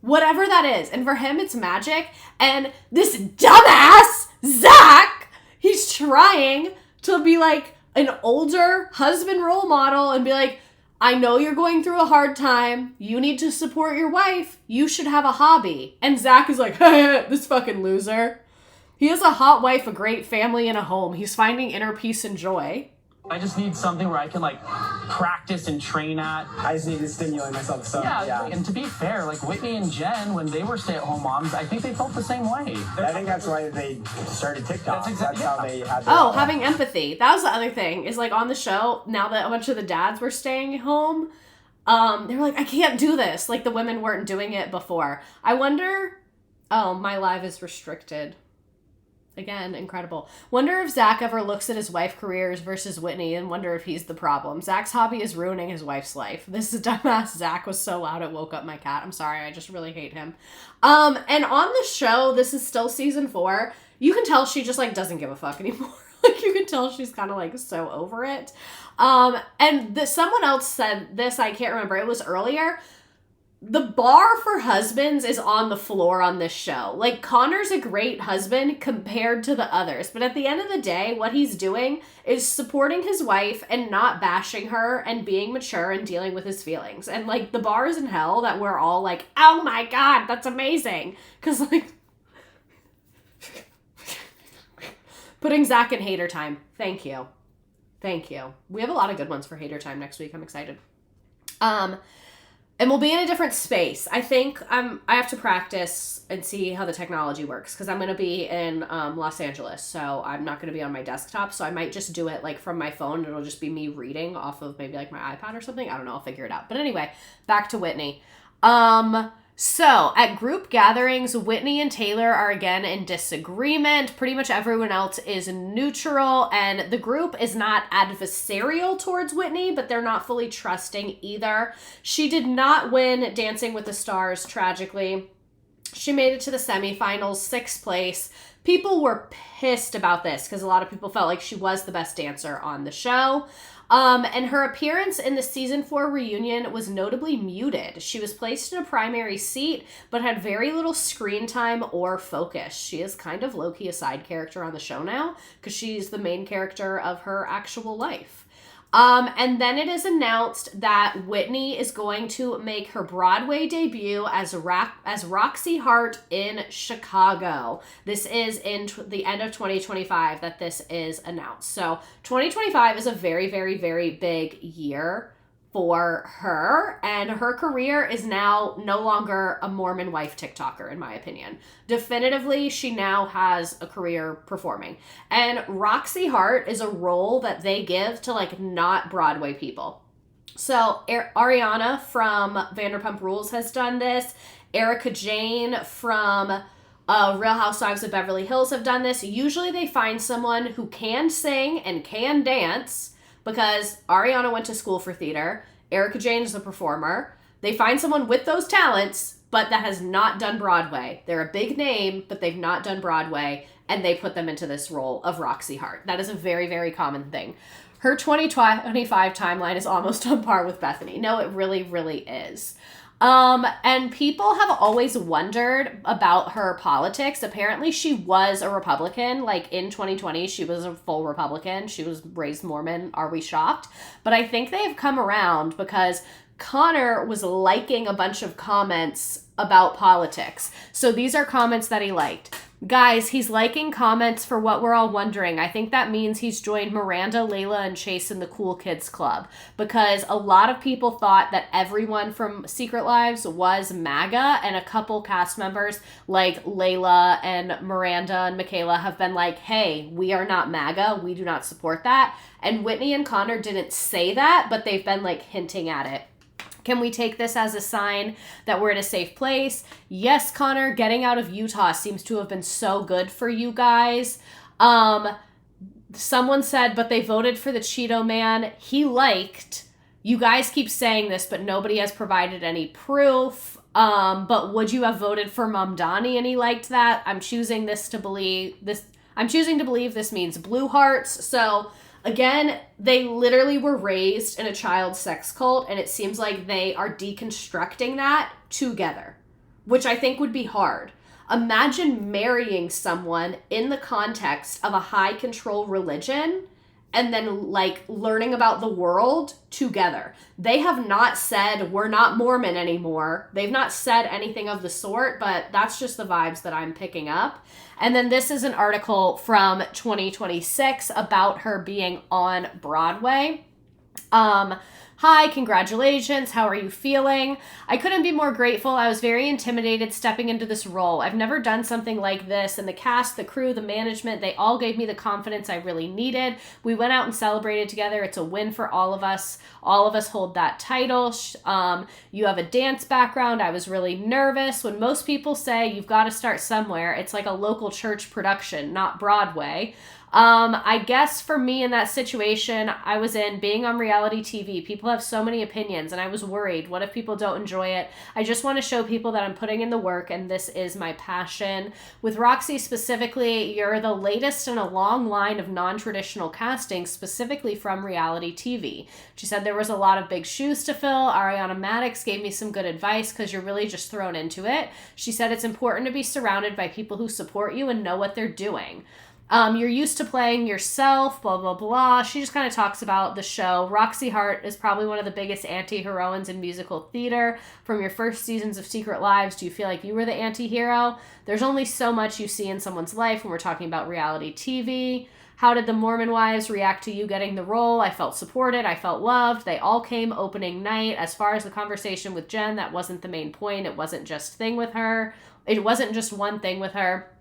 Whatever that is. And for him, it's magic. And this dumbass, Zach, he's trying to be like an older husband role model and be like, I know you're going through a hard time. You need to support your wife. You should have a hobby. And Zach is like, this fucking loser. He has a hot wife, a great family, and a home. He's finding inner peace and joy. I just need something where I can like practice and train at. I just need to stimulate myself. So yeah. And to be fair, like Whitney and Jen, when they were stay-at-home moms, I think they felt the same way. I think that's why they started TikTok. That's how they had. Having empathy. That was the other thing. Is like on the show now that a bunch of the dads were staying home, they were like, I can't do this. Like the women weren't doing it before. I wonder. Oh, my live is restricted. Again, incredible. Wonder if Zach ever looks at his wife careers versus Whitney and wonder if he's the problem. Zach's hobby is ruining his wife's life. This is dumbass Zach was so loud it woke up my cat. I'm sorry, I just really hate him. And on the show, this is still season 4. You can tell she just like doesn't give a fuck anymore. Like you can tell she's kind of like so over it. And someone else said this, I can't remember. It was earlier. The bar for husbands is on the floor on this show. Like, Connor's a great husband compared to the others. But at the end of the day, what he's doing is supporting his wife and not bashing her and being mature and dealing with his feelings. And, like, the bar is in hell that we're all like, oh my God, that's amazing. Because, like, putting Zach in hater time. Thank you. Thank you. We have a lot of good ones for hater time next week. I'm excited. And we'll be in a different space. I think I have to practice and see how the technology works because I'm going to be in Los Angeles. So I'm not going to be on my desktop. So I might just do it like from my phone. It'll just be me reading off of maybe like my iPad or something. I don't know. I'll figure it out. But anyway, back to Whitney. So at group gatherings, Whitney and Taylor are again in disagreement. Pretty much everyone else is neutral, and the group is not adversarial towards Whitney, but they're not fully trusting either. She did not win Dancing with the Stars, tragically. She made it to the semifinals, 6th place. People were pissed about this because a lot of people felt like she was the best dancer on the show. And her appearance in the season 4 reunion was notably muted. She was placed in a primary seat, but had very little screen time or focus. She is kind of low-key a side character on the show now, because she's the main character of her actual life. And then it is announced that Whitney is going to make her Broadway debut as Roxy Hart in Chicago. This is in the end of 2025 that this is announced. So 2025 is a very, very, very big year for her, and her career is now no longer a Mormon wife TikToker, in my opinion. Definitively, she now has a career performing. And Roxy Hart is a role that they give to, like, not Broadway people. So, Ariana from Vanderpump Rules has done this. Erica Jane from Real Housewives of Beverly Hills have done this. Usually they find someone who can sing and can dance, because Ariana went to school for theater. Erica Jane is a performer. They find someone with those talents, but that has not done Broadway. They're a big name, but they've not done Broadway, and they put them into this role of Roxy Hart. That is a very, very common thing. Her 2025 timeline is almost on par with Bethany. No, it really, really is. And people have always wondered about her politics. Apparently she was a Republican. Like in 2020, she was a full Republican. She was raised Mormon. Are we shocked? But I think they've come around because Connor was liking a bunch of comments about politics. So these are comments that he liked. Guys, he's liking comments for what we're all wondering. I think that means he's joined Miranda, Layla, and Chase in the Cool Kids Club, because a lot of people thought that everyone from Secret Lives was MAGA, and a couple cast members like Layla and Miranda and Michaela have been like, hey, we are not MAGA. We do not support that. And Whitney and Connor didn't say that, but they've been like hinting at it. Can we take this as a sign that we're in a safe place? Yes, Connor, getting out of Utah seems to have been so good for you guys. Someone said, but they voted for the Cheeto Man. He liked. You guys keep saying this, but nobody has provided any proof. But would you have voted for Mom Donnie and he liked that? I'm choosing to believe this means blue hearts. So again, they literally were raised in a child sex cult, and it seems like they are deconstructing that together, which I think would be hard. Imagine marrying someone in the context of a high control religion and then like learning about the world together. They have not said we're not Mormon anymore. They've not said anything of the sort, but that's just the vibes that I'm picking up. And then this is an article from 2026 about her being on Broadway. Hi, congratulations. How are you feeling? I couldn't be more grateful. I was very intimidated stepping into this role. I've never done something like this, and the cast, the crew, the management, they all gave me the confidence I really needed. We went out and celebrated together. It's a win for all of us. All of us hold that title. You have a dance background. I was really nervous. When most people say you've got to start somewhere, it's like a local church production, not Broadway. I guess for me in that situation I was in, being on reality TV, people have so many opinions, and I was worried. What if people don't enjoy it? I just want to show people that I'm putting in the work, and this is my passion. With Roxy specifically, you're the latest in a long line of non-traditional casting, specifically from reality TV. She said there was a lot of big shoes to fill. Ariana Madix gave me some good advice because you're really just thrown into it. She said it's important to be surrounded by people who support you and know what they're doing. You're used to playing yourself, blah, blah, blah. She just kind of talks about the show. Roxy Hart is probably one of the biggest anti-heroines in musical theater. From your first seasons of Secret Lives, do you feel like you were the anti-hero? There's only so much you see in someone's life when we're talking about reality TV. How did the Mormon wives react to you getting the role? I felt supported. I felt loved. They all came opening night. As far as the conversation with Jen, that wasn't the main point. It wasn't just one thing with her.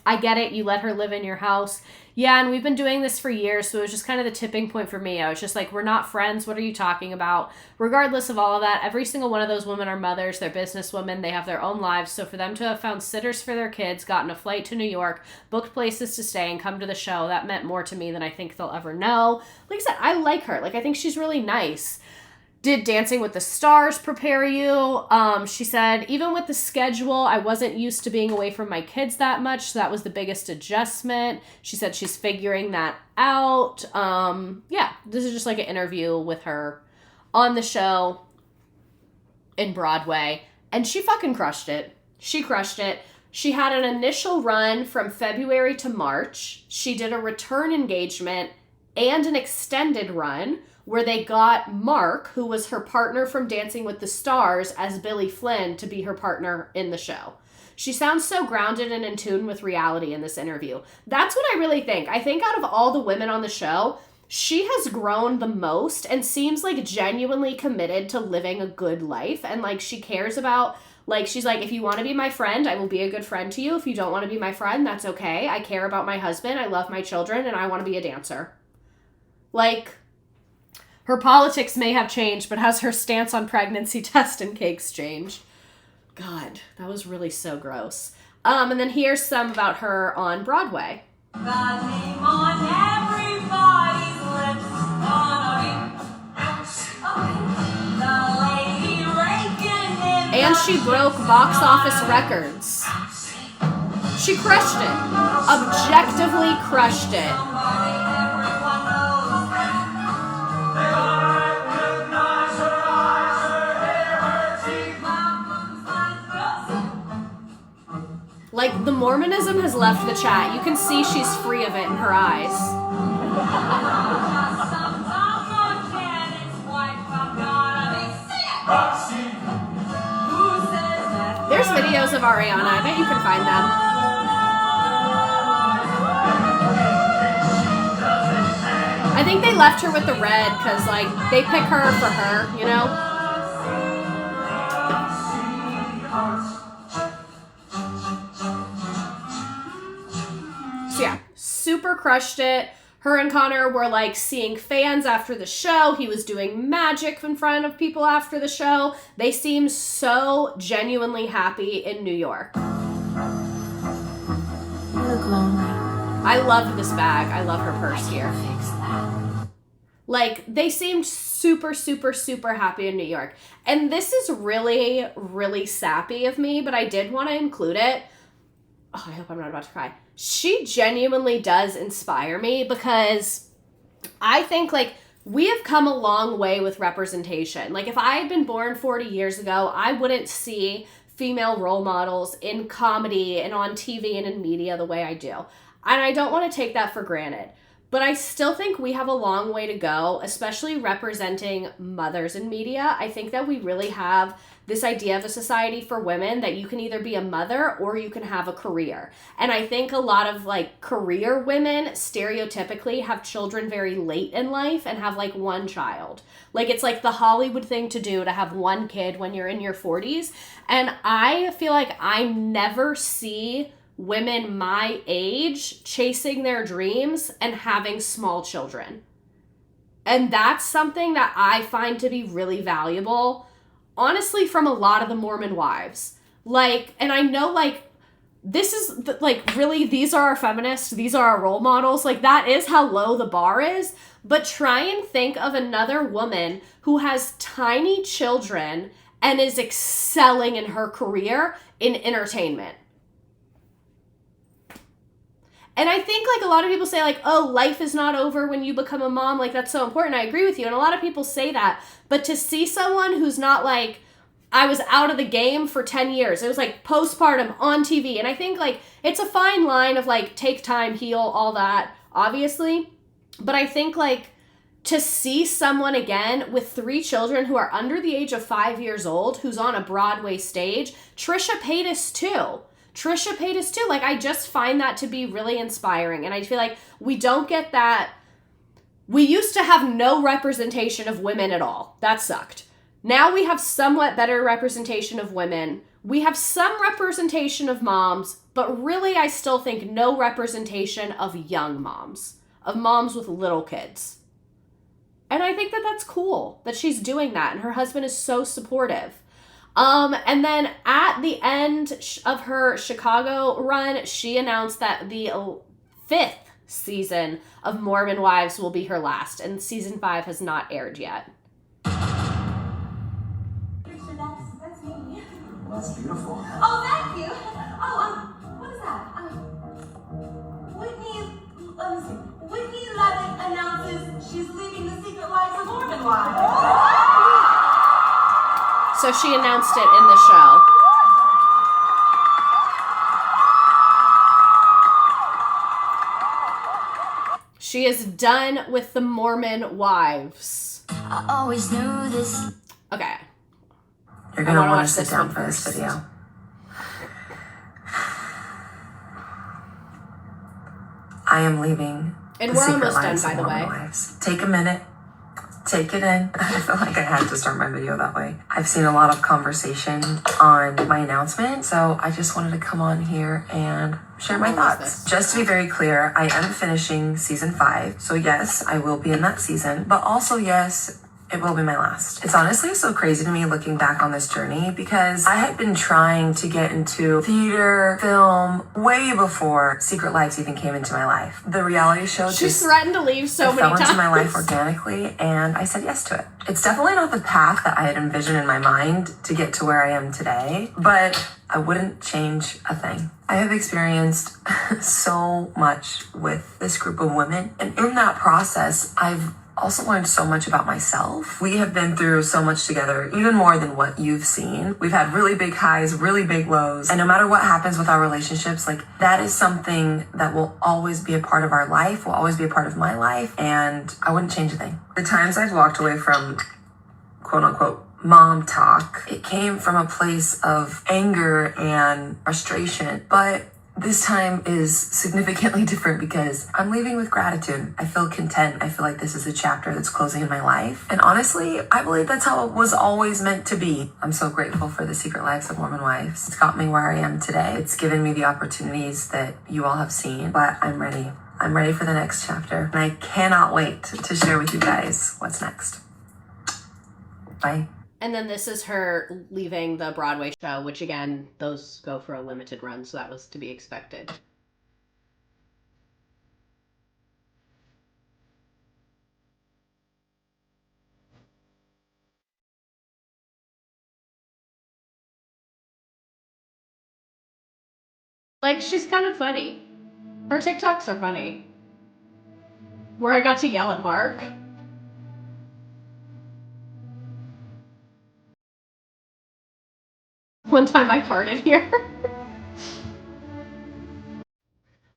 I get it. You let her live in your house. Yeah, and we've been doing this for years, so it was just kind of the tipping point for me. I was just like, we're not friends. What are you talking about? Regardless of all of that, every single one of those women are mothers. They're businesswomen. They have their own lives. So for them to have found sitters for their kids, gotten a flight to New York, booked places to stay, and come to the show, that meant more to me than I think they'll ever know. Like I said, I like her. Like, I think she's really nice. Did Dancing with the Stars prepare you? She said, even with the schedule, I wasn't used to being away from my kids that much, so that was the biggest adjustment. She said she's figuring that out. Yeah, this is just like an interview with her on the show in Broadway, and she fucking crushed it. She crushed it. She had an initial run from February to March. She did a return engagement and an extended run where they got Mark, who was her partner from Dancing with the Stars, as Billy Flynn to be her partner in the show. She sounds so grounded and in tune with reality in this interview. That's what I really think. I think out of all the women on the show, she has grown the most and seems like genuinely committed to living a good life. And like she cares about, like, she's like, if you want to be my friend, I will be a good friend to you. If you don't want to be my friend, that's okay. I care about my husband. I love my children, and I want to be a dancer. Like, her politics may have changed, but has her stance on pregnancy test and cakes changed? God, that was really so gross. And then here's some about her on Broadway. And she broke box office records. She crushed it. Objectively crushed it. Like, the Mormonism has left the chat. You can see she's free of it in her eyes. There's videos of Ariana. I bet you can find them. I think they left her with the red because, like, they pick her for her, you know? So yeah, super crushed it. Her and Connor were like seeing fans after the show. He was doing magic in front of people after the show. They seemed so genuinely happy in New York. You look lonely. I love this bag. I love her purse here. Fix that. Like, they seemed super, super, super happy in New York. And this is really, really sappy of me, but I did want to include it. Oh, I hope I'm not about to cry. She genuinely does inspire me because I think, like, we have come a long way with representation. Like, if I had been born 40 years ago, I wouldn't see female role models in comedy and on TV and in media the way I do. And I don't want to take that for granted. But I still think we have a long way to go, especially representing mothers in media. I think that we really have this idea of a society for women that you can either be a mother or you can have a career. And I think a lot of like career women stereotypically have children very late in life and have like one child. Like, it's like the Hollywood thing to do to have one kid when you're in your 40s. And I feel like I never see women my age chasing their dreams and having small children. And that's something that I find to be really valuable, honestly, from a lot of the Mormon wives. Like, and I know, like, this is, like, really, these are our feminists, these are our role models. Like, that is how low the bar is. But try and think of another woman who has tiny children and is excelling in her career in entertainment. And I think, like, a lot of people say, like, oh, life is not over when you become a mom. Like, that's so important. I agree with you. And a lot of people say that. But to see someone who's not, like, I was out of the game for 10 years. It was, like, postpartum on TV. And I think, like, it's a fine line of, like, take time, heal, all that, obviously. But I think, like, to see someone, again, with 3 children who are under the age of 5 years old, who's on a Broadway stage, Trisha Paytas, too. Like, I just find that to be really inspiring. And I feel like we don't get that. We used to have no representation of women at all. That sucked. Now we have somewhat better representation of women. We have some representation of moms, but really I still think no representation of young moms, of moms with little kids. And I think that that's cool that she's doing that. And her husband is so supportive. And then at the end of her Chicago run, she announced that the 5th season of Mormon Wives will be her last, and season 5 has not aired yet. That's me. Well, that's beautiful. Oh, thank you. Oh, what is that? Let me see. Whitney Leavitt announces she's leaving the Secret Lives of Mormon Wives. So she announced it in the show. She is done with the Mormon Wives. I always knew this. Okay. You're going to want to sit down for this video. I am leaving. And the we're Secret almost done, Lives by of the Mormon way. Wives. Take a minute. Take it in. I feel like I had to start my video that way. I've seen a lot of conversation on my announcement, so I just wanted to come on here and share my thoughts. Just to be very clear, I am finishing season 5. So yes, I will be in that season, but also yes, it will be my last. It's honestly so crazy to me looking back on this journey because I had been trying to get into theater, film, way before Secret Lives even came into my life. The reality show She's threatened to leave so many times. Fell into my life organically, and I said yes to it. It's definitely not the path that I had envisioned in my mind to get to where I am today, but I wouldn't change a thing. I have experienced so much with this group of women, and in that process, I've also learned so much about myself. We have been through so much together, even more than what you've seen. We've had really big highs, really big lows. And no matter what happens with our relationships, like that is something that will always be a part of our life, will always be a part of my life. And I wouldn't change a thing. The times I've walked away from quote unquote mom talk, it came from a place of anger and frustration. But this time is significantly different because I'm leaving with gratitude. I feel content. I feel like this is a chapter that's closing in my life. And honestly, I believe that's how it was always meant to be. I'm so grateful for the Secret Lives of Mormon Wives. It's got me where I am today. It's given me the opportunities that you all have seen, but I'm ready. I'm ready for the next chapter. And I cannot wait to share with you guys what's next. Bye. And then this is her leaving the Broadway show, which again, those go for a limited run, so that was to be expected. Like, she's kind of funny. Her TikToks are funny. Where I got to yell at Mark. One time I farted here.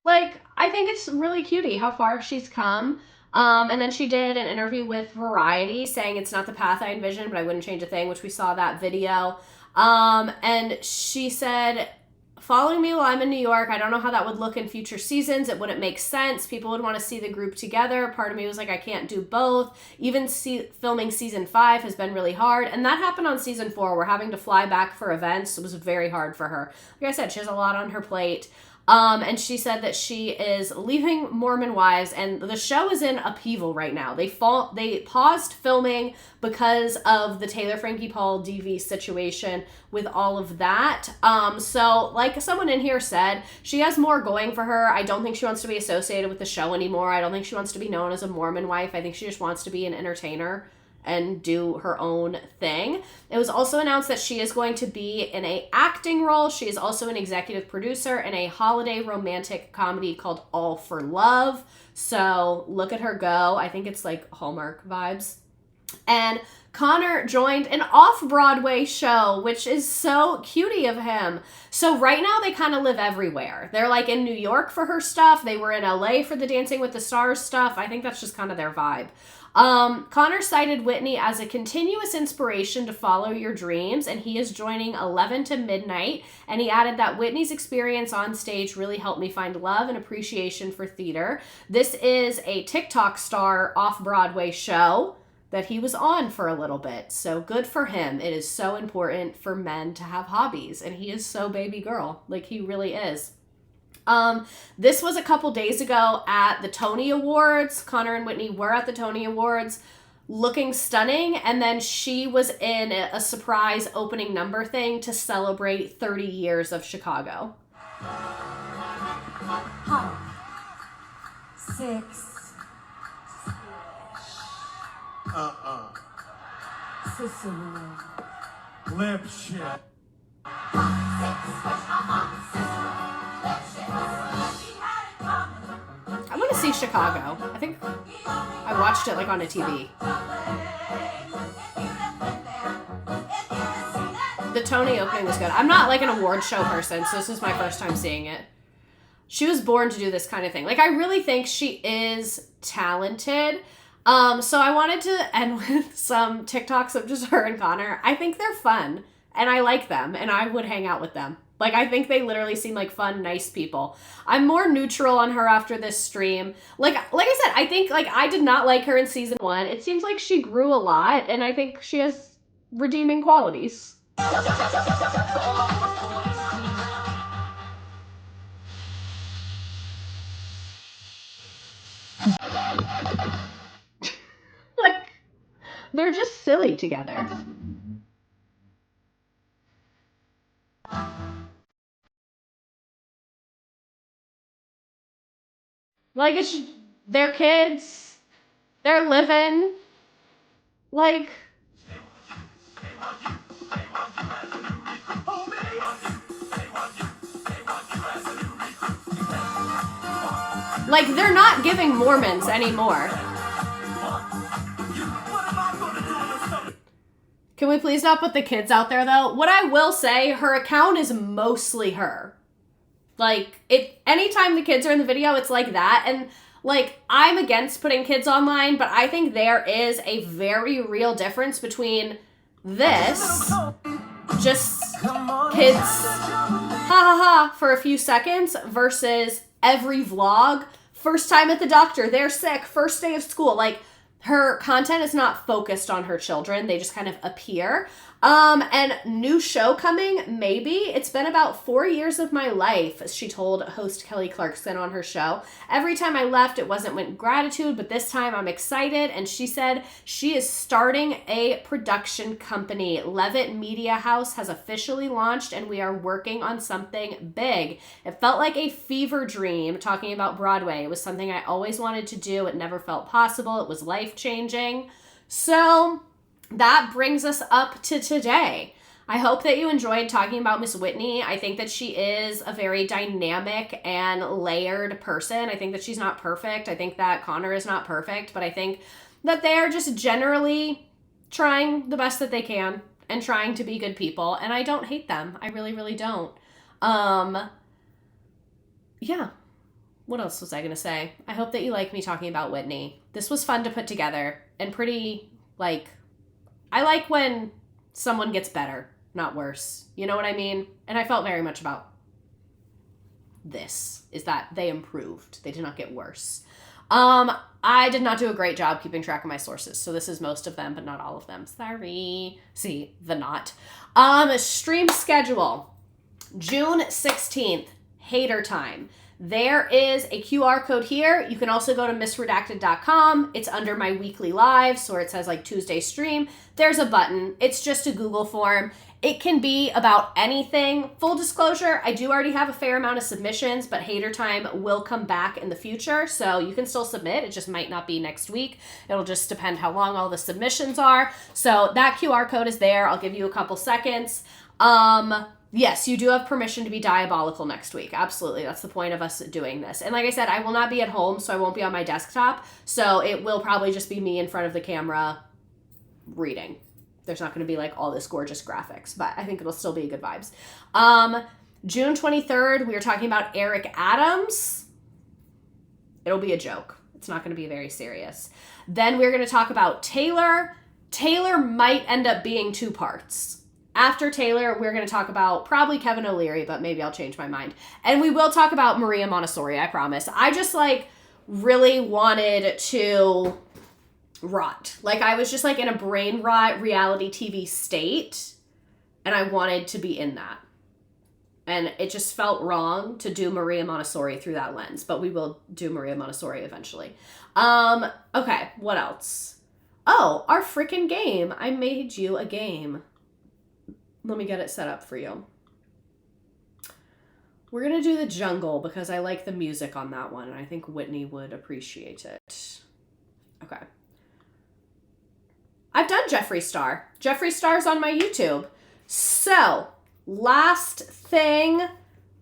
Like, I think it's really cutie how far she's come. And then she did an interview with Variety saying it's not the path I envisioned, but I wouldn't change a thing, which we saw that video. And she said, following me while I'm in New York, I don't know how that would look in future seasons. It wouldn't make sense. People would want to see the group together. Part of me was like, I can't do both. Even filming season 5 has been really hard. And that happened on season 4. We're having to fly back for events. It was very hard for her. Like I said, she has a lot on her plate. And she said that she is leaving Mormon Wives, and the show is in upheaval right now. They paused filming because of the Taylor Frankie Paul DV situation with all of that. So like someone in here said, she has more going for her. I don't think she wants to be associated with the show anymore. I don't think she wants to be known as a Mormon wife. I think she just wants to be an entertainer and do her own thing. It was also announced that she is going to be in a acting role. She is also an executive producer in a holiday romantic comedy called All for Love. So look at her go. I think it's like Hallmark vibes. And Connor joined an off-Broadway show, which is so cutie of him. So right now they kind of live everywhere. They're like in New York for her stuff. They were in LA for the Dancing with the Stars stuff. I think that's just kind of their vibe. Connor cited Whitney as a continuous inspiration to follow your dreams, and he is joining 11 to midnight. And he added that Whitney's experience on stage really helped me find love and appreciation for theater. This is a TikTok star off-Broadway show that he was on for a little bit. So good for him. It is so important for men to have hobbies, and he is so baby girl. Like, he really is. This was a couple days ago at the Tony Awards. Connor and Whitney were at the Tony Awards looking stunning, and then she was in a surprise opening number thing to celebrate 30 years of Chicago. 6. Sicily. Lip shit. I want to see Chicago. I think I watched it like on a TV. The Tony opening was good. I'm not like an award show person, so this is my first time seeing it. She was born to do this kind of thing. Like, I really think she is talented. So I wanted to end with some TikToks of just her and Connor. I think they're fun, and I like them, and I would hang out with them. Like, I think they literally seem like fun, nice people. I'm more neutral on her after this stream. Like I said, I think, like, I did not like her in season 1. It seems like she grew a lot, and I think she has redeeming qualities. Like, they're just silly together. Like, it's their kids. They're living. Like, they're not giving Mormons anymore. Can we please not put the kids out there, though? What I will say, her account is mostly her. Like, anytime the kids are in the video, it's like that. And, like, I'm against putting kids online, but I think there is a very real difference between this, just kids, ha ha ha, for a few seconds, versus every vlog, first time at the doctor, they're sick, first day of school. Like, her content is not focused on her children. They just kind of appear. And new show coming, maybe. It's been about 4 years of my life, she told host Kelly Clarkson on her show. Every time I left, it wasn't with gratitude, but this time I'm excited. And she said she is starting a production company. Leavitt Media House has officially launched, and we are working on something big. It felt like a fever dream talking about Broadway. It was something I always wanted to do. It never felt possible. It was life-changing. So that brings us up to today. I hope that you enjoyed talking about Miss Whitney. I think that she is a very dynamic and layered person. I think that she's not perfect. I think that Connor is not perfect, but I think that they are just generally trying the best that they can and trying to be good people, and I don't hate them. I really, really don't. Yeah. What else was I going to say? I hope that you like me talking about Whitney. This was fun to put together and pretty, like, I like when someone gets better, not worse. You know what I mean? And I felt very much about this, is that they improved. They did not get worse. I did not do a great job keeping track of my sources, so this is most of them, but not all of them. Sorry. See, the not. Stream schedule. June 16th, Hater Time. There is a QR code here. You can also go to missredacted.com. It's under my weekly lives, where it says like Tuesday stream. There's a button. It's just a Google form. It can be about anything. Full disclosure, I do already have a fair amount of submissions, but Hater Time will come back in the future, so you can still submit. It just might not be next week. It'll just depend how long all the submissions are. So that QR code is there. I'll give you a couple seconds. Yes, you do have permission to be diabolical next week. Absolutely. That's the point of us doing this. And like I said, I will not be at home, so I won't be on my desktop. So it will probably just be me in front of the camera reading. There's not going to be like all this gorgeous graphics, but I think it'll still be good vibes. June 23rd, we are talking about Eric Adams. It'll be a joke. It's not going to be very serious. Then we're going to talk about Taylor. Taylor might end up being 2 parts. After Taylor, we're going to talk about probably Kevin O'Leary, but maybe I'll change my mind. And we will talk about Maria Montessori, I promise. I just like really wanted to rot. Like I was just like in a brain rot reality TV state, and I wanted to be in that. And it just felt wrong to do Maria Montessori through that lens, but we will do Maria Montessori eventually. Okay, what else? Oh, our freaking game. I made you a game. Let me get it set up for you. We're going to do the jungle because I like the music on that one, and I think Whitney would appreciate it. Okay. I've done Jeffree Star. Jeffree Star's on my YouTube. So, last thing,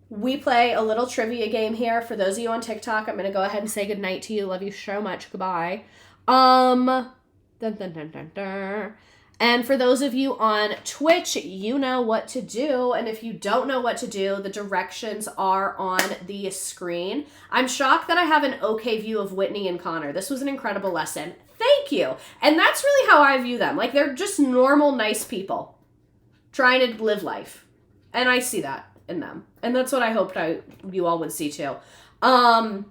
we play a little trivia game here. For those of you on TikTok, I'm going to go ahead and say goodnight to you. Love you so much. Goodbye. Dun, dun, dun, dun, dun. And for those of you on Twitch, you know what to do. And if you don't know what to do, the directions are on the screen. I'm shocked that I have an okay view of Whitney and Connor. This was an incredible lesson. Thank you. And that's really how I view them. Like, they're just normal, nice people trying to live life. And I see that in them. And that's what I hoped you all would see too. But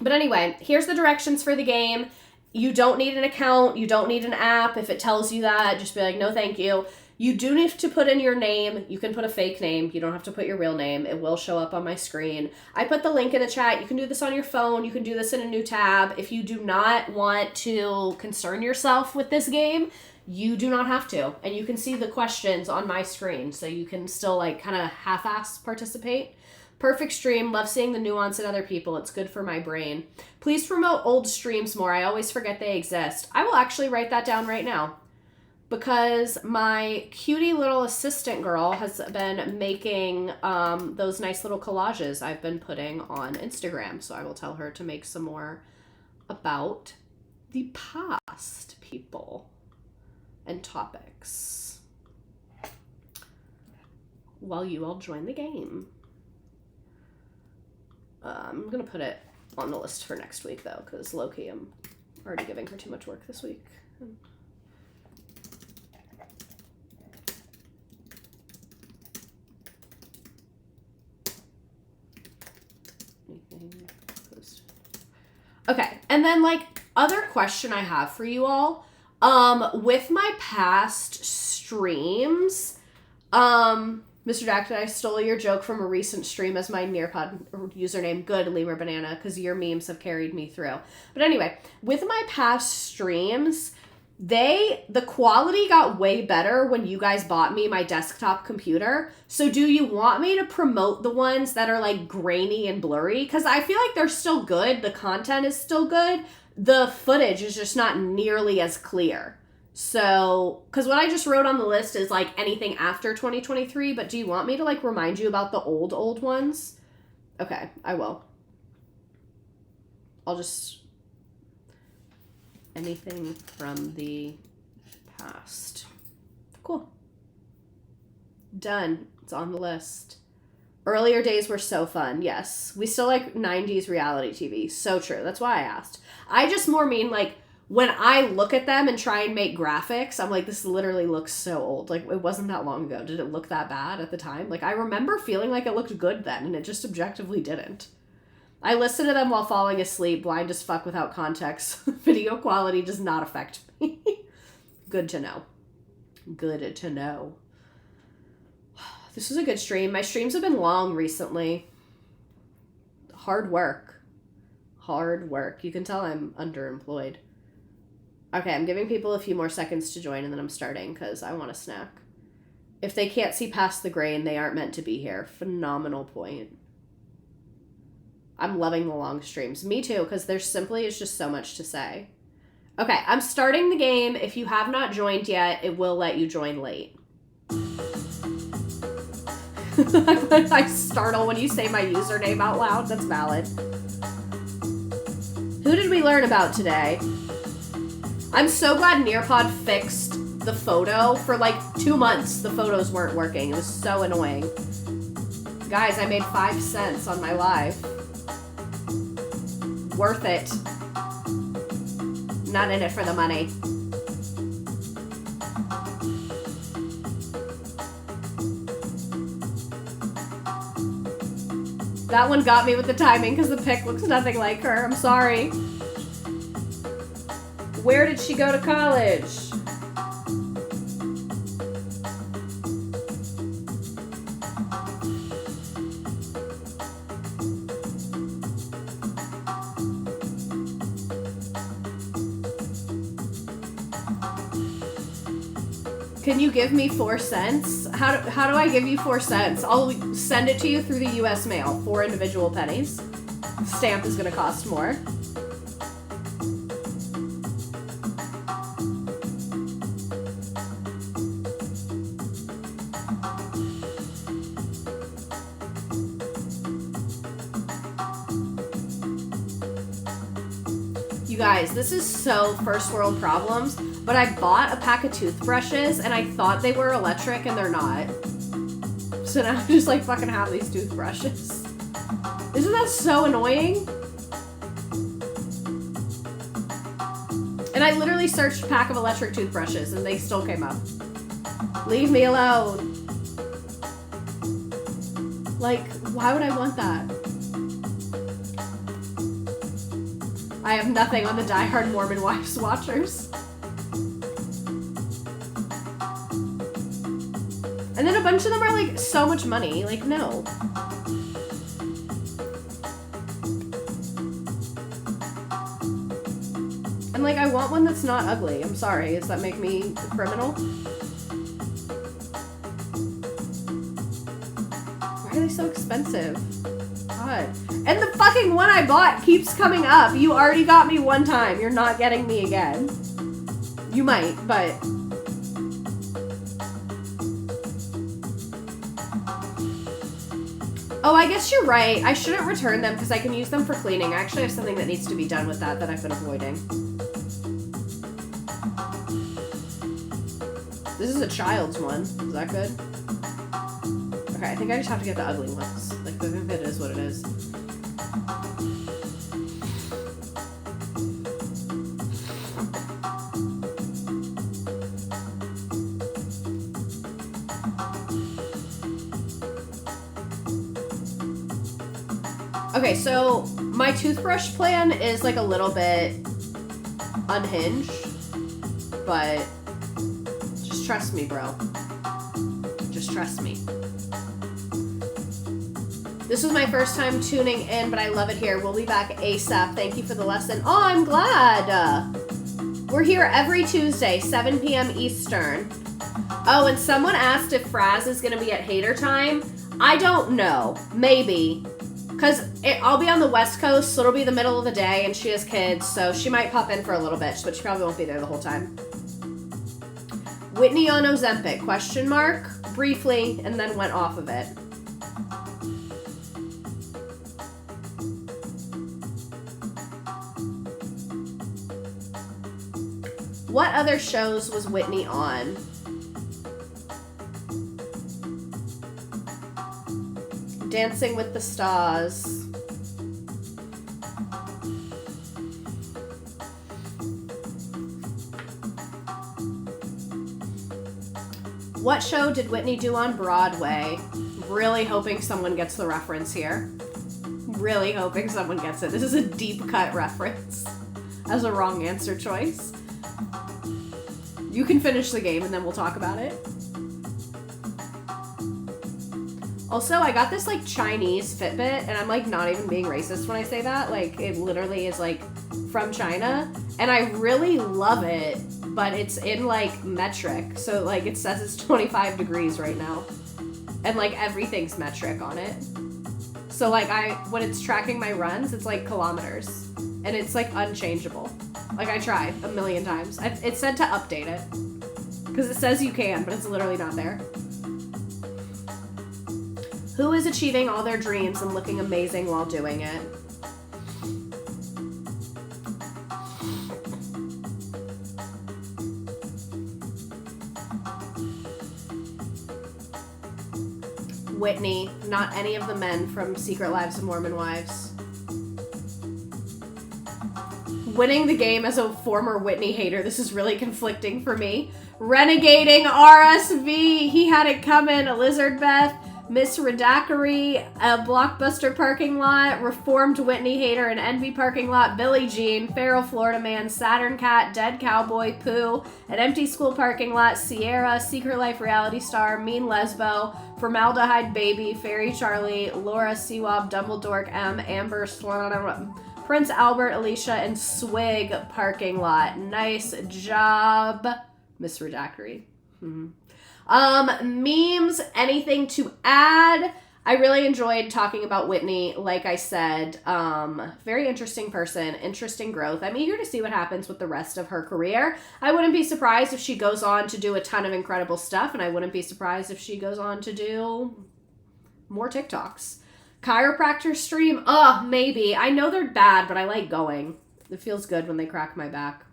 anyway, here's the directions for the game. You don't need an account. You don't need an app. If it tells you that, just be like, no, thank you. You do need to put in your name. You can put a fake name. You don't have to put your real name. It will show up on my screen. I put the link in the chat. You can do this on your phone. You can do this in a new tab. If you do not want to concern yourself with this game, you do not have to. And you can see the questions on my screen, so you can still like kind of half-ass participate. Perfect stream. Love seeing the nuance in other people. It's good for my brain. Please promote old streams more. I always forget they exist. I will actually write that down right now, because my cutie little assistant girl has been making those nice little collages I've been putting on Instagram. So I will tell her to make some more about the past people and topics. while you all join the game. I'm gonna put it on the list for next week though, because low-key I'm already giving her too much work this week. Okay, and then like other question I have for you all, with my past streams, Mr. Dackton, I stole your joke from a recent stream as my Nearpod username. Good, Lemur Banana, because your memes have carried me through. But anyway, with my past streams, the quality got way better when you guys bought me my desktop computer. So do you want me to promote the ones that are like grainy and blurry? Because I feel like they're still good. The content is still good. The footage is just not nearly as clear. So, because what I just wrote on the list is like anything after 2023, but do you want me to like remind you about the old ones? Okay, I will. I'll just... anything from the past. Cool. Done. It's on the list. Earlier days were so fun. Yes. We still like 90s reality TV. So true. That's why I asked. I just more mean like when I look at them and try and make graphics, I'm like, this literally looks so old. Like it wasn't that long ago. Did it look that bad at the time? Like I remember feeling like it looked good then and it just objectively didn't. I listen to them while falling asleep, blind as fuck without context. Video quality does not affect me. Good to know. Good to know. This was a good stream. My streams have been long recently. Hard work. Hard work. You can tell I'm underemployed. Okay, I'm giving people a few more seconds to join and then I'm starting because I want a snack. If they can't see past the grain, they aren't meant to be here. Phenomenal point. I'm loving the long streams. Me too, because there simply is just so much to say. Okay, I'm starting the game. If you have not joined yet, it will let you join late. I startle when you say my username out loud. That's valid. Who did we learn about today? I'm so glad Nearpod fixed the photo. For like 2 months, the photos weren't working. It was so annoying. Guys, I made 5 cents on my live. Worth it. Not in it for the money. That one got me with the timing because the pic looks nothing like her. I'm sorry. Where did she go to college? Can you give me 4 cents? How do I give you 4 cents? I'll send it to you through the US mail. 4 individual pennies. Stamp is gonna cost more. You guys, this is so first world problems. But I bought a pack of toothbrushes and I thought they were electric and they're not. So now I just like fucking have these toothbrushes. Isn't that so annoying? And I literally searched pack of electric toothbrushes and they still came up. Leave me alone. Like, why would I want that? I have nothing on the diehard Mormon Wives watchers. And then a bunch of them are like so much money. Like, no. And like, I want one that's not ugly. I'm sorry. Does that make me a criminal? Why are they so expensive? God. And the fucking one I bought keeps coming up. You already got me one time. You're not getting me again. You might, but... Oh, I guess you're right. I shouldn't return them because I can use them for cleaning. I actually have something that needs to be done with that I've been avoiding. This is a child's one. Is that good? Okay, I think I just have to get the ugly ones. Like, the Vivid is what it is. Okay, so my toothbrush plan is like a little bit unhinged, but just trust me, bro. Just trust me. This was my first time tuning in, but I love it here. We'll be back ASAP. Thank you for the lesson. Oh, I'm glad. We're here every Tuesday, 7 p.m. Eastern. Oh, and someone asked if Fraz is going to be at Hater Time. I don't know. Maybe. Because I'll be on the West Coast, so it'll be the middle of the day, and she has kids, so she might pop in for a little bit, but she probably won't be there the whole time. Whitney on Ozempic, question mark? Briefly, and then went off of it. What other shows was Whitney on? Dancing with the Stars. What show did Whitney do on Broadway? Really hoping someone gets the reference here. Really hoping someone gets it. This is a deep cut reference as a wrong answer choice. You can finish the game and then we'll talk about it. Also, I got this like Chinese Fitbit, and I'm like not even being racist when I say that. Like, it literally is like from China, and I really love it, but it's in like metric. So like it says it's 25 degrees right now, and like everything's metric on it. So like when it's tracking my runs, it's like kilometers, and it's like unchangeable. Like I try a million times. It said to update it because it says you can, but it's literally not there. Who is achieving all their dreams and looking amazing while doing it? Whitney, not any of the men from Secret Lives of Mormon Wives. Winning the game as a former Whitney hater, this is really conflicting for me. Renegading RSV, he had it coming. Lizard Beth, Miss Redackery, a Blockbuster parking lot, Reformed Whitney hater, an Envy parking lot, Billie Jean, Feral Florida Man, Saturn Cat, Dead Cowboy, Pooh, an empty school parking lot, Sierra, Secret Life reality star, Mean Lesbo, Formaldehyde Baby, Fairy Charlie, Laura Seawab, Dumbledore M, Amber Prince Albert, Alicia, and Swig parking lot. Nice job, Miss Redackery. Memes, anything to add? I really enjoyed talking about Whitney. Like I said, very interesting person, interesting growth. I'm eager to see what happens with the rest of her career. I wouldn't be surprised if she goes on to do a ton of incredible stuff, and I wouldn't be surprised if she goes on to do more TikToks. Chiropractor stream? Maybe. I know they're bad, but I like going. It feels good when they crack my back.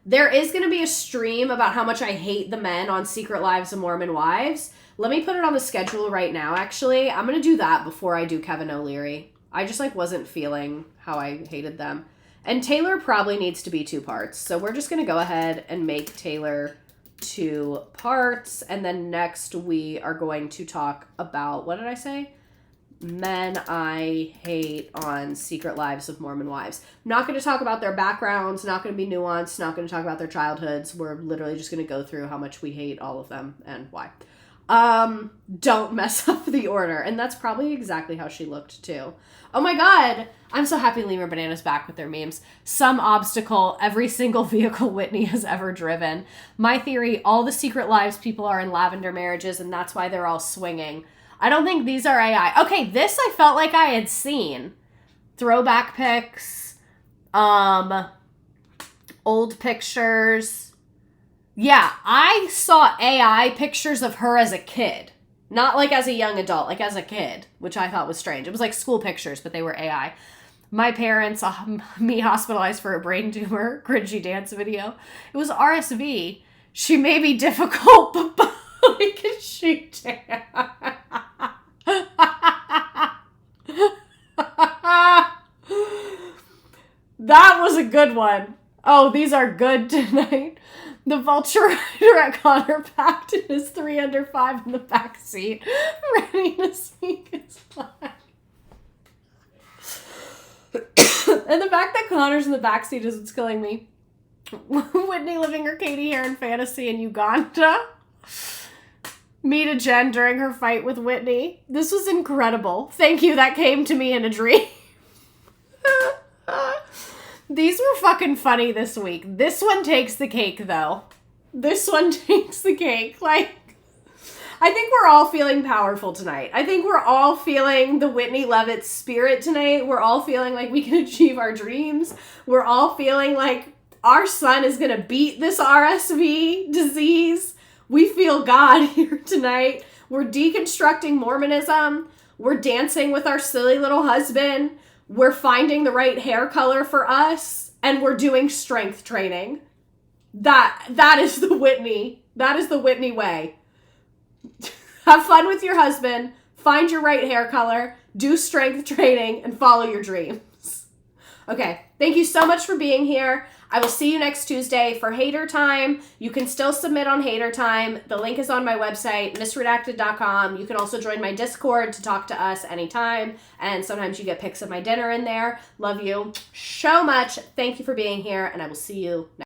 There is going to be a stream about how much I hate the men on Secret Lives of Mormon Wives. Let me put it on the schedule right now, actually. I'm going to do that before I do Kevin O'Leary. I just, wasn't feeling how I hated them. And Taylor probably needs to be 2 parts. So we're just going to go ahead and make Taylor 2 parts. And then next we are going to talk about, what did I say? Men I hate on Secret Lives of Mormon Wives. Not going to talk about their backgrounds, not going to be nuanced, not going to talk about their childhoods. We're literally just going to go through how much we hate all of them and why. Don't mess up the order. And that's probably exactly how she looked too. Oh my god, I'm so happy Lemur Banana's back with their memes. Some obstacle, every single vehicle Whitney has ever driven. My theory, all the Secret Lives people are in lavender marriages and that's why they're all swinging. I don't think these are AI. Okay, this I felt like I had seen. Throwback pics. Old pictures. Yeah, I saw AI pictures of her as a kid. Not like as a young adult, like as a kid, which I thought was strange. It was like school pictures, but they were AI. My parents, me hospitalized for a brain tumor, cringy dance video. It was RSV. She may be difficult, but like a sheep tan. That was a good one. Oh, these are good tonight. The vulture rider at Connor packed in his 3 under 5 in the back seat, ready to speak his mind. And the fact that Connor's in the back seat is what's killing me. Whitney living her Katie hair in fantasy in Uganda. Mita Jen during her fight with Whitney. This was incredible. Thank you, that came to me in a dream. These were fucking funny this week. This one takes the cake, though. This one takes the cake. Like, I think we're all feeling powerful tonight. I think we're all feeling the Whitney Leavitt spirit tonight. We're all feeling like we can achieve our dreams. We're all feeling like our son is going to beat this RSV disease. We feel God here tonight. We're deconstructing Mormonism. We're dancing with our silly little husband. We're finding the right hair color for us, and we're doing strength training. That is the Whitney. That is the Whitney way. Have fun with your husband, find your right hair color, do strength training, and follow your dreams. Okay, thank you so much for being here. I will see you next Tuesday for Hater Time. You can still submit on Hater Time. The link is on my website, misredacted.com. You can also join my Discord to talk to us anytime. And sometimes you get pics of my dinner in there. Love you so much. Thank you for being here, and I will see you next